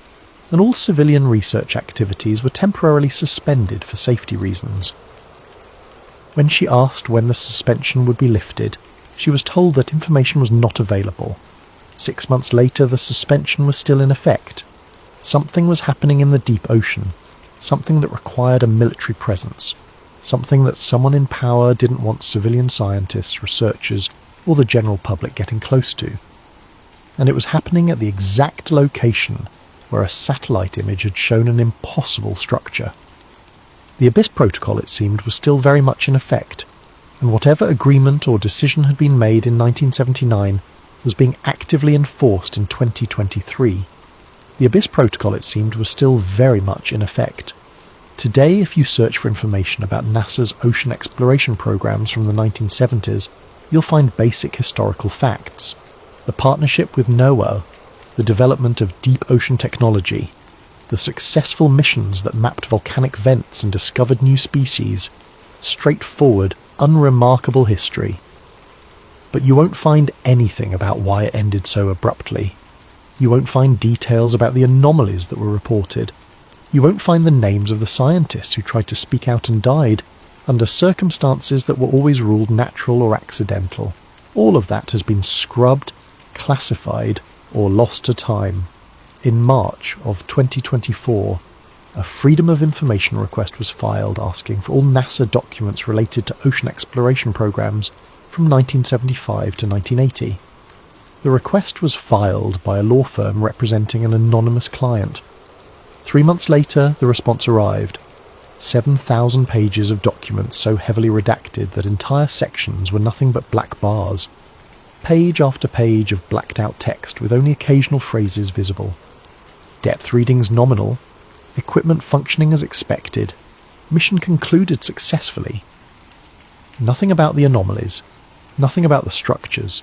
and all civilian research activities were temporarily suspended for safety reasons. When she asked when the suspension would be lifted, she was told that information was not available. 6 months later, the suspension was still in effect. Something was happening in the deep ocean, something that required a military presence, something that someone in power didn't want civilian scientists, researchers, or the general public getting close to. And it was happening at the exact location where a satellite image had shown an impossible structure. The Abyss Protocol, it seemed, was still very much in effect, and whatever agreement or decision had been made in 1979 was being actively enforced in 2023. The Abyss Protocol, it seemed, was still very much in effect. Today, if you search for information about NASA's ocean exploration programs from the 1970s, you'll find basic historical facts. The partnership with NOAA, the development of deep ocean technology, the successful missions that mapped volcanic vents and discovered new species, straightforward, unremarkable history. But you won't find anything about why it ended so abruptly. You won't find details about the anomalies that were reported. You won't find the names of the scientists who tried to speak out and died under circumstances that were always ruled natural or accidental. All of that has been scrubbed, classified, or lost to time. In March of 2024, a Freedom of Information request was filed asking for all NASA documents related to ocean exploration programs from 1975 to 1980. The request was filed by a law firm representing an anonymous client. 3 months later, the response arrived. 7,000 pages of documents so heavily redacted that entire sections were nothing but black bars. Page after page of blacked out text with only occasional phrases visible. Depth readings nominal. Equipment functioning as expected. Mission concluded successfully. Nothing about the anomalies. Nothing about the structures.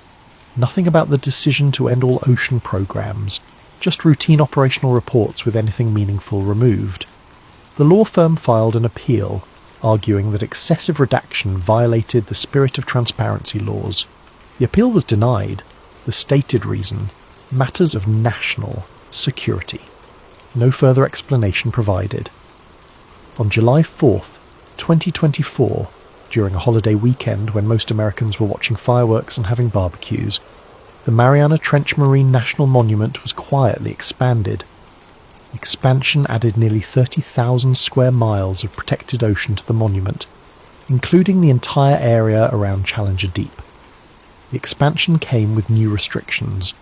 Nothing about the decision to end all ocean programs. Just routine operational reports with anything meaningful removed. The law firm filed an appeal, arguing that excessive redaction violated the spirit of transparency laws. The appeal was denied. The stated reason: matters of national security. No further explanation provided. On July 4th, 2024, during a holiday weekend when most Americans were watching fireworks and having barbecues, the Mariana Trench Marine National Monument was quietly expanded. Expansion added nearly 30,000 square miles of protected ocean to the monument, including the entire area around Challenger Deep. The expansion came with new restrictions: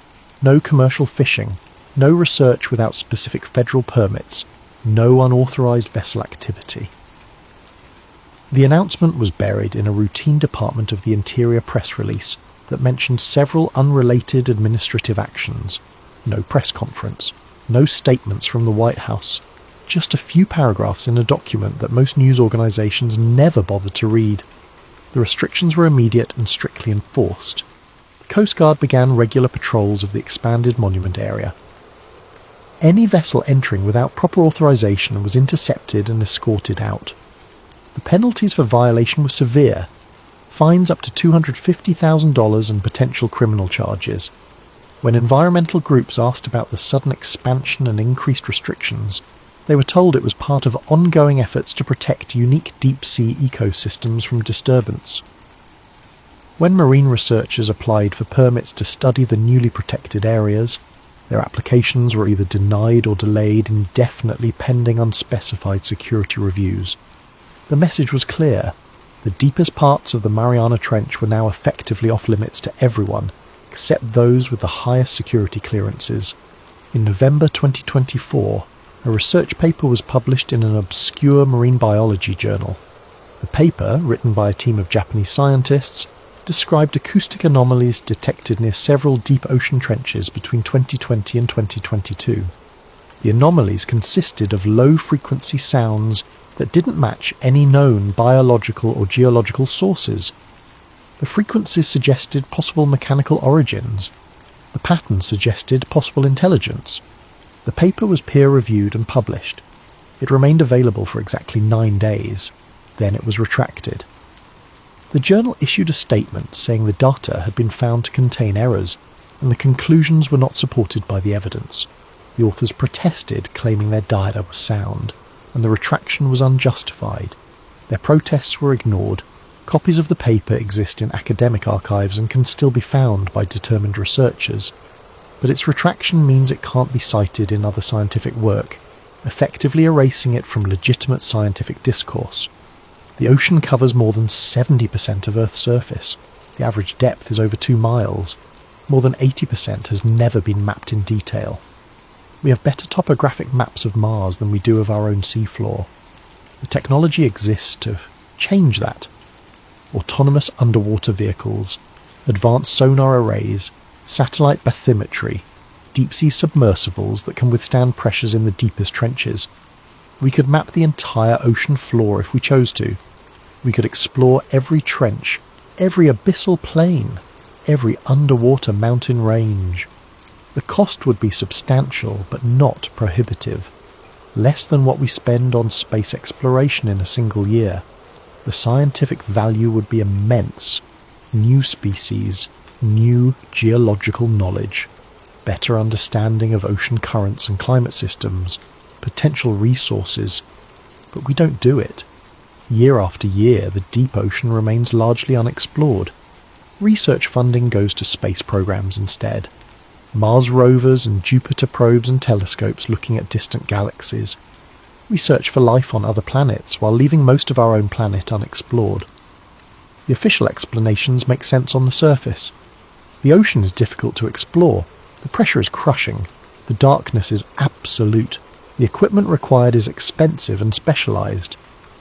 no commercial fishing, no research without specific federal permits, no unauthorized vessel activity. The announcement was buried in a routine Department of the Interior press release that mentioned several unrelated administrative actions. No press conference, no statements from the White House, just a few paragraphs in a document that most news organizations never bothered to read. The restrictions were immediate and strictly enforced. The Coast Guard began regular patrols of the expanded monument area. Any vessel entering without proper authorization was intercepted and escorted out. The penalties for violation were severe, fines up to $250,000 and potential criminal charges. When environmental groups asked about the sudden expansion and increased restrictions, they were told it was part of ongoing efforts to protect unique deep-sea ecosystems from disturbance. When marine researchers applied for permits to study the newly protected areas, their applications were either denied or delayed indefinitely pending unspecified security reviews. The message was clear. The deepest parts of the Mariana Trench were now effectively off-limits to everyone, except those with the highest security clearances. In November 2024, a research paper was published in an obscure marine biology journal. The paper, written by a team of Japanese scientists, described acoustic anomalies detected near several deep ocean trenches between 2020 and 2022. The anomalies consisted of low-frequency sounds that didn't match any known biological or geological sources. The frequencies suggested possible mechanical origins. The patterns suggested possible intelligence. The paper was peer-reviewed and published. It remained available for exactly 9 days. Then it was retracted. The journal issued a statement saying the data had been found to contain errors, and the conclusions were not supported by the evidence. The authors protested, claiming their data was sound, and the retraction was unjustified. Their protests were ignored. Copies of the paper exist in academic archives and can still be found by determined researchers, but its retraction means it can't be cited in other scientific work, effectively erasing it from legitimate scientific discourse. The ocean covers more than 70% of Earth's surface. The average depth is over 2 miles. More than 80% has never been mapped in detail. We have better topographic maps of Mars than we do of our own seafloor. The technology exists to change that. Autonomous underwater vehicles, advanced sonar arrays, satellite bathymetry, deep-sea submersibles that can withstand pressures in the deepest trenches. We could map the entire ocean floor if we chose to. We could explore every trench, every abyssal plain, every underwater mountain range. The cost would be substantial, but not prohibitive. Less than what we spend on space exploration in a single year. The scientific value would be immense. New species, new geological knowledge, better understanding of ocean currents and climate systems, potential resources, but we don't do it. Year after year, the deep ocean remains largely unexplored. Research funding goes to space programs instead. Mars rovers and Jupiter probes and telescopes looking at distant galaxies. We search for life on other planets while leaving most of our own planet unexplored. The official explanations make sense on the surface. The ocean is difficult to explore. The pressure is crushing. The darkness is absolute. The equipment required is expensive and specialized.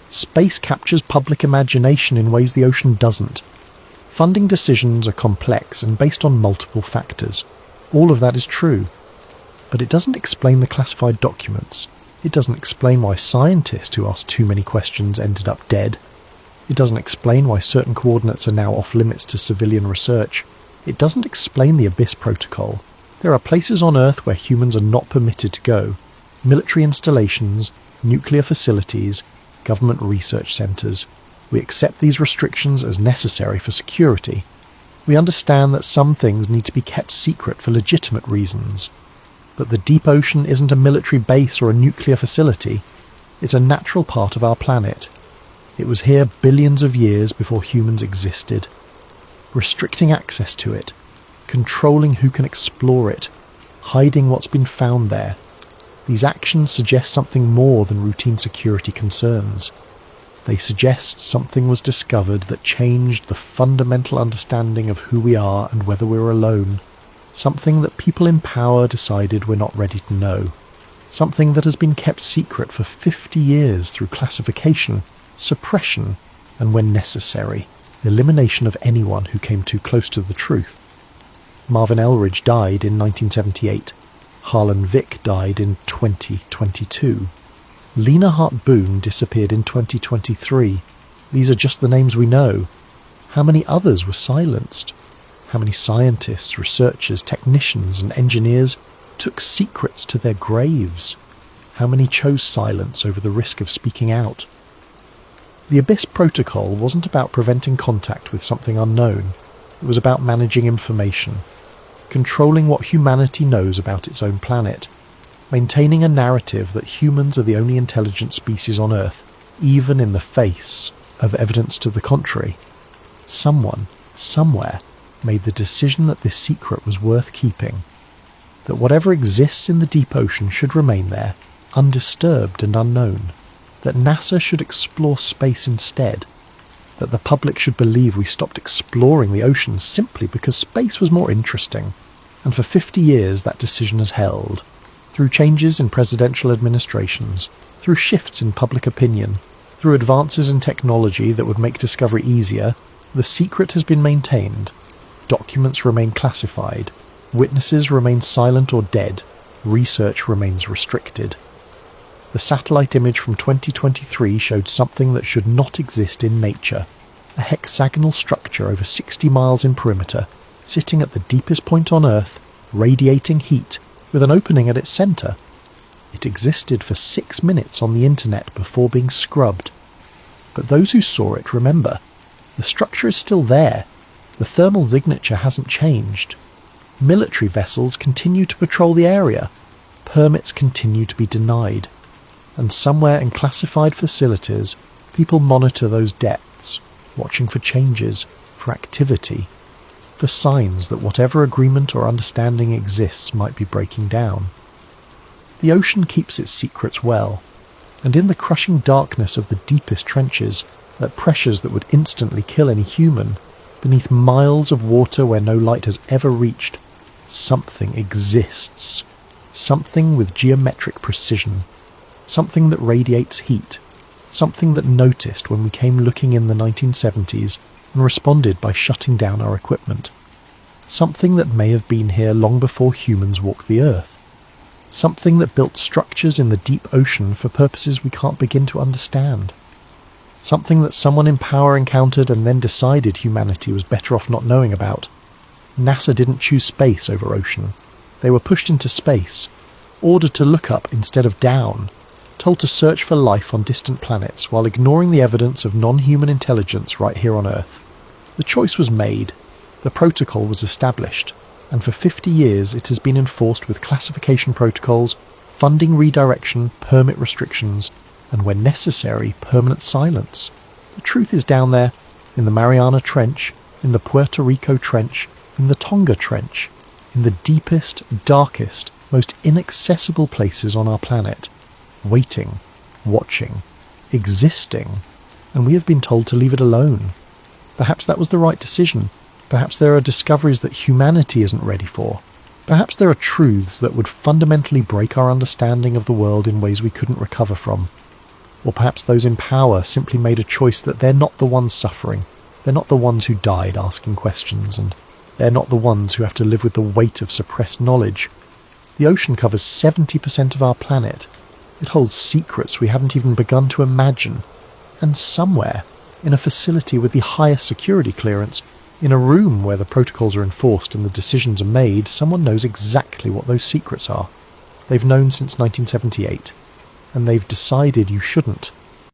Space captures public imagination in ways the ocean doesn't. Funding decisions are complex and based on multiple factors. All of that is true. But it doesn't explain the classified documents. It doesn't explain why scientists who asked too many questions ended up dead. It doesn't explain why certain coordinates are now off limits to civilian research. It doesn't explain the Abyss Protocol. There are places on Earth where humans are not permitted to go. Military installations, nuclear facilities, government research centres. We accept these restrictions as necessary for security. We understand that some things need to be kept secret for legitimate reasons. But the deep ocean isn't a military base or a nuclear facility. It's a natural part of our planet. It was here billions of years before humans existed. Restricting access to it, controlling who can explore it, hiding what's been found there. These actions suggest something more than routine security concerns. They suggest something was discovered that changed the fundamental understanding of who we are and whether we're alone. Something that people in power decided we're not ready to know. Something that has been kept secret for 50 years through classification, suppression, and when necessary, elimination of anyone who came too close to the truth. Marvin Eldridge died in 1978. Harlan Vick died in 2022. Lena Hart Boone disappeared in 2023. These are just the names we know. How many others were silenced? How many scientists, researchers, technicians and engineers took secrets to their graves? How many chose silence over the risk of speaking out? The Abyss Protocol wasn't about preventing contact with something unknown. It was about managing information, controlling what humanity knows about its own planet, maintaining a narrative that humans are the only intelligent species on Earth, even in the face of evidence to the contrary. Someone, somewhere, made the decision that this secret was worth keeping, that whatever exists in the deep ocean should remain there, undisturbed and unknown, that NASA should explore space instead, that the public should believe we stopped exploring the oceans simply because space was more interesting. And for 50 years that decision has held, through changes in presidential administrations, through shifts in public opinion, through advances in technology that would make discovery easier. The secret has been maintained. Documents remain classified. Witnesses remain silent or dead. Research remains restricted. The satellite image from 2023 showed something that should not exist in nature. A hexagonal structure over 60 miles in perimeter, sitting at the deepest point on Earth, radiating heat, with an opening at its centre. It existed for 6 minutes on the internet before being scrubbed. But those who saw it remember. The structure is still there. The thermal signature hasn't changed. Military vessels continue to patrol the area. Permits continue to be denied. And somewhere in classified facilities, people monitor those depths, watching for changes, for activity, for signs that whatever agreement or understanding exists might be breaking down. The ocean keeps its secrets well, and in the crushing darkness of the deepest trenches, at pressures that would instantly kill any human, beneath miles of water where no light has ever reached, something exists. Something with geometric precision. Something that radiates heat. Something that noticed when we came looking in the 1970s and responded by shutting down our equipment. Something that may have been here long before humans walked the Earth. Something that built structures in the deep ocean for purposes we can't begin to understand. Something that someone in power encountered and then decided humanity was better off not knowing about. NASA didn't choose space over ocean. They were pushed into space, ordered to look up instead of down, told to search for life on distant planets while ignoring the evidence of non-human intelligence right here on Earth. The choice was made, the protocol was established, and for 50 years it has been enforced with classification protocols, funding redirection, permit restrictions, and when necessary, permanent silence. The truth is down there, in the Mariana Trench, in the Puerto Rico Trench, in the Tonga Trench, in the deepest, darkest, most inaccessible places on our planet. Waiting, watching, existing, and we have been told to leave it alone. Perhaps that was the right decision. Perhaps there are discoveries that humanity isn't ready for. Perhaps there are truths that would fundamentally break our understanding of the world in ways we couldn't recover from. Or perhaps those in power simply made a choice that they're not the ones suffering. They're not the ones who died asking questions, and they're not the ones who have to live with the weight of suppressed knowledge. The ocean covers 70% of our planet. It holds secrets we haven't even begun to imagine. And somewhere, in a facility with the highest security clearance, in a room where the protocols are enforced and the decisions are made, someone knows exactly what those secrets are. They've known since 1978, and they've decided you shouldn't.